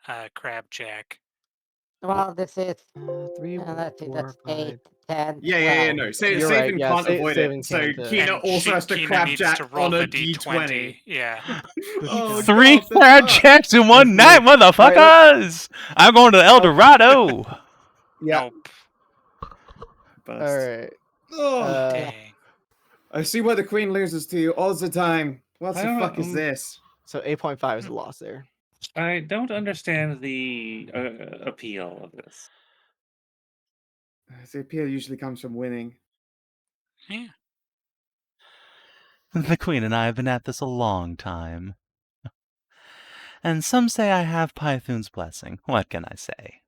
crabjack. Well, this is... 3, let's see, 4, that's 8, 5. 10, Yeah, 12. no. You're Savin right, yeah, can't avoid Savin it. So can't, Kina And also has to Kina needs crabjack to roll on a the D20. Yeah. Oh, 3 God, that's crabjacks in one night, motherfuckers! I'm going to El Dorado. Yeah. Nope. bust. All right. Oh, Dang. I see why the queen loses to you all the time. What I the don't fuck know, is this? So 8.5 is a loss there. I don't understand the appeal of this. The appeal usually comes from winning. Yeah. The Queen and I have been at this a long time. And some say I have Pythoon's blessing. What can I say?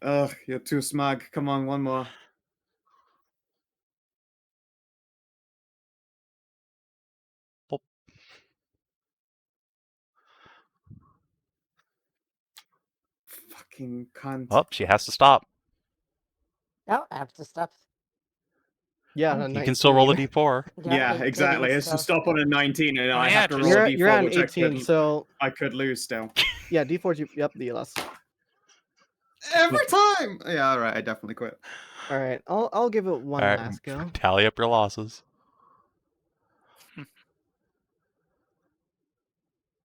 Ugh, you're too smug. Come on, one more. Pop. Fucking cunt. Oh, she has to stop. No, I have to stop. Yeah, Oh, a you can still roll a 19. d4. Yeah, 18 exactly. It's still. to stop on a 19, and Oh, I yeah, have to just- roll a You're d4, on which 18, so I could lose still. yeah, D4's yep, the less. Every time. Yeah, all right. I definitely quit. All right, I'll give it one All right, last go. tally up your losses.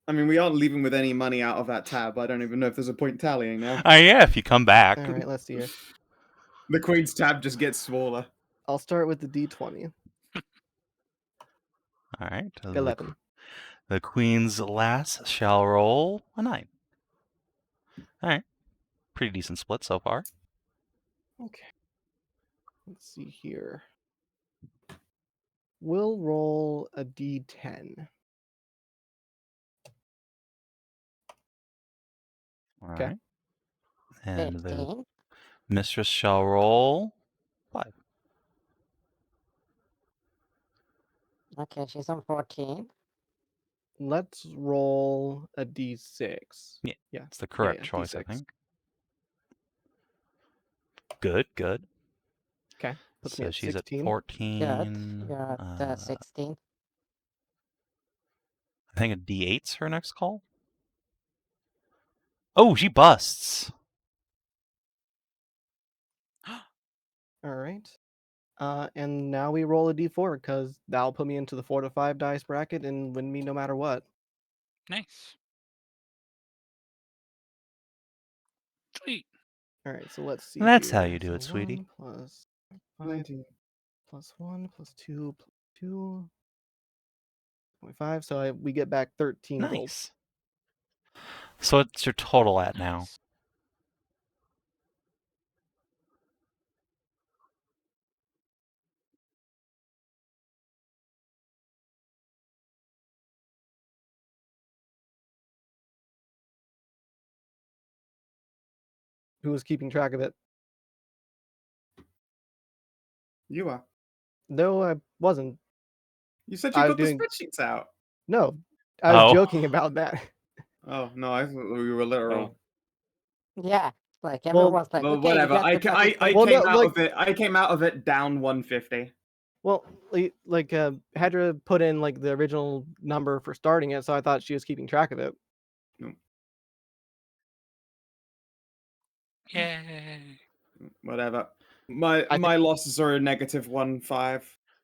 I mean, we aren't leaving with any money out of that tab. I don't even know if there's a point tallying now. Yeah, if you come back. All right, let's see here. The Queen's tab just gets smaller. I'll start with the D20. All right. 11. The Queen's lass shall roll a 9. All right. Pretty decent split so far. Okay. Let's see here. We'll roll a D10. All Okay. right. And the 15. mistress shall roll 5. Okay, she's on 14. Let's roll a D6. Yeah, Yeah. It's the correct yeah, choice, I D6. think. Good, good. Okay. Puts me So at she's 16. at 14. Good. You're at 16. I think a D8's her next call. Oh, she busts. All right. And now we roll a D4 because that'll put me into the 4 to 5 dice bracket and win me no matter what. Nice. Sweet. All right, so let's see. That's here. how you do So it, sweetie. 1 plus 5 19. plus 1 plus 2 plus 2. 25. So we get back 13 gold. Nice. So what's your total at now? Nice. Who was keeping track of it? You are. No, I wasn't. You said you I'm got doing- the spreadsheets out. No, I was Oh. joking about that. Oh no, I thought we were literal. Yeah. Like Well- everyone's like, Well, okay, whatever. you got I, the ca- fucking I, I Well, came no, out like- of it. I came out of it down 150. Well, Hedrah put in like the original number for starting it, so I thought she was keeping track of it. Yay. Whatever. My I my losses are a negative 1.5.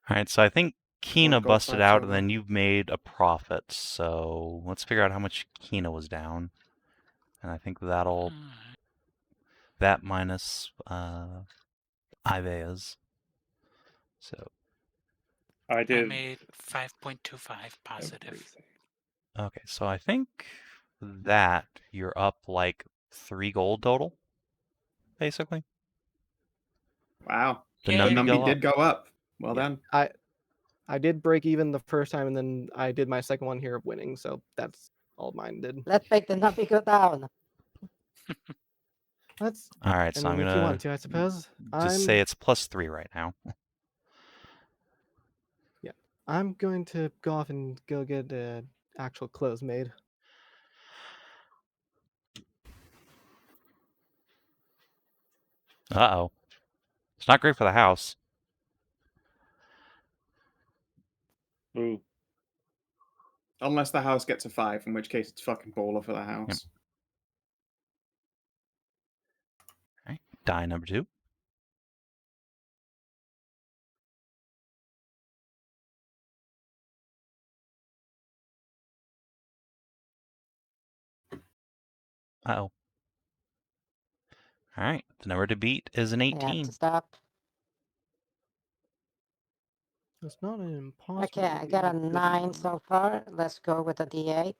All right, so I think Kina gold busted 5 out, silver. and then you've made a profit. So let's figure out how much Kina was down. And I think that'll that minus Aiveah's. So I I did made 5.25 positive. everything. okay, so I think that you're up like 3 gold total, basically. Wow. The Yay. The number number go up. did go up. Well Yeah. done. I did break even the first time, and then I did my second one here of winning, so that's all mine did. Let's make the number go down. Let's. All right, I so mean, I'm if you gonna want to, I suppose. just say it's +3 right now. I'm going to go off and go get actual clothes made. Uh-oh. It's not great for the house. Ooh. Unless the house gets a 5, in which case it's fucking baller for the house. All right, die number 2. Uh-oh. All right, the number to beat is an You have 18. to stop. It's not an impossible. Okay, I got a 9 so far. Let's go with a D8.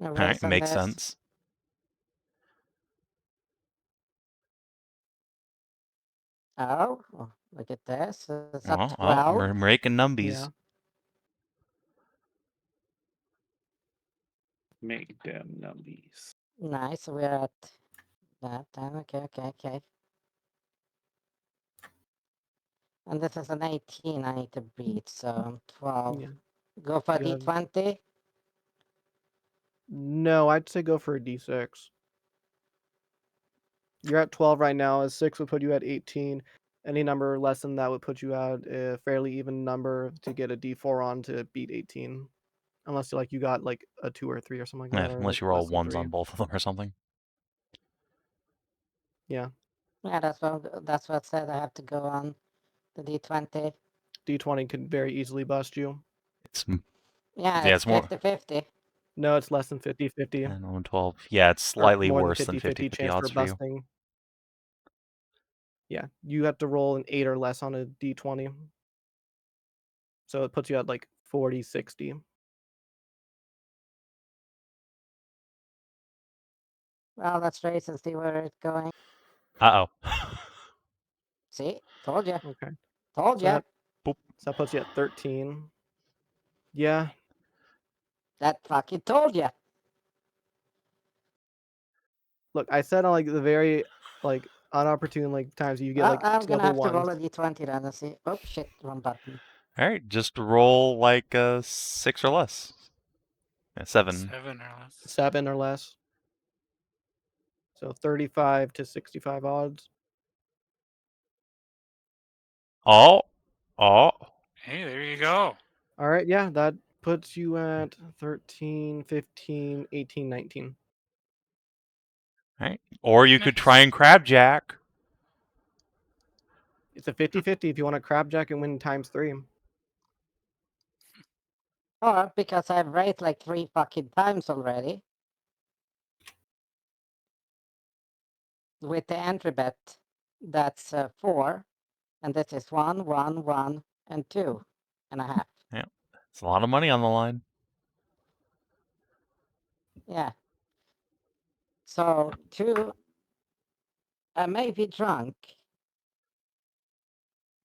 All right, makes sense. Oh, look at this. It's a Oh, 12. we're making numbies. Yeah. Make them numbies. Nice. We're at that time. Okay. And this is an 18 I need to beat, so 12. Yeah. Go for a You have- d20. No, I'd say go for a d6. You're at 12 right now. A 6 would put you at 18. Any number less than that would put you at a fairly even number to get a d4 on to beat 18. Unless you got like a 2 or 3 or something like Yeah, that. Or, unless like, you roll less than ones 3. on both of them or something. Yeah. Yeah, that's what it said. I have to go on the d20. D20 could very easily bust you. It's Yeah, Yeah, it's it's more- 50-50. No, it's less than 50-50. 10, 11, 12. Yeah, it's Or slightly more worse than than 50-50 chance odds for for you. busting. Yeah, you have to roll an 8 or less on a d20. So it puts you at like 40-60. Well, let's race and see where it's going. Uh-oh. See? Told you. Okay. Told So you. that, so that puts you at 13. Yeah. That fucking told you. Look, I said on like the very unopportune times you get Well, like I'm gonna double have to roll ones. a d20 then and see. Oh shit, wrong button. Alright, just roll like 6 or less. 7. 7 or less. 7 or less. So 35 to 65 odds. Oh! Hey, there you go. All right, yeah, that puts you at 13, 15, 18, 19. Alright. Or you could try Nice. and crabjack. It's a 50-50 if you want to crabjack and win times 3. Or because I've raised like 3 fucking times already. With the entry bet, that's 4. And this is 1, 1, 1, and 2.5. It's a lot of money on the line. Yeah. So 2, I may be drunk,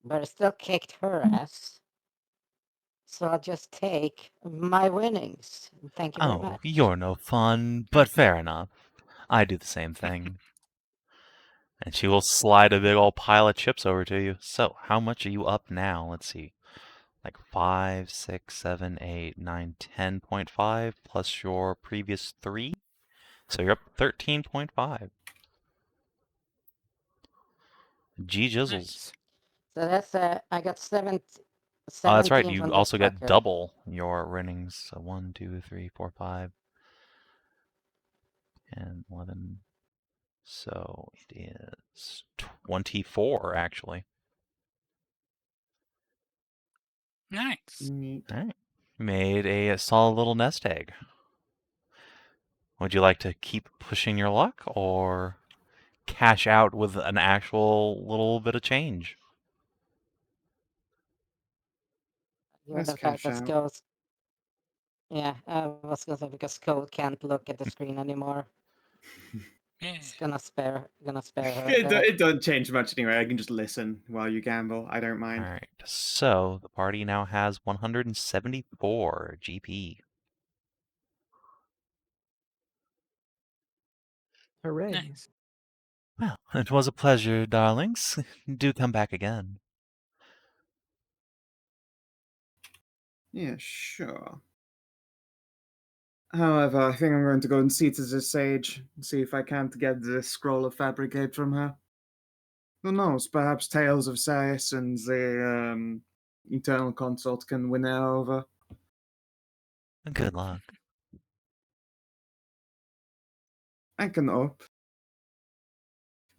but I still kicked her ass. So I'll just take my winnings. Thank you very Oh, much. you're no fun, but fair enough. I do the same thing. And she will slide a big old pile of chips over to you. So, how much are you up now? Let's see. Like 5, 6, 7, 8, 9, 10.5 plus your previous 3. So you're up 13.5. G jizzles. Nice. So that's I got 17. Oh, that's right. 17 You from also this get fucker. double your winnings. So 1, 2, 3, 4, 5, and 11. So it is 24, actually. Nice. Neat. All right. Made a solid little nest egg. Would you like to keep pushing your luck or cash out with an actual little bit of change? Given Let's the fact cash that out. Skow's... Yeah, I was gonna say because Skow can't look at the screen anymore. Yeah. It's gonna spare her. It doesn't change much anyway. I can just listen while you gamble. I don't All mind. right. So the party now has 174 GP. Hooray. Nice. Well, it was a pleasure, darlings. Do come back again. Yeah, sure. However, I think I'm going to go and see to the sage and see if I can't get the scroll of fabricate from her. Who knows? Perhaps Tales of Sirius and the Eternal Consort can win her over. Good luck. I can hope.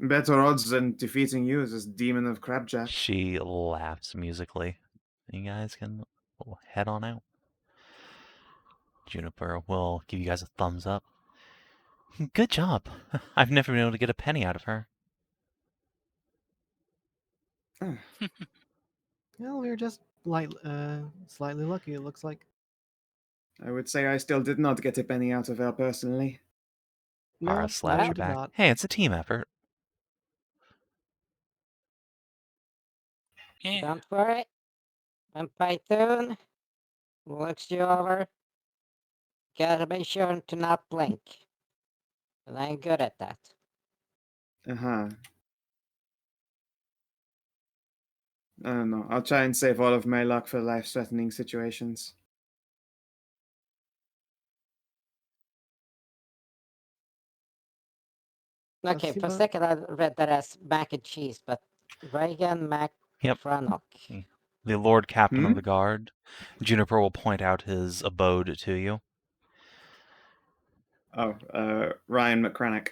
Better odds than defeating you as this demon of Crabjack. She laughs musically. You guys can head on out. Juniper will give you guys a thumbs up. Good job. I've never been able to get a penny out of her. Ah, Well, we were just slightly lucky, it looks like. I would say I still did not get a penny out of her personally. No, Ara no, slaps you her did back. not. Hey, it's a team effort. Yeah. Don't worry. When Python looks you over, gotta be sure to not blink. And I'm good at that. Uh-huh. I don't know. I'll try and save all of my luck for life-threatening situations. Okay, for a Siva? second I read that as mac and cheese, but Reagan Mac Yep. Franok. The Lord Captain Hmm? of the Guard. Juniper will point out his abode to you. Oh, Ryan McCranach.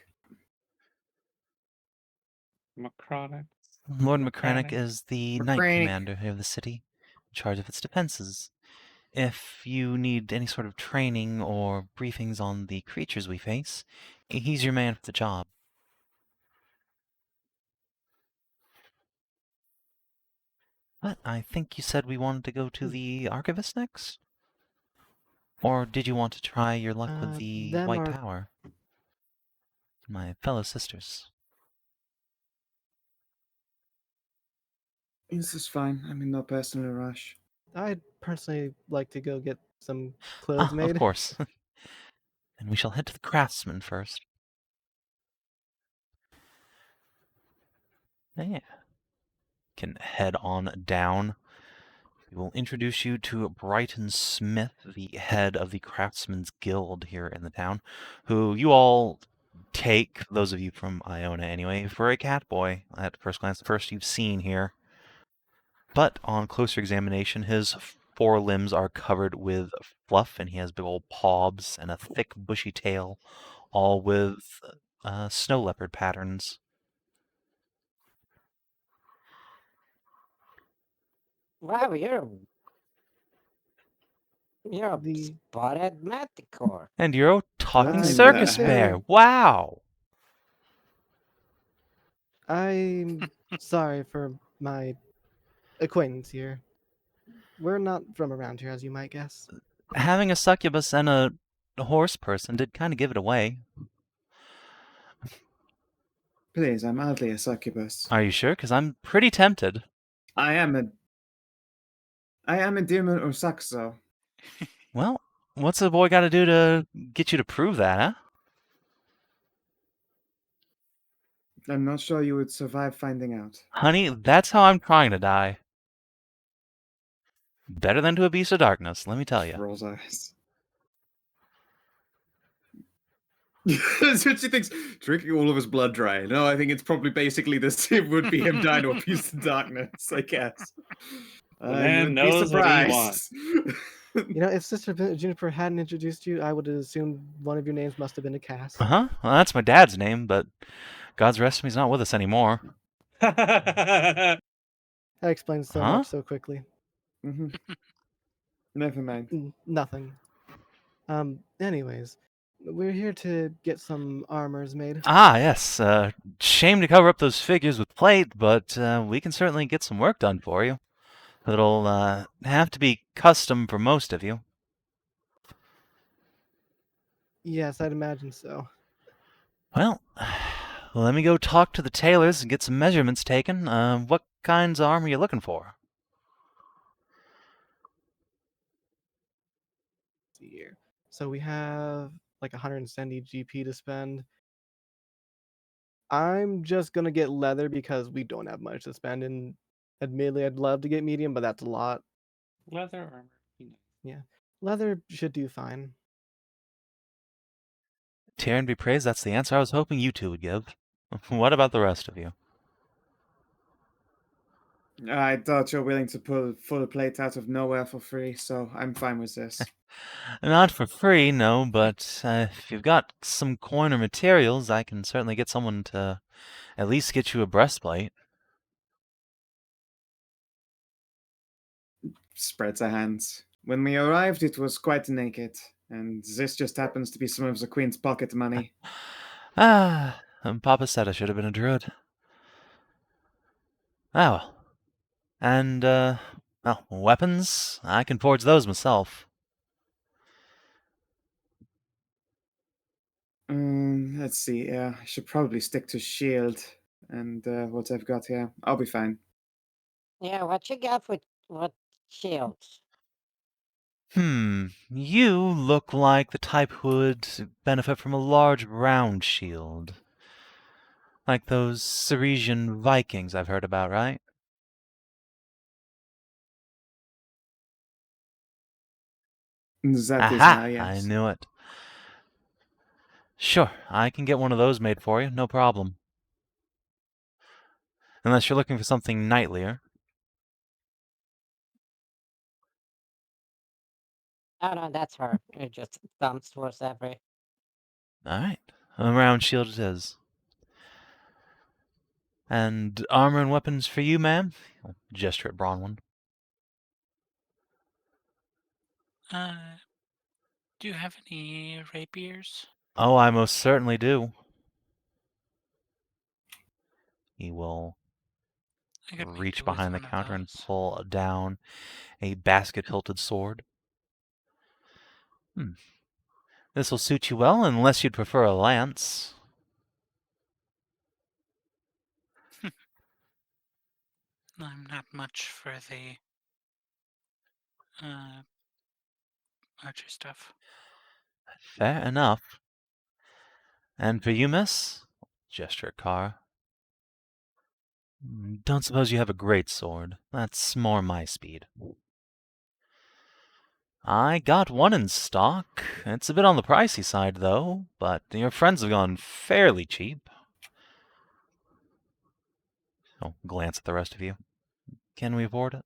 Macronic. Lord Mechanic. McCranach is the Knight McCranach. Commander of the city, in charge of its defenses. If you need any sort of training or briefings on the creatures we face, he's your man for the job. But I think you said we wanted to go to the Archivist next? Or did you want to try your luck with the them White are- Tower? My fellow sisters. This is fine. I'm in no personal rush. I'd personally like to go get some clothes Ah, made. of course. And we shall head to the craftsman first. Yeah. Can head on down. We will introduce you to Brighton Smith, the head of the Craftsman's Guild here in the town, who you all take, those of you from Iona anyway, for a cat boy at first glance, the first you've seen here. But on closer examination, his forelimbs are covered with fluff, and he has big old paws and a thick, bushy tail, all with snow leopard patterns. Wow, you're a The- spotted manticore. And you're a talking What in circus the bear. heck? Wow! I'm sorry for my acquaintance here. We're not from around here, as you might guess. Having a succubus and a horse person did kind of give it away. Please, I'm hardly a succubus. Are you sure? Because I'm pretty tempted. I am a demon or saxo. Well, what's the boy got to do to get you to prove that, huh? I'm not sure you would survive finding out. Honey, that's how I'm trying to die. Better than to a beast of darkness, let me tell you. Rolls eyes. That's what she thinks. Drinking all of his blood dry. No, I think it's probably basically this. It would be him dying to a piece of darkness, I guess. man You'd knows be what he surprised. You know, if Sister Juniper hadn't introduced you, I would have assumed one of your names must have been a Cass. Uh-huh. Well, that's my dad's name, but God's rest him, he's not with us anymore. That explains so Huh? much so quickly. hmm Never mind. Nothing. Anyways, we're here to get some armors made. Ah, yes. Shame to cover up those figures with plate, but we can certainly get some work done for you. It'll have to be custom for most of you. Yes, I'd imagine so. Well, let me go talk to the tailors and get some measurements taken. What kinds of armor are you looking for? Let's see here. So we have like 170 GP to spend. I'm just gonna get leather because we don't have much to spend, and admittedly, I'd love to get medium, but that's a lot. Leather armor. Leather should do fine. Tear and be praised, that's the answer I was hoping you two would give. What about the rest of you? I thought you're willing to pull full plate out of nowhere for free, so I'm fine with this. Not for free, no, but if you've got some coin or materials, I can certainly get someone to at least get you a breastplate. Spreads her hands. When we arrived, it was quite naked, and this just happens to be some of the Queen's pocket money. Papa said I should have been a druid. Ah, well. And, well, weapons? I can forge those myself. Let's see. Yeah, I should probably stick to shield and what I've got here. I'll be fine. Yeah, what you got with what shields? You look like the type who would benefit from a large round shield. Like those Ceresian Vikings I've heard about, right? That is Aha! I yes. knew it. Sure, I can get one of those made for you, no problem. Unless you're looking for something knightlier. Oh no, that's her. It just thumbs towards every. Alright, a round shield it is. And armor and weapons for you, ma'am? He'll gesture at Bronwyn. Do you have any rapiers? Oh, I most certainly do. He will I could make reach do with behind the one of counter and those. pull down a basket-hilted sword. This will suit you well, unless you'd prefer a lance. I'm not much for the archer stuff. Fair enough. And for you, miss? Gesture at Kara. Don't suppose you have a great sword. That's more my speed. I got one in stock. It's a bit on the pricey side, though, but your friends have gone fairly cheap. I'll glance at the rest of you. Can we afford it?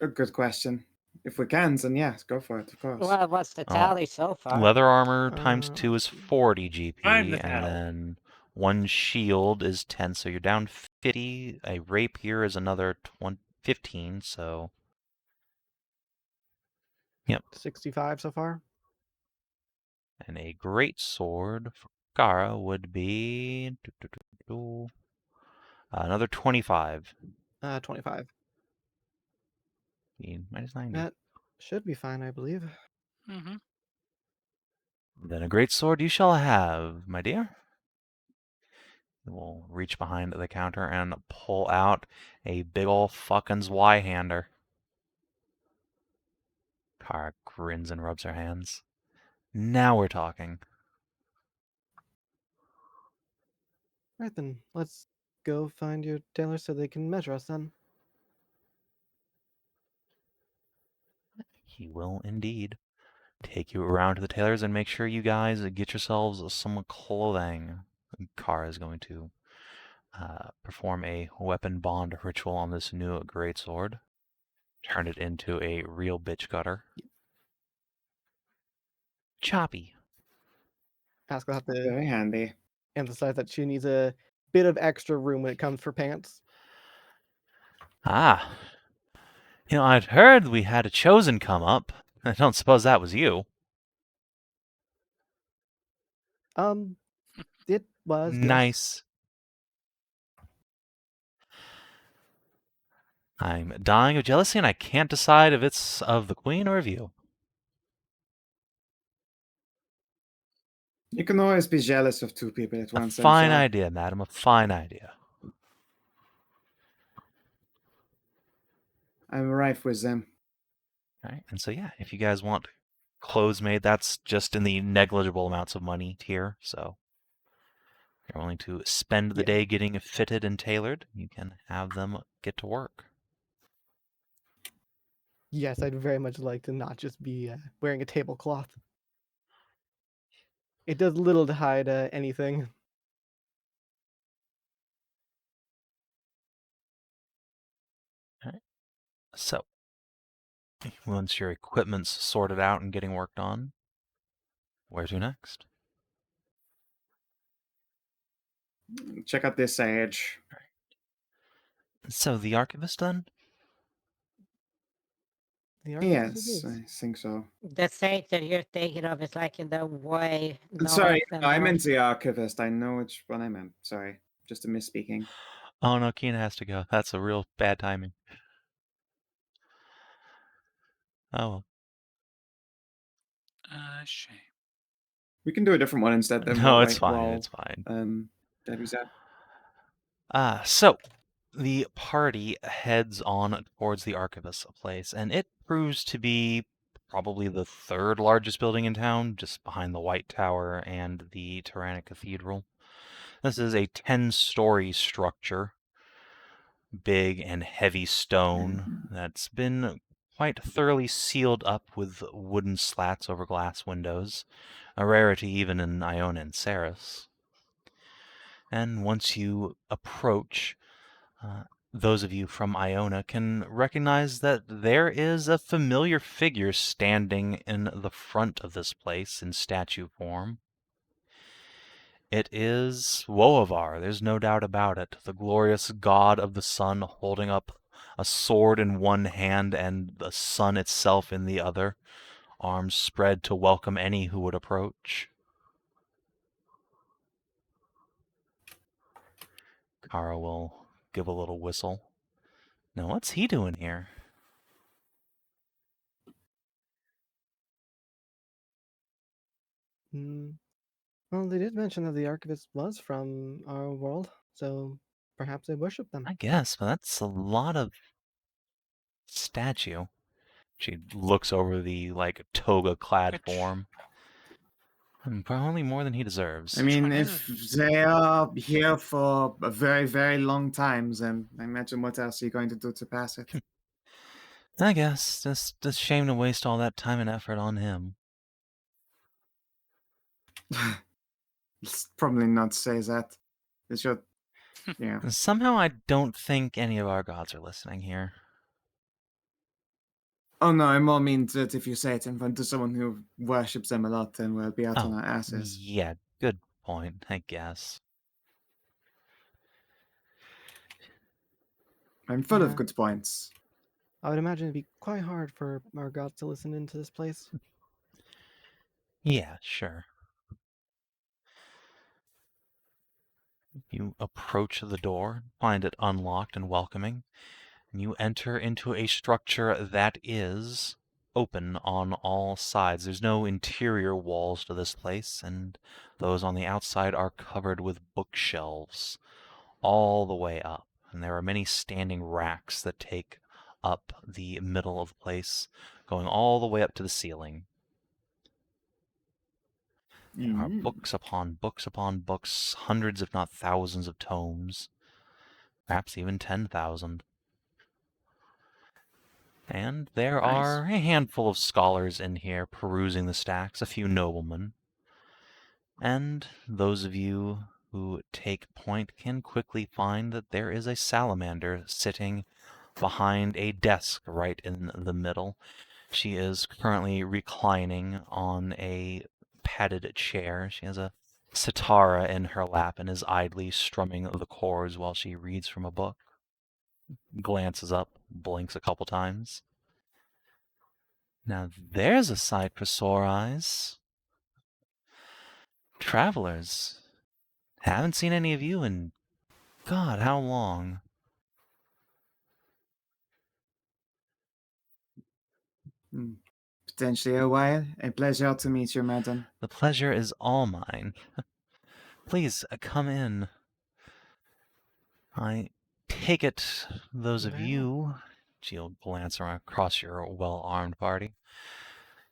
A good question. If we can, then yes, go for it, of course. Well, what's the Oh, tally so far? Leather armor times 2 is 40 I'm GP, the and hell. then one shield is 10, so you're down 50. A rapier is another 15, so... Yep. 65 so far. And a great sword for Kara would be... another 25. 25. Minus 90. That should be fine, I believe. Mm-hmm. Then a great sword you shall have, my dear. You will reach behind the counter and pull out a big ol' fucking Zweihander. Kara grins and rubs her hands. Now we're talking. Right then, let's go find your tailor so they can measure us then. He will indeed take you around to the tailor's and make sure you guys get yourselves some clothing. Kara is going to perform a weapon bond ritual on this new greatsword. Turn it into a real bitch cutter. Choppy. Aska will have to Very handy. emphasize that she needs a bit of extra room when it comes for pants. Ah. I'd heard we had a chosen come up. I don't suppose that was you. It was, yes. Nice. I'm dying of jealousy, and I can't decide if it's of the queen or of you. You can always be jealous of two people at A once. fine Amxal. idea, madam, a fine idea. I'm rife with them. All right, and so yeah, if you guys want clothes made, that's just in the negligible amounts of money tier, so if you're willing to spend the Yeah. day getting fitted and tailored, you can have them get to work. Yes, I'd very much like to not just be wearing a tablecloth. It does little to hide anything. So, once your equipment's sorted out and getting worked on, where to next? Check out this sage. So, the archivist then? The archivist it Yes, is. I think so. The sage that you're thinking of is like in the way north Sorry, and I north. meant the archivist. I know which one I meant. Sorry, just a misspeaking. Oh no, Kina has to go. That's a real bad timing. Oh well. Shame. We can do a different one instead. Then No, we'll it's wait fine. while It's fine. Debbie's out. So, the party heads on towards the Archivist's place, and it proves to be probably the third largest building in town, just behind the White Tower and the Tyrannic Cathedral. This is a 10-story structure, big and heavy stone, that's been quite thoroughly sealed up with wooden slats over glass windows, a rarity even in Iona and Ceres. And once you approach, those of you from Iona can recognize that there is a familiar figure standing in the front of this place in statue form. It is Woavar, there's no doubt about it, the glorious god of the sun holding up a sword in one hand and the sun itself in the other, arms spread to welcome any who would approach. Kara will give a little whistle. Now, what's he doing here? Well, they did mention that the Archivist was from our world, so perhaps they worship them. I guess, but that's a lot of statue. She looks over the, toga-clad Which- form. Probably more than he deserves. I mean, one if is they are here for a very, very long time, then I imagine what else are you going to do to pass it? I guess. Just a shame to waste all that time and effort on him. Let's probably not say that. It should, yeah. Somehow I don't think any of our gods are listening here. Oh no, I more mean that if you say it in front of someone who worships them a lot, then we'll be out on our asses. Yeah, good point, I guess. I'm full of Yeah. good points. I would imagine it'd be quite hard for our gods to listen into this place. Yeah, sure. You approach the door, find it unlocked and welcoming, and you enter into a structure that is open on all sides. There's no interior walls to this place, and those on the outside are covered with bookshelves all the way up. And there are many standing racks that take up the middle of the place, going all the way up to the ceiling. There are books upon books upon books, hundreds if not thousands of tomes, perhaps even 10,000. And there Nice. are a handful of scholars in here perusing the stacks, a few noblemen. And those of you who take point can quickly find that there is a salamander sitting behind a desk right in the middle. She is currently reclining on a padded chair. She has a cithara in her lap and is idly strumming the chords while she reads from a book. Glances up, blinks a couple times. Now there's a sight for sore eyes. Travelers. Haven't seen any of you in God, how long? Potentially a while. A pleasure to meet you, madam. The pleasure is all mine. Please, come in. I take it those of Very well. you, she'll glance around across your well-armed party,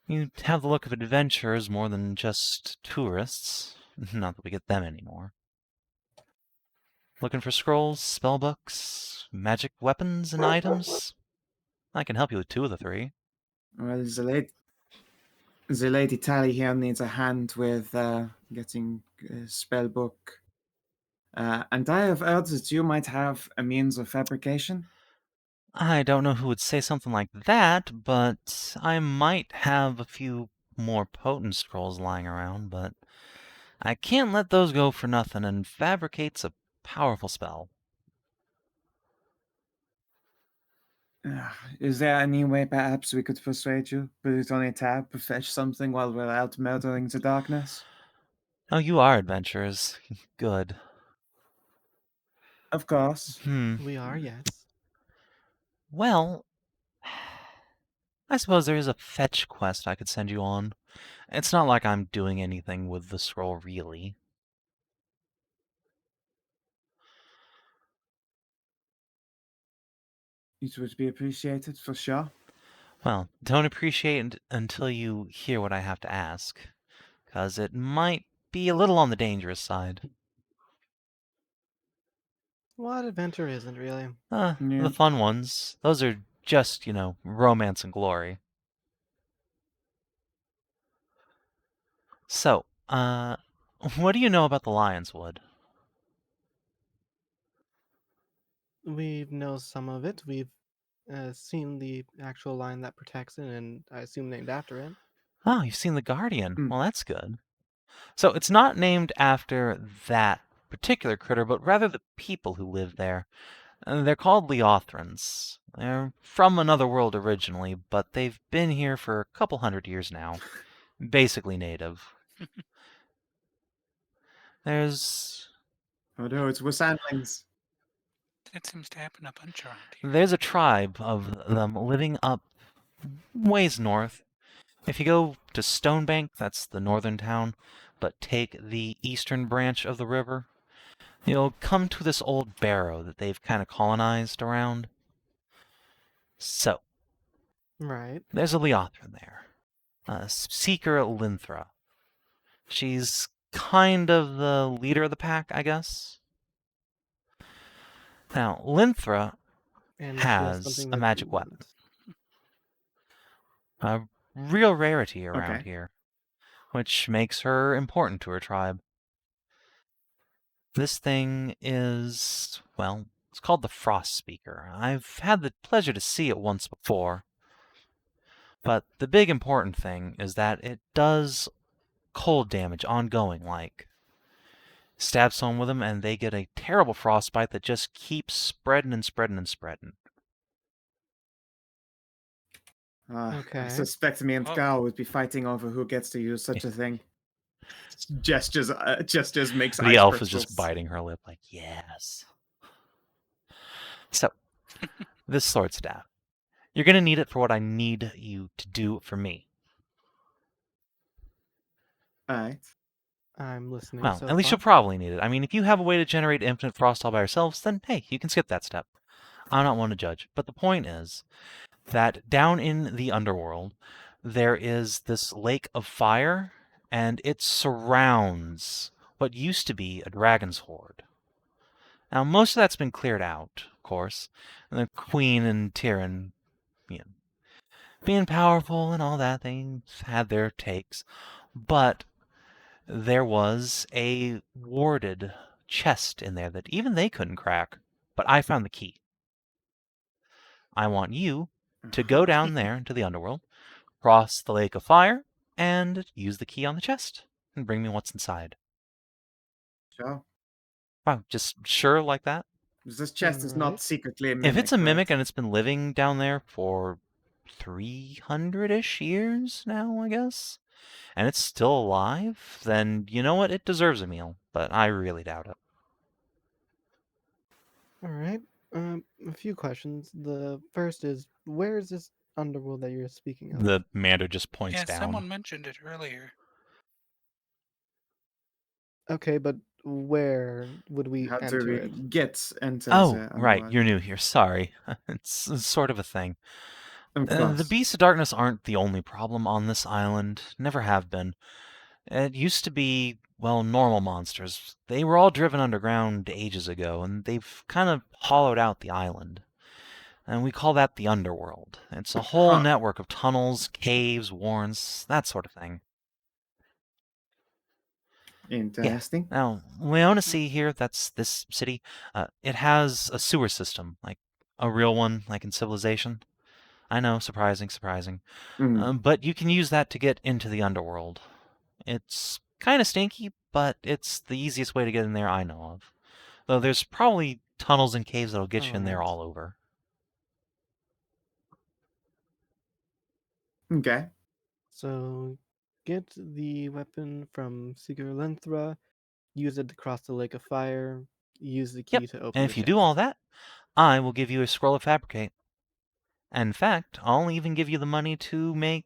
you have the look of adventurers more than just tourists. Not that we get them anymore. Looking for scrolls, spellbooks, magic weapons and items? I can help you with 2 of the 3. Well, the lady Tally here needs a hand with getting a spell book. And I have heard that you might have a means of fabrication. I don't know who would say something like that, but I might have a few more potent scrolls lying around, but I can't let those go for nothing, and fabricate's a powerful spell. Is there any way perhaps we could persuade you? Put it on a tab, fetch something while we're out murdering the darkness? Oh, you are adventurers. Good. Of course. We are, yes. Well, I suppose there is a fetch quest I could send you on. It's not like I'm doing anything with the scroll, really. It would be appreciated for sure. Well, don't appreciate it until you hear what I have to ask, because it might be a little on the dangerous side. What adventure isn't really? Yeah. The fun ones. Those are just, romance and glory. So, what do you know about the Lion's Wood? We know some of it. We've seen the actual line that protects it, and I assume named after it. Oh, you've seen the Guardian. Hmm. Well, that's good. So it's not named after that particular critter, but rather the people who live there. They're called Leothrans. They're from another world originally, but they've been here for a couple hundred years now. Basically native. There's Oh no, it's Wasanlings. That seems to happen a bunch around here. there's a tribe of them living up ways north. If you go to Stonebank, that's the northern town, but take the eastern branch of the river, you'll come to this old barrow that they've kind of colonized around. So, Right. there's a Leothran there. Seeker Linthra. She's kind of the leader of the pack, I guess. Now, Linthra And has something a that magic you weapon. want. A real rarity around Okay. here, which makes her important to her tribe. This thing is, well, it's called the Frost Speaker. I've had the pleasure to see it once before. But the big important thing is that it does cold damage ongoing, like. Stab someone with them and they get a terrible frostbite that just keeps spreading and spreading and spreading. I Okay. suspect me and Oh. Skow would be fighting over who gets to use such a thing. Gestures makes The ice elf crystals. is just biting her lip like, yes. So, this sword staff. You're going to need it for what I need you to do for me. Alright. I'm listening. Well, so at least far. you'll probably need it. I mean, if you have a way to generate infinite frost all by yourselves, then hey, you can skip that step. I'm not one to judge. But the point is that down in the underworld, there is this lake of fire, and it surrounds what used to be a dragon's hoard. Now, most of that's been cleared out, of course. And the Queen and Tyrion, being powerful and all that, they had their takes. But there was a warded chest in there that even they couldn't crack. But I found the key. I want you to go down there into the underworld, cross the lake of fire, and use the key on the chest, and bring me what's inside. Sure. Wow, just sure like that? This chest is not Alright. secretly a mimic, If it's a mimic right? and it's been living down there for 300-ish years now, I guess, and it's still alive, then you know what? It deserves a meal, but I really doubt it. All right. A few questions. The first is, where is this underworld that you're speaking of? The Mander just points Yeah, down. someone mentioned it earlier. Okay, but where would we How do enter we it? enter Oh, the right, underworld? you're new here. Sorry. It's sort of a thing. Of The course. beasts of darkness aren't the only problem on this island. Never have been. It used to be, well, normal monsters. They were all driven underground ages ago, and they've kind of hollowed out the island. And we call that the underworld. It's a whole Huh. network of tunnels, caves, warrens, that sort of thing. Interesting. Now, Leonacy here, that's this city, it has a sewer system, like a real one, like in Civilization. I know, surprising. Mm. But you can use that to get into the underworld. It's kind of stinky, but it's the easiest way to get in there I know of. Though there's probably tunnels and caves that'll get you in there Alright. all over. Okay. So, get the weapon from Seeker Lenthra, use it to cross the Lake of Fire, use the key Yep, to open and the if you do all chest. that, I will give you a scroll of fabricate. And in fact, I'll even give you the money to make...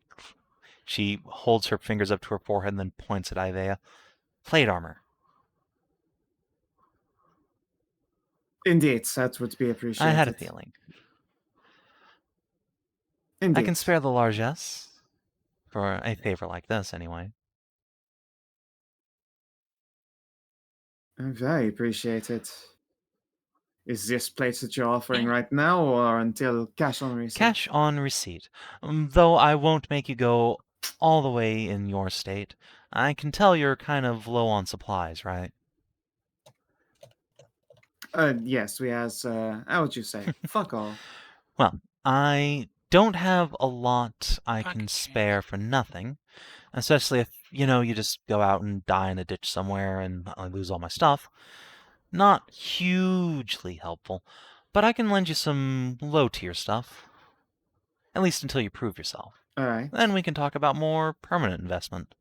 She holds her fingers up to her forehead and then points at Aiveah. Plate armor. Indeed, that would be I had a appreciated. feeling. Indeed. I can spare the largesse. For a favor like this, anyway. I very appreciate it. Is this place that you're offering Yeah. right now, or until cash on receipt? Cash on receipt. Though I won't make you go all the way in your state. I can tell you're kind of low on supplies, right? Yes, we has, how would you say? Fuck all. Well, I don't have a lot I can Pocket change. spare for nothing. Especially if, you just go out and die in a ditch somewhere and I lose all my stuff. Not hugely helpful, but I can lend you some low-tier stuff. At least until you prove yourself. Alright. Then we can talk about more permanent investment.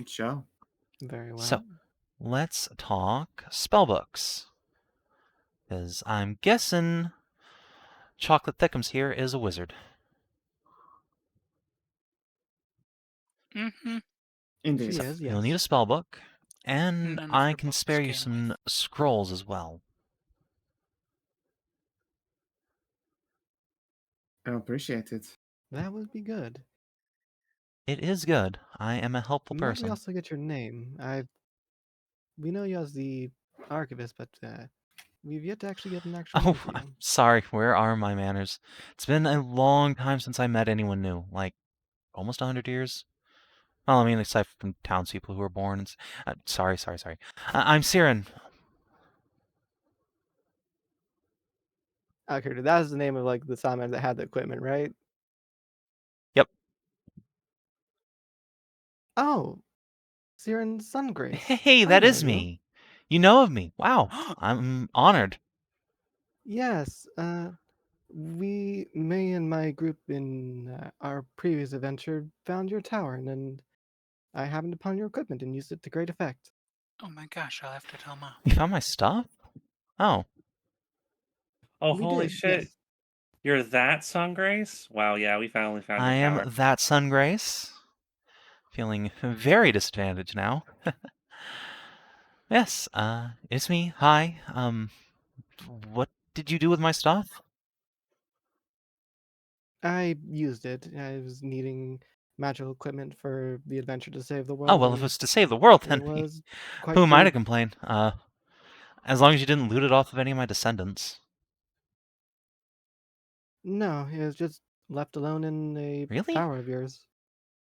Sure. Very well. So, let's talk spellbooks. Because I'm guessing Chocolate Thickums here is a wizard. Mm-hmm. Indeed. She is, yes. You'll need a spellbook, and None of I her can books spare you came some with. scrolls as well. I appreciate it. That would be good. It is good. I am a helpful Might we person. also get your name? We know you as the archivist, but we've yet to actually get an actual name Oh, for I'm you. sorry. Where are my manners? It's been a long time since I met anyone new. Like, almost 100 years? Well, I mean, aside from townspeople who were born. Sorry. I'm Siren. Okay, that was the name of like the Simon that had the equipment, right? Yep. Oh, Siren Sungrace. Hey, I that know is you. me. You know of me. Wow. I'm honored. Yes, me and my group in our previous adventure found your tower, and then I happened upon your equipment and used it to great effect. Oh my gosh, I'll have to tell Mom. You found my stuff? Oh. Oh, We holy did, shit. yes. You're that Song Grace? Wow, yeah, we finally found I your am tower. that Sun Grace. Feeling very disadvantaged now. Yes, it's me. Hi. What did you do with my stuff? I used it. I was needing magical equipment for the adventure to save the Oh, world. well, if and it's to save the world, it then was who quite am I to the. complain? As long as you didn't loot it off of any of my descendants. No, it was just left alone in a Really? tower of yours.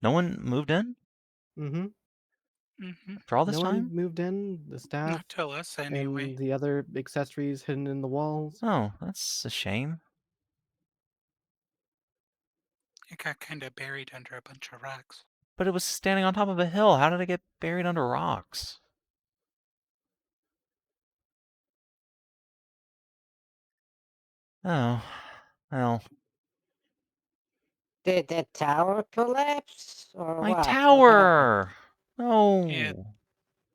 No one moved in Mm-hmm. Mm-hmm. for all this No one time? moved in. The staff Not tell us anyway. and the other accessories hidden in the walls. Oh, that's a shame. It got kind of buried under a bunch of rocks. But it was standing on top of a hill. How did it get buried under rocks? Oh, well, Did the tower collapse or my what? What happened? tower! Yeah. No.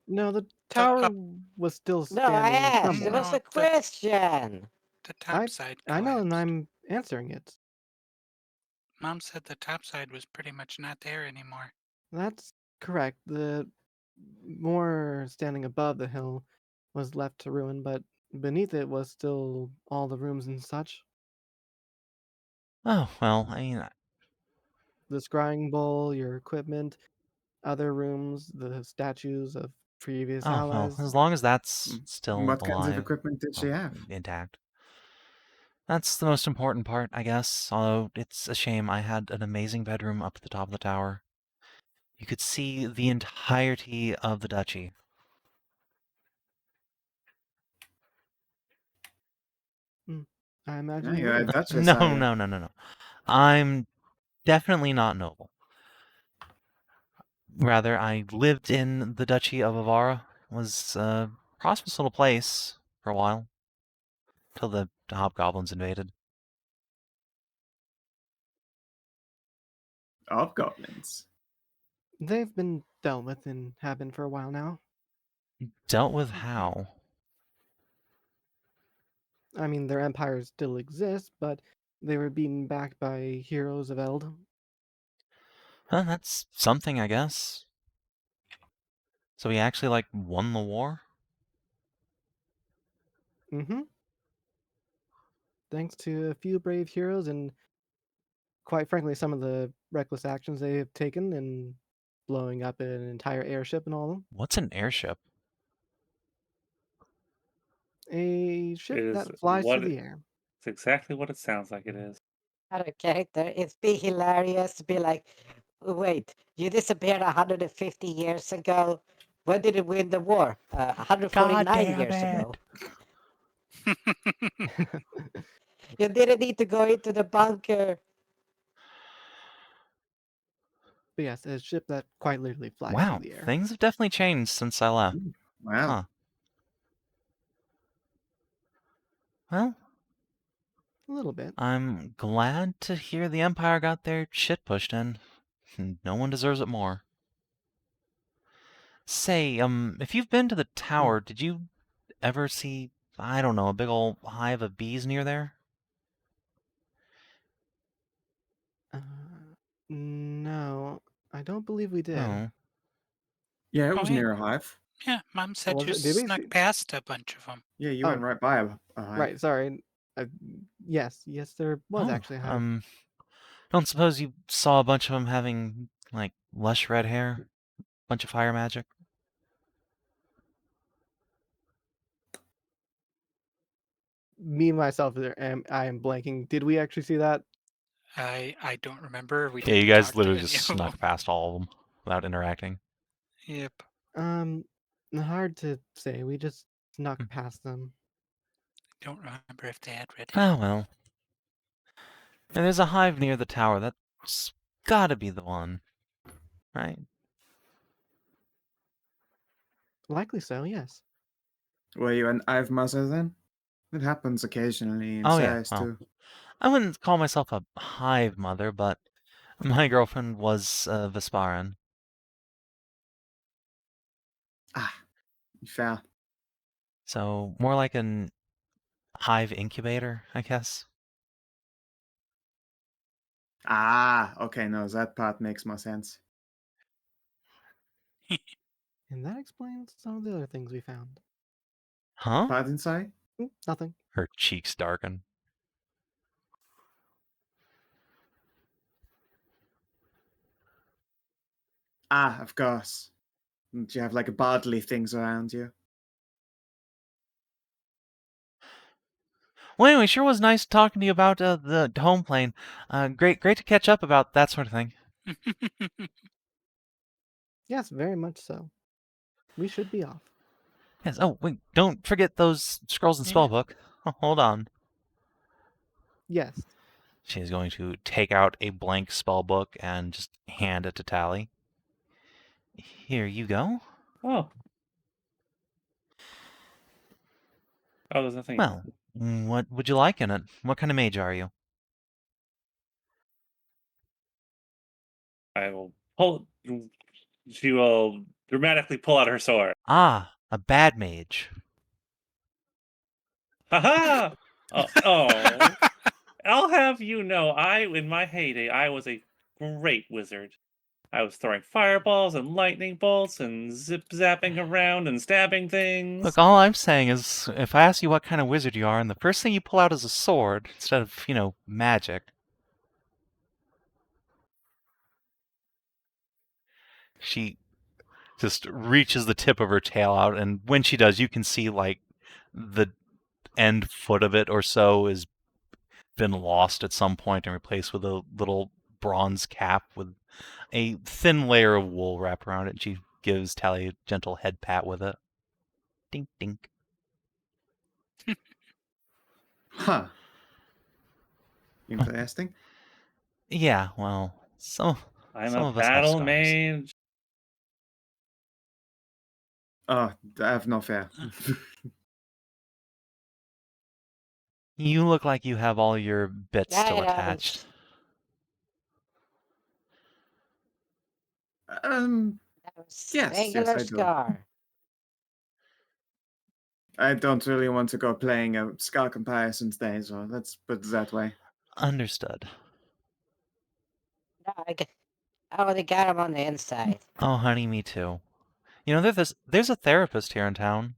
No, the The tower up- was still No, I standing asked. It somewhat. was No, a question. The top side I know, and collapsed. I'm answering it. Mom said the top side was pretty much not there anymore. That's correct. The more standing above the hill was left to ruin, but beneath it was still all the rooms and such. Oh, well, I mean, The scrying bowl, your equipment, other rooms, the statues of previous oh, well, allies. as long as that's still What kinds of alive, equipment did she well, have? intact. That's the most important part, I guess. Although it's a shame I had an amazing bedroom up at the top of the tower. You could see the entirety of the duchy. I Yeah, imagine you you're a would. duchess, No, are you? no. I'm definitely not noble. Rather, I lived in the Duchy of Avara. It was a prosperous little place for a while. Till the hobgoblins invaded. Hobgoblins. They've been dealt with and have been for a while now. Dealt with Mhm. how? I mean, their empires still exist, but they were beaten back by heroes of Eld. Well, that's something, I guess. So we actually, like, won the war? Mm-hmm. thanks to a few brave heroes and, quite frankly, some of the reckless actions they have taken in blowing up an entire airship and all of them. What's an airship? A ship It is that flies what through the air. It's exactly what it sounds like it is. Out of character, it'd be hilarious to be like, wait, you disappeared 150 years ago. When did it win the war? 149 damn years it. ago. You didn't need to go into the bunker. But yes, a ship that quite literally flies Wow, through the air. things have definitely changed since I left. Wow. Huh. Well, A little bit. I'm glad to hear the Empire got their shit pushed in. No one deserves it more. Say, if you've been to the tower, did you ever see, I don't know, a big old hive of bees near there? No, I don't believe we did. Oh. Yeah, it Oh, was yeah. near a hive. Yeah, Mom said was you it? Did we snuck see- past a bunch of them. Yeah, you Oh. went right by a hive. Right, sorry. Yes, there was Oh, actually a hive. don't suppose you saw a bunch of them having, like, lush red hair? Bunch of fire magic? Me, myself, I am blanking. Did we actually see that? I don't remember. We Yeah, didn't you guys talk to literally any just of snuck past all of them without interacting. them. Yep. Hard to say. We just snuck Hmm. past them. Don't remember if they had red hair. Oh, well. And there's a hive near the tower. That's gotta be the one. Right? Likely so, yes. Were you an hive mother then? It happens occasionally in Oh, yeah, Saris well. too. I wouldn't call myself a hive mother, but my girlfriend was Vesparan. Ah, fair. So more like an hive incubator, I guess. Ah, okay, no, that part makes more sense. And that explains some of the other things we found. Huh? Pardon, sorry? Nothing. Her cheeks darken. Ah, of course. Do you have like bodily things around you? Well, anyway, sure was nice talking to you about the home plane. Great to catch up about that sort of thing. Yes, very much so. We should be off. Yes. Oh, wait, don't forget those scrolls and Yeah. spellbook. Oh, hold on. Yes. She's going to take out a blank spellbook and just hand it to Tally. Here you go. Oh. Oh, there's nothing. Well, what would you like in it? What kind of mage are you? I will pull. She will dramatically pull out her sword. Ah, a bad mage. Ha oh. I'll have you know, in my heyday, I was a great wizard. I was throwing fireballs and lightning bolts and zip-zapping around and stabbing things. Look, all I'm saying is, if I ask you what kind of wizard you are, and the first thing you pull out is a sword instead of, magic. She just reaches the tip of her tail out, and when she does, you can see, like, the end foot of it or so has been lost at some point and replaced with a little bronze cap with a thin layer of wool wrapped around it. She gives Tally a gentle head pat with it. Dink, dink. Huh. Interesting. Yeah, well, some I'm some a of us have battle scars. mage. Oh, I have no fear. You look like you have all your bits still Guidance. attached. That was Yes, singular I do. scar. I don't really want to go playing a scar comparison today, so let's put it that way. Understood. No, I only got him on the inside. Oh, honey, me too. There's a therapist here in town.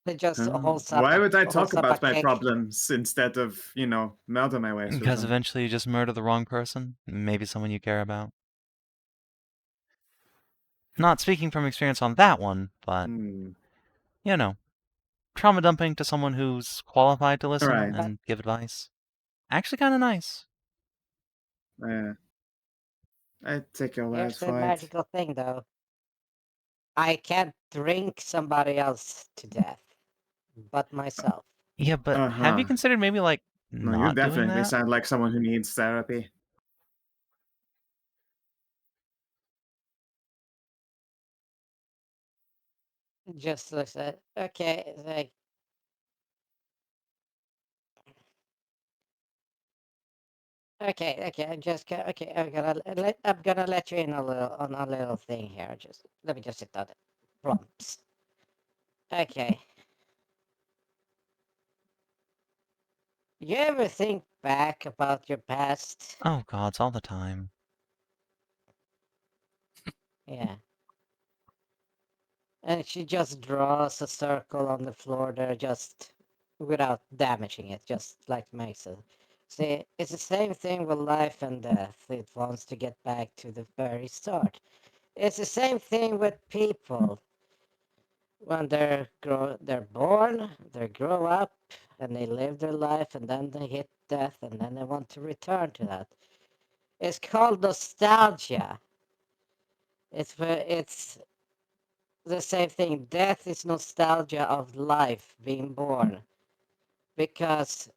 It just holds up. Why would I holds talk up a about my cake. problems instead of, murder my way through Because them? eventually you just murder the wrong person, maybe someone you care about. Not speaking from experience on that one, but, Hmm. trauma dumping to someone who's qualified to listen Right. and give advice. Actually kind of nice. I take your Here's words the for it. magical thing, though. I can't drink somebody else to death, but myself. Yeah, but have you Uh-huh. considered maybe, No, you not doing definitely that? sound like someone who needs therapy. Just looks at okay, like okay. I'm gonna let you in on a little thing here. Just let me just sit down. Plumps. Okay. You ever think back about your past? Oh, gods, all the time. Yeah. And she just draws a circle on the floor there, just without damaging it, just like makes it. See, it's the same thing with life and death. It wants to get back to the very start. It's the same thing with people. When they're born, they grow up, and they live their life, and then they hit death, and then they want to return to that. It's called nostalgia. It's the same thing. Death is nostalgia of life being born, because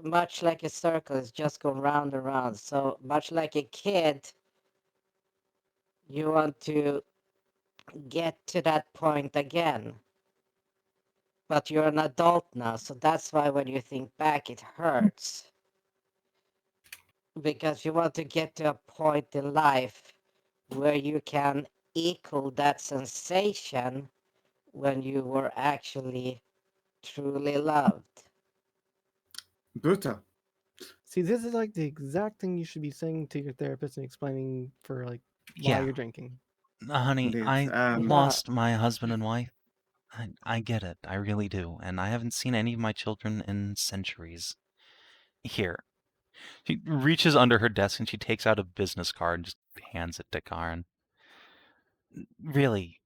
much like a circle, it's just going round and round. So much like a kid, you want to get to that point again. But you're an adult now, so that's why when you think back, it hurts. Because you want to get to a point in life where you can equal that sensation when you were actually truly loved. Brutal. See, this is like the exact thing you should be saying to your therapist and explaining for like why Yeah. you're drinking. Honey, Indeed. I lost my husband and wife. I get it. I really do. And I haven't seen any of my children in centuries. Here. She reaches under her desk and she takes out a business card and just hands it to Karin. Really,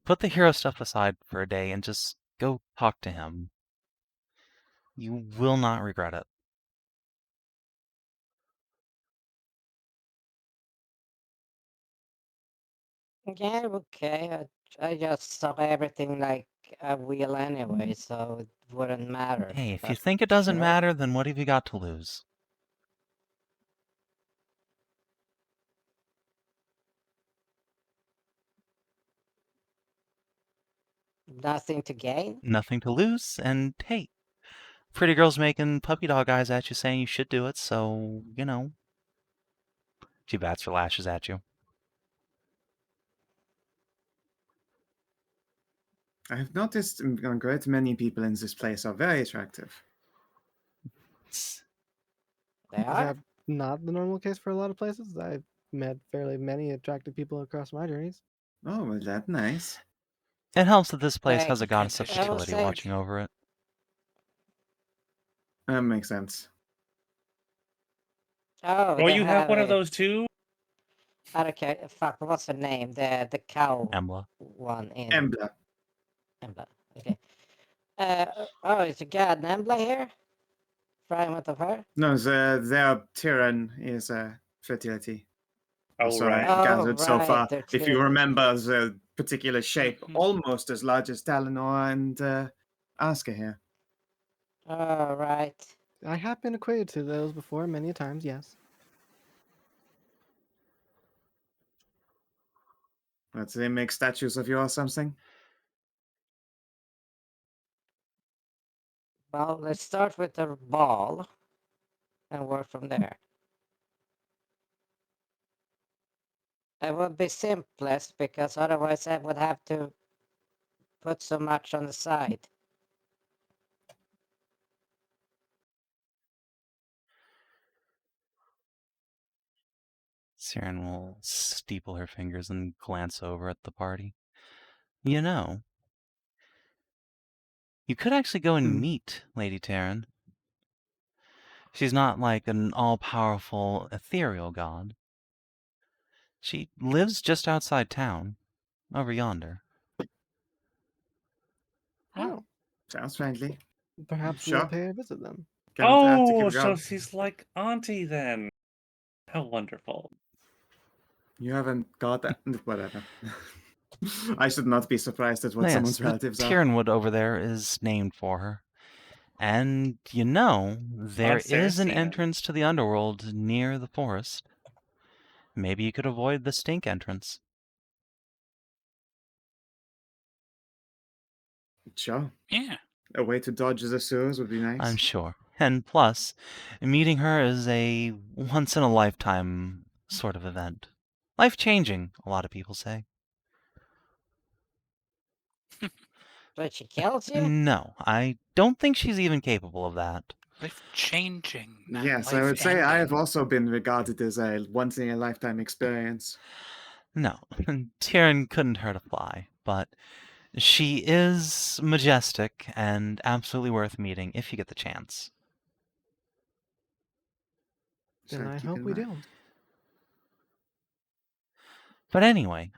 put the hero stuff aside for a day and just go talk to him. You will not regret it. Yeah, okay. I just saw everything like a wheel anyway, so it wouldn't matter. Hey, if you But think it doesn't sure. matter, then what have you got to lose? Nothing to gain? Nothing to lose, and hey, pretty girl's making puppy dog eyes at you saying you should do it, so, She bats her lashes at you. I've noticed a great many people in this place are very attractive. They Is are? that not the normal case for a lot of places? I've met fairly many attractive people across my journeys. Oh, well, that's nice. It helps that this place has a Like, goddess of Interesting. I was fertility saying, watching over it. That makes sense. oh, Oh, they you have have one of a, those too? I don't care, fuck, what's the name? The cow Embla. one in Embla. Embla. Okay. Oh, is you got an Embla here? Fragment of her? No, their Tyrann is fertility. Oh, So right. I've Oh, gathered so right, far. they're If you two. remember the particular shape, Mhm. almost as large as Talanora and Aska here. Oh, right. I have been acquainted to those before many times, yes. But they make statues of you or something? Well, let's start with the ball and work from there. It would be simplest because otherwise I would have to put so much on the side. Siren will steeple her fingers and glance over at the party. You You could actually go and Hmm. meet Lady Taryn. She's not like an all-powerful ethereal god. She lives just outside town, over yonder. Oh, Sounds friendly. Perhaps we'll Sure. pay a visit then. Gonna have to give Oh, it a so go. she's like Auntie then. How wonderful. You haven't got that. Whatever. I should not be surprised at what Yes, someone's the relatives are. Tyrnwood over there is named for her. And, you know, there is an Saracena. entrance to the underworld near the forest. Maybe you could avoid the stink entrance. Sure. yeah. A way to dodge the sewers would be nice. I'm sure. And plus, meeting her is a once-in-a-lifetime sort of event. Life-changing, a lot of people say. But she kills you? No, I don't think she's even capable of that. Life changing. Not Yes, life I would say I have ending. also been regarded as a once-in-a-lifetime experience. No, Tyrion couldn't hurt a fly, but she is majestic and absolutely worth meeting if you get the chance. Then Should I keep hope in we mind. do. But anyway,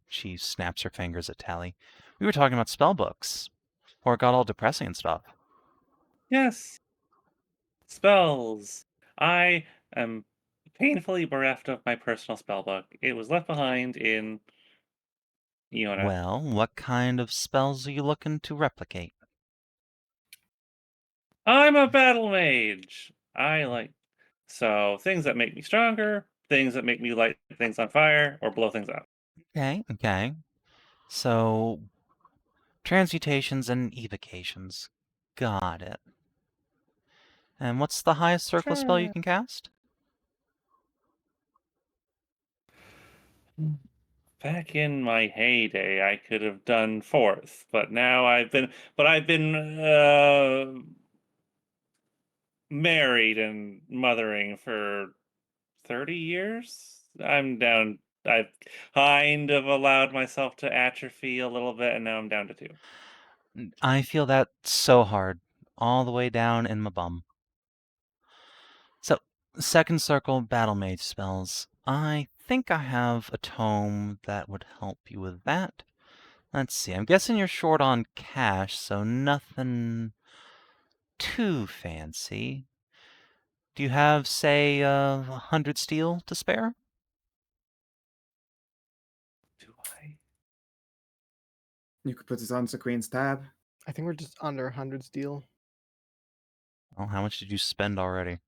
she snaps her fingers at Tally. We were talking about spell books, or it got all depressing and stuff. Yes. Spells. I am painfully bereft of my personal spell book. It was left behind in Iona. Well, what kind of spells are you looking to replicate? I'm a battle mage. I like so things that make me stronger, things that make me light things on fire or blow things up. Okay. So, transmutations and evocations. Got it. And what's the highest circle spell you Sure. can cast? Back in my heyday, I could have done fourth, but now I've been married and mothering for 30 years. I'm down. I've kind of allowed myself to atrophy a little bit, and now I'm down to 2. I feel that so hard, all the way down in my bum. So, second circle battle mage spells. I think I have a tome that would help you with that. Let's see, I'm guessing you're short on cash, so nothing too fancy. Do you have, say, 100 steel to spare? Do I? You could put it on the Queen's tab. I think we're just under 100 steel. Well, how much did you spend already?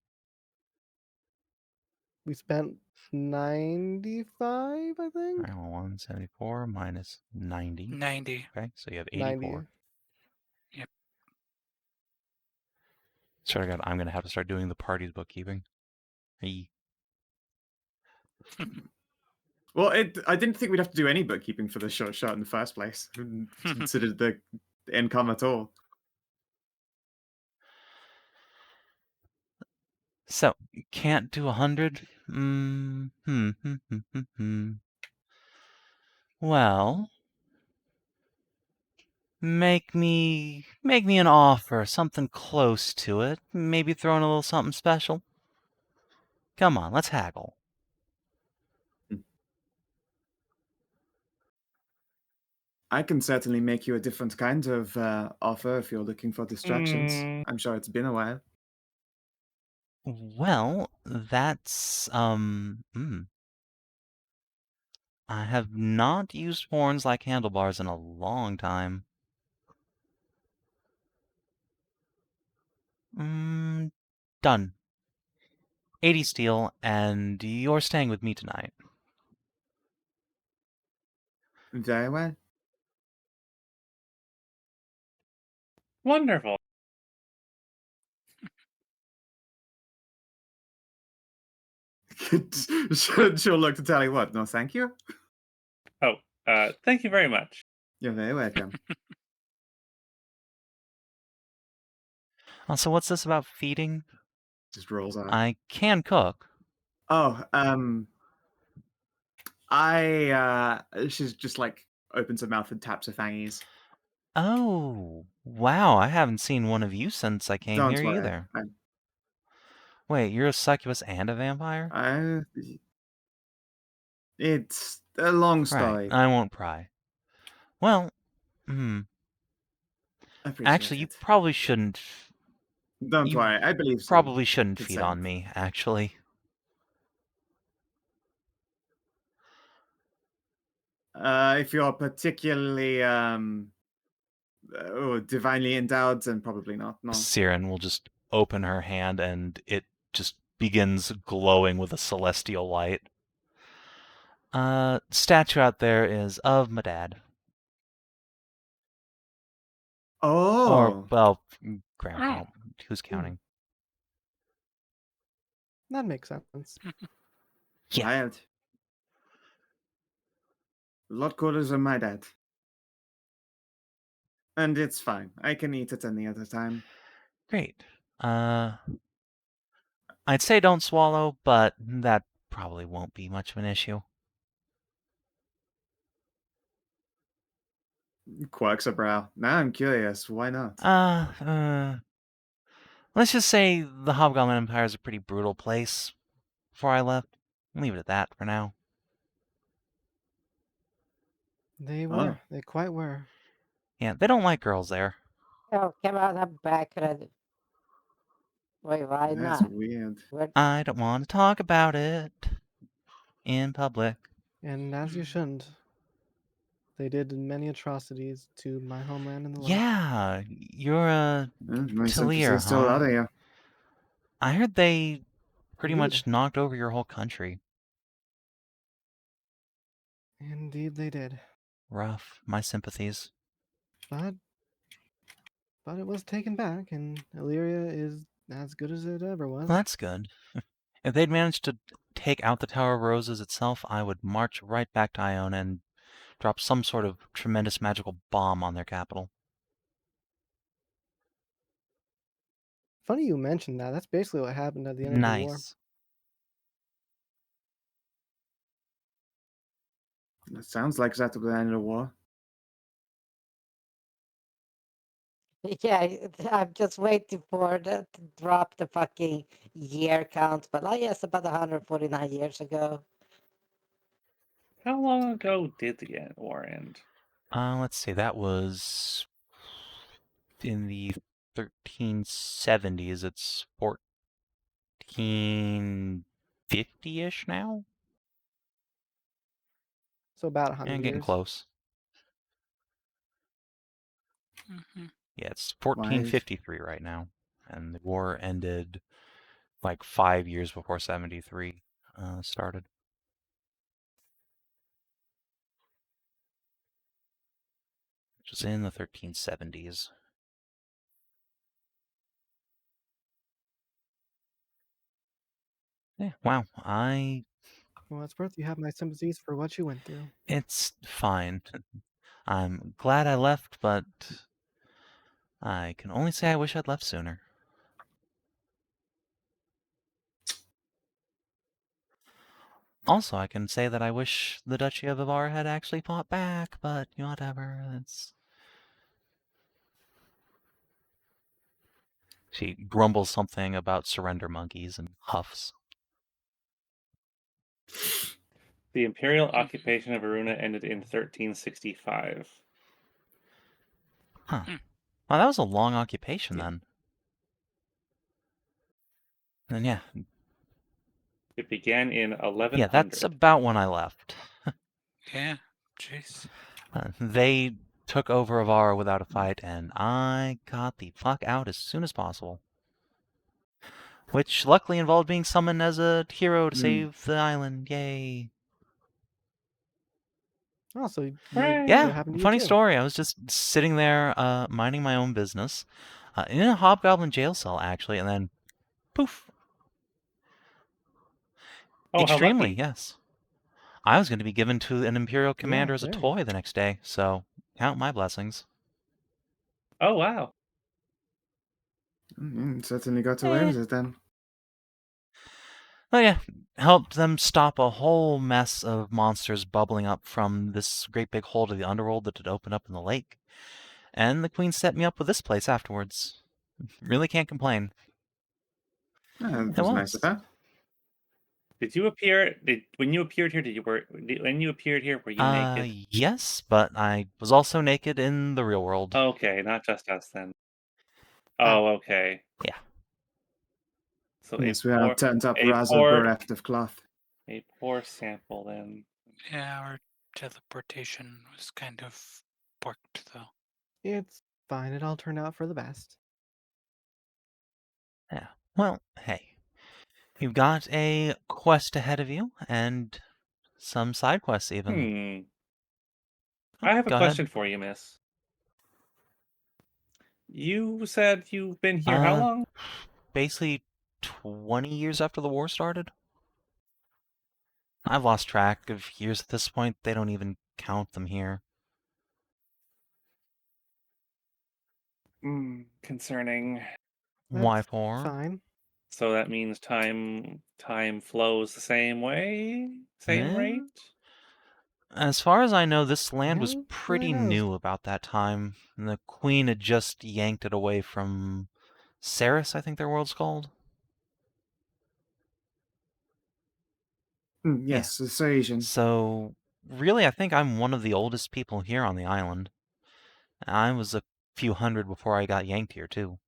We spent 95, I think. Alright, well, 174 minus 90. 90. Okay, so you have 90. 84. Yep. Swear to God, I'm gonna have to start doing the party's bookkeeping. Hey. Well, I didn't think we'd have to do any bookkeeping for the short shot in the first place. I hadn't considered the income at all. So, can't do 100? Well, make me an offer, something close to it. Maybe throw in a little something special. Come on, let's haggle. I can certainly make you a different kind of offer if you're looking for distractions. I'm sure it's been a while. Well, that's I have not used horns like handlebars in a long time. Done. 80 steel, and you're staying with me tonight. Very well. Wonderful. She'll look to tell you what. No, thank you. Oh, thank you very much. You're very welcome. Also, what's this about feeding? Just rolls on. I can cook. Oh, she's just like opens her mouth and taps her fangies. Oh, wow, I haven't seen one of you since I came Don't here worry. either. Wait, you're a succubus and a vampire? It's a long Right, story. I won't pry. Well, Appreciate actually, you it. probably shouldn't. Don't You worry, I believe so. probably shouldn't feed Consent. on me, actually. If you're particularly divinely endowed, then probably not. No. Siren will just open her hand and it just begins glowing with a celestial light. Statue out there is of my dad. Oh. Or, well, grandpa. Who's counting? That makes sense. Yeah. Wild. A lot cooler than my dad. And it's fine. I can eat it any other time. Great. I'd say don't swallow, but that probably won't be much of an issue. Quirks a brow. Now I'm curious. Why not? Let's just say the Hobgoblin Empire is a pretty brutal place. Before I left, leave it at that for now. They Oh. were. They quite were. Yeah, they don't like girls there. Oh, come on, I'm back. Wait, why That's not? weird. I don't want to talk about it in public. And as you shouldn't. They did many atrocities to my homeland and the like. Yeah, you're a My Talir, sympathy's still huh? out of you. I heard they pretty Indeed. much knocked over your whole country. Indeed they did. Rough. My sympathies. But it was taken back, and Illyria is as good as it ever was. Well, that's good. If they'd managed to take out the Tower of Roses itself, I would march right back to Iona and drop some sort of tremendous magical bomb on their capital. Funny you mentioned that. That's basically what happened at the end of the war. Nice. It sounds like that at the end of the war. Yeah, I'm just waiting for the to drop the fucking year count, but I guess about 149 years ago. How long ago did the war end? Let's see. That was in the 1370s. It's 1450-ish now? So about 100 And years. getting close. Mm-hmm. Yeah, it's 1453 right now. And the war ended like 5 years before 73 started. Which was in the 1370s. Yeah, wow. Well, it's worth you have my sympathies for what you went through. It's fine. I'm glad I left, but I can only say I wish I'd left sooner. Also, I can say that I wish the Duchy of Ivar had actually fought back, but whatever. She grumbles something about surrender monkeys and huffs. The imperial occupation of Aruna ended in 1365. Huh. Wow, that was a long occupation then. And yeah. It began in 1100. Yeah, that's about when I left. Yeah, jeez. They took over Ivar without a fight, and I got the fuck out as soon as possible. Which luckily involved being summoned as a hero to save the island. Yay. Oh, so Hooray! what Yeah, happened to you funny too? story. I was just sitting there minding my own business in a hobgoblin jail cell, actually, and then poof. Oh, Extremely, how lucky. yes. I was going to be given to an Imperial commander as a very. toy the next day, so count my blessings. Oh, wow. Certainly got away with it then. Oh yeah, helped them stop a whole mess of monsters bubbling up from this great big hole to the underworld that had opened up in the lake. And the queen set me up with this place afterwards. Really can't complain. That It was nice of was. her. Did you appear? When you appeared here? When you appeared here? Were you naked? Yes, but I was also naked in the real world. Okay, not just us then. Ah. Oh, okay. Yeah. So Yes, we are turned up rather poor, bereft of cloth. a poor sample then. Yeah, our teleportation was kind of borked, though. It's fine. It all turned out for the best. Yeah. Well, hey. You've got a quest ahead of you, and some side quests even. Oh, I have a go question ahead. for you, miss. You said you've been here how long? Basically 20 years after the war started. I've lost track of years at this point. They don't even count them here. Concerning. Why That's for? fine. So that means time flows the same way, same Eh? rate. As far as I know, this land was Yeah, pretty who knows? new about that time. And the queen had just yanked it away from Saris, I think their world's called. Yes, it's Asian. So, really, I think I'm one of the oldest people here on the island. I was a few hundred before I got yanked here, too.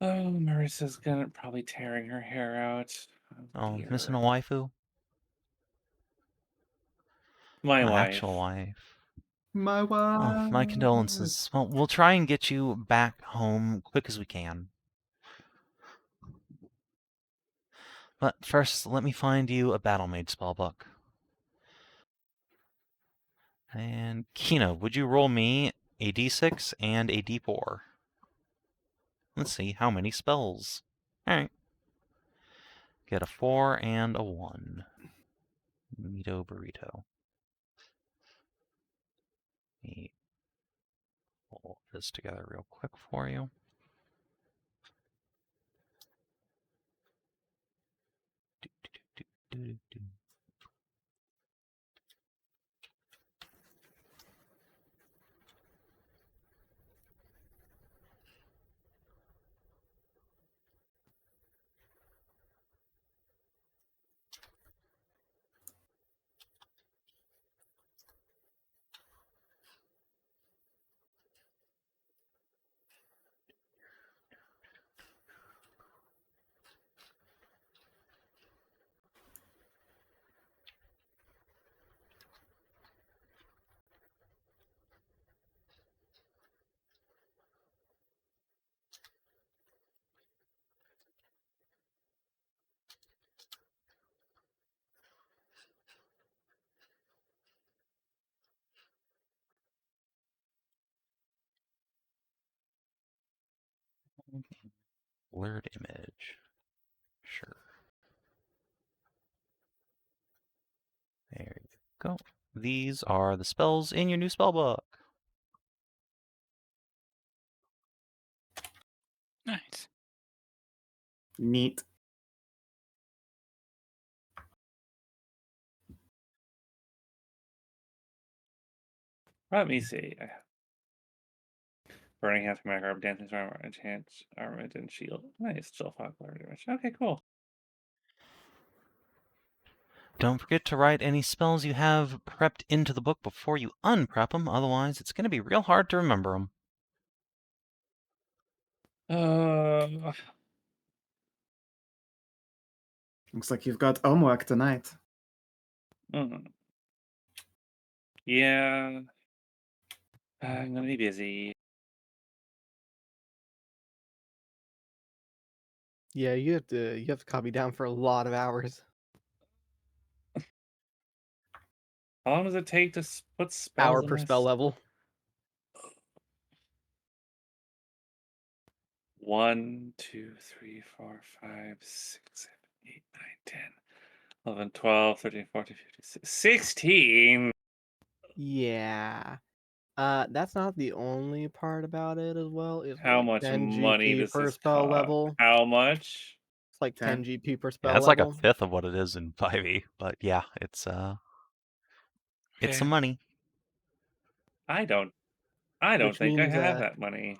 Oh, Marissa's probably tearing her hair out. Oh, dear. missing a waifu? My An wife. actual wife. My wife. Oh, my condolences. Well, we'll try and get you back home quick as we can. But first, let me find you a Battle Mage spellbook. And Kino, would you roll me a d6 and a d4? Let's see how many spells. Alright. Get a 4 and a 1. Meato burrito. Let me pull this together real quick for you. Do. Blurred image. Sure. There you go. These are the spells in your new spellbook. Nice. Neat. Let me see. Burning half my armor, dancing armor, enchant armament and shield. Nice, still fog damage. Okay, cool. Don't forget to write any spells you have prepped into the book before you unprep them, otherwise it's going to be real hard to remember them. Looks like you've got homework tonight. Yeah. I'm gonna be busy. Yeah, you have to copy down for a lot of hours. How long does it take to put spells Hour in per this? spell level. 1, 2, 3, 4, 5, 6, 7, 8, 9, 10, 11, 12, 13, 14, 15, 16. Yeah. That's not the only part about it as well. It's How like much 10 money GP does per this spell cost? level. How much? It's like 10 10. GP per Yeah, spell that's like a level. fifth of what it is in 5e, but yeah, it's some money. I don't I don't Which think I means, have that money.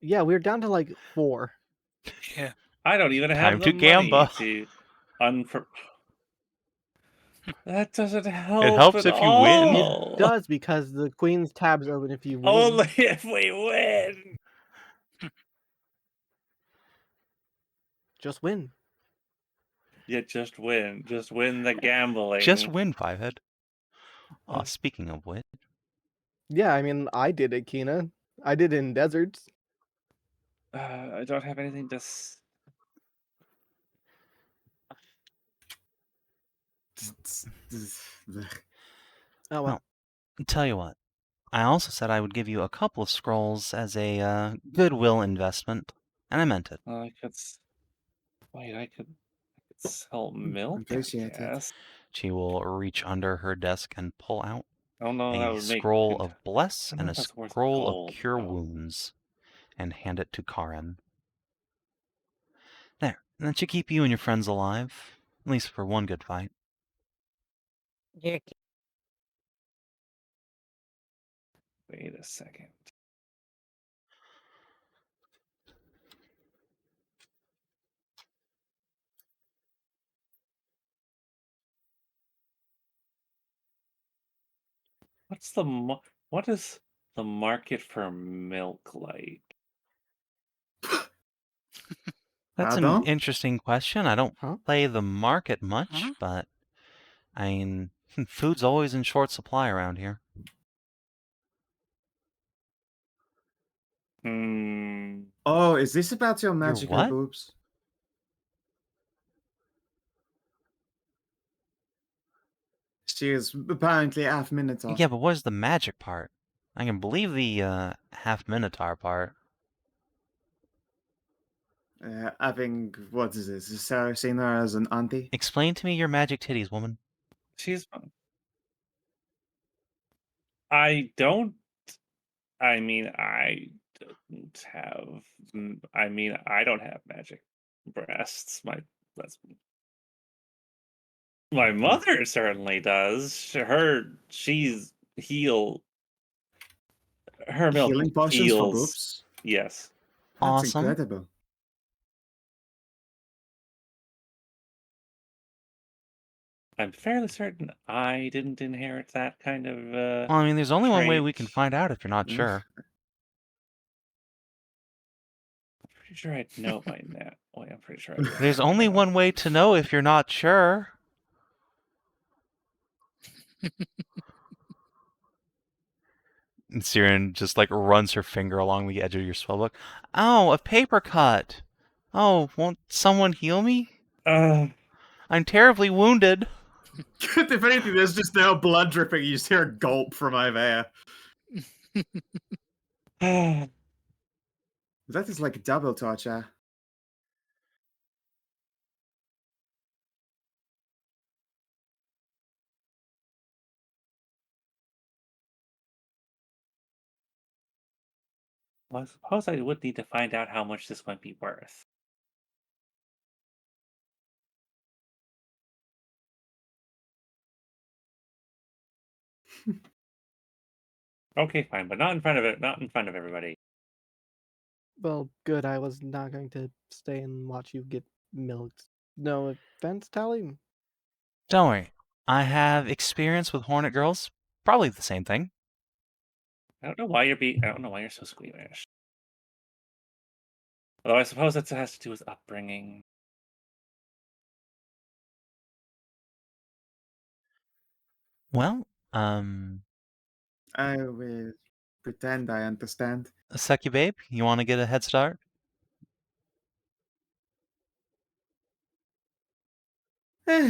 Yeah, we're down to like 4. Yeah. I don't even Time have to the money gamba. to That doesn't help helps at if you win. It all. does because the Queen's tab's open if you win. Only if we win. Just win. Yeah, just win. Just win the gambling. Just win, Fivehead. Speaking of which, Yeah, I mean, I did it, Kina. I did it in deserts. I don't have anything to. Oh, well. Well, tell you what. I also said I would give you a couple of scrolls as a goodwill investment, and I meant it. I could. Wait, I could sell milk. Appreciate it. Yes. She will reach under her desk and pull out Oh no, that a would make. scroll of Bless I don't and know a if that's worth scroll gold, of Cure though. Wounds, and hand it to Karin. There, that should keep you and your friends alive, at least for one good fight. You're Wait a second. What is the market for milk like? That's an Pardon? interesting question. I don't Huh? play the market much, Huh? but I mean, food's always in short supply around here. Oh, is this about your magical what? boobs? She is apparently half Minotaur. Yeah, but what's the magic part? I can believe the half Minotaur part. Having, what is this? Is Sarah seen her as an auntie? Explain to me your magic titties, woman. She's. I don't. I mean, I don't have. I mean, I don't have magic breasts. My mother certainly does. She's heal. Her milk Healing potions for heals. boobs? Yes. That's Awesome. incredible. I'm fairly certain I didn't inherit that kind of. Well, I mean, there's only one way we can trait. find out if you're not sure. Pretty sure I'd know by now. Wait, I'm pretty sure I know. There's only one way to know if you're not sure. And Siren just like runs her finger along the edge of your spellbook. Oh, a paper cut. Oh, won't someone heal me? I'm terribly wounded. If anything, there's just now blood dripping. You just hear a gulp from Aiveah. That is like double torture. Well, I suppose I would need to find out how much this might be worth. Okay, fine, but not in front of it. Not in front of everybody. Well, good. I was not going to stay and watch you get milked. No offense, Tally. Don't worry. I have experience with Hornet Girls. Probably the same thing. I don't know why you're so squeamish. Although I suppose that has to do with upbringing. Well, I will pretend I understand. Seki babe, you want to get a head start?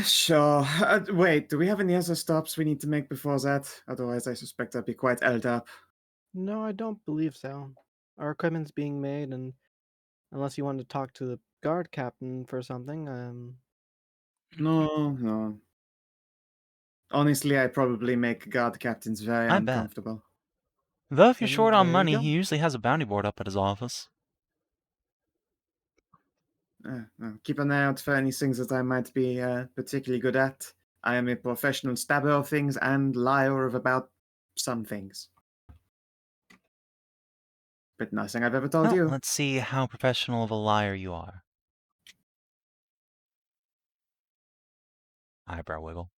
Sure. Wait, do we have any other stops we need to make before that? Otherwise, I suspect I'd be quite held up. No, I don't believe so. Our equipment's being made, and unless you want to talk to the guard captain for something, No. Honestly, I probably make guard captains very I bet. uncomfortable. Though if you're Then short on there you money, go. he usually has a bounty board up at his office. Keep an eye out for any things that I might be particularly good at. I am a professional stabber of things and liar of about some things. But nothing I've ever told Well, you. let's see how professional of a liar you are. Eyebrow wiggle.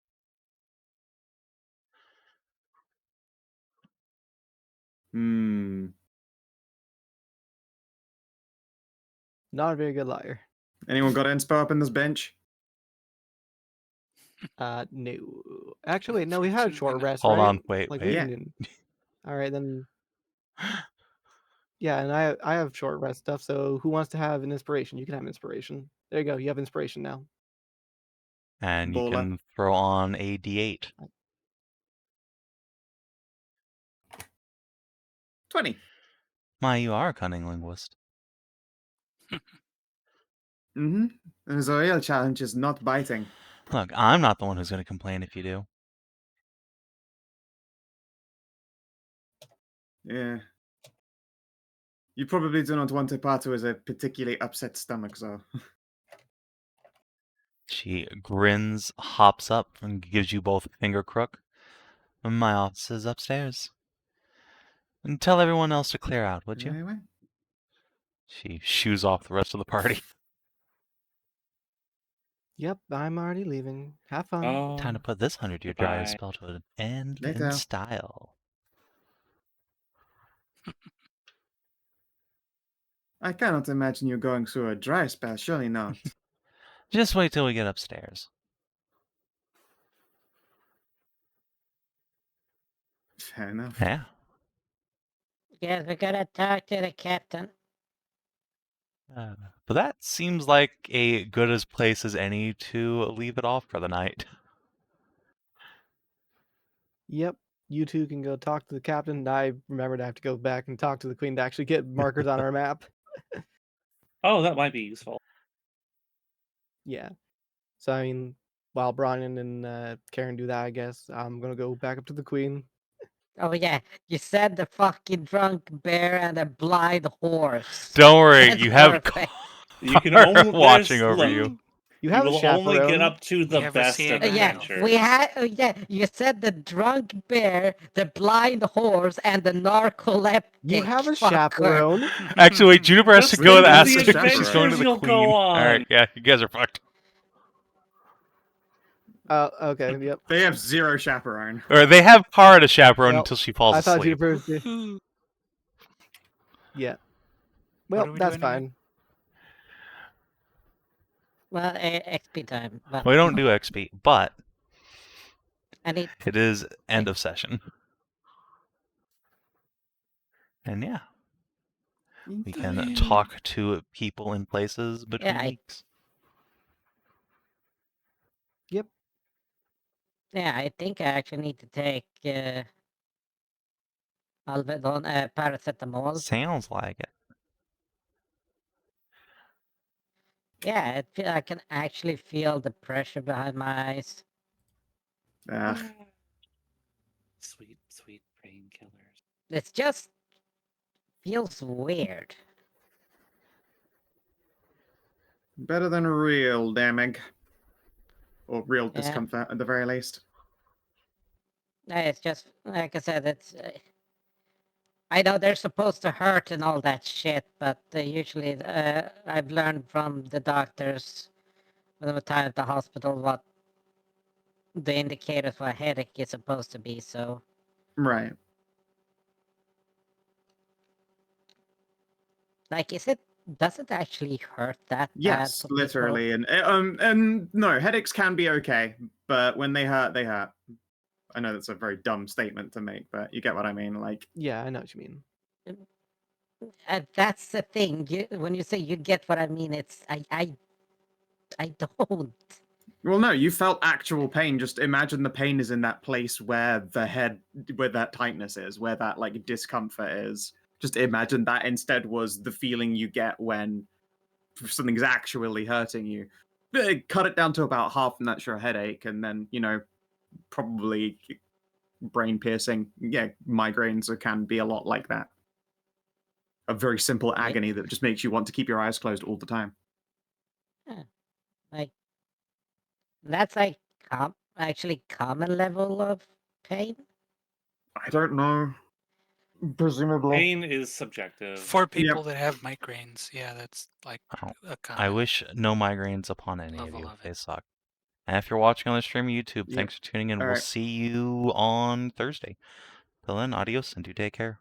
Hmm. Not a very good liar. Anyone got inspo up in this bench? No. Actually, no, we had a short Unfortunately not. rest, Hold right? on, wait. We Yeah. didn't. All right, then. Yeah, and I have short rest stuff. So who wants to have an inspiration? You can have inspiration. There you go. You have inspiration now. And you Baller. can throw on a d8. 20. My, you are a cunning linguist. Mm-hmm. And the real challenge is not biting. Look, I'm not the one who's going to complain if you do. Yeah. You probably do not want a part who has a particularly upset stomach, so. She grins, hops up, and gives you both a finger crook. My office is upstairs. And tell everyone else to clear out, would you? Anyway. She shoos off the rest of the party. Yep, I'm already leaving. Have fun. Oh, Time to put this 100-year dryas goodbye. spell to an end Later. in style. I cannot imagine you going through a dry spell, surely not. Just wait till we get upstairs. Fair enough. Yeah. Yes, we gotta talk to the captain. But that seems like a good as place as any to leave it off for the night. Yep, you two can go talk to the captain. I remembered I have to go back and talk to the queen to actually get markers on our map. Oh, that might be useful. Yeah. So I mean, while Bronwyn and Karin do that, I guess I'm gonna go back up to the queen. Oh yeah, you said the fucking drunk bear and a blind horse. Don't worry, That's you have perfect. You can Car only watching there's- over look, you. You You have a will only get chaperone. up to the have a best seeing of eye. Yeah, adventures. we had. Yeah, you said the drunk bear, the blind horse, and the narcoleptic. You have a fucker. chaperone. Actually, wait, Juniper has Just to go with think of Aska. the Aska's chaperone. She's going to adventures the you'll queen. go All on. right, yeah, you guys are fucked. Okay, yep. They have zero chaperone. Or they have Kara to chaperone Well, until she falls I thought asleep. Juniper was Yeah. Well, are we that's doing again? fine. Well, XP time. But We don't do XP, but I need. it is end of session. And yeah, we can talk to people in places between I- weeks. Yep. Yeah, I think I actually need to take Alvedon, paracetamol. Sounds like it. Yeah, I can actually feel the pressure behind my eyes. Ugh. Sweet, sweet painkillers. It just feels weird. Better than real damage. Or real Yeah. discomfort, at the very least. It's just like I said. It's. I know they're supposed to hurt and all that shit, but usually I've learned from the doctors when I'm time at the hospital what the indicator for a headache is supposed to be. So Right. like, does it actually hurt that bad? Yes, for people? literally. And no, headaches can be okay, but when they hurt, they hurt. I know that's a very dumb statement to make, but you get what I mean. Like, Yeah, I know what you mean. That's the thing. When you say you get what I mean, it's I don't. well, no, you felt actual pain. Just imagine the pain is in that place where where that tightness is, where that like discomfort is. Just imagine that instead was the feeling you get when something's actually hurting you. Cut it down to about half an actual headache, and then probably brain piercing. Yeah, migraines can be a lot like that. A very simple Yeah. agony that just makes you want to keep your eyes closed all the time. Like, that's like actually common level of pain. I don't know. Presumably. Pain is subjective. For people that have migraines, yeah, that's like Oh, a I common wish no migraines upon any of level you. of They it. suck. And if you're watching on the stream of YouTube, Yep. thanks for tuning in. All We'll right. see you on Thursday. Till then, adios and do take care.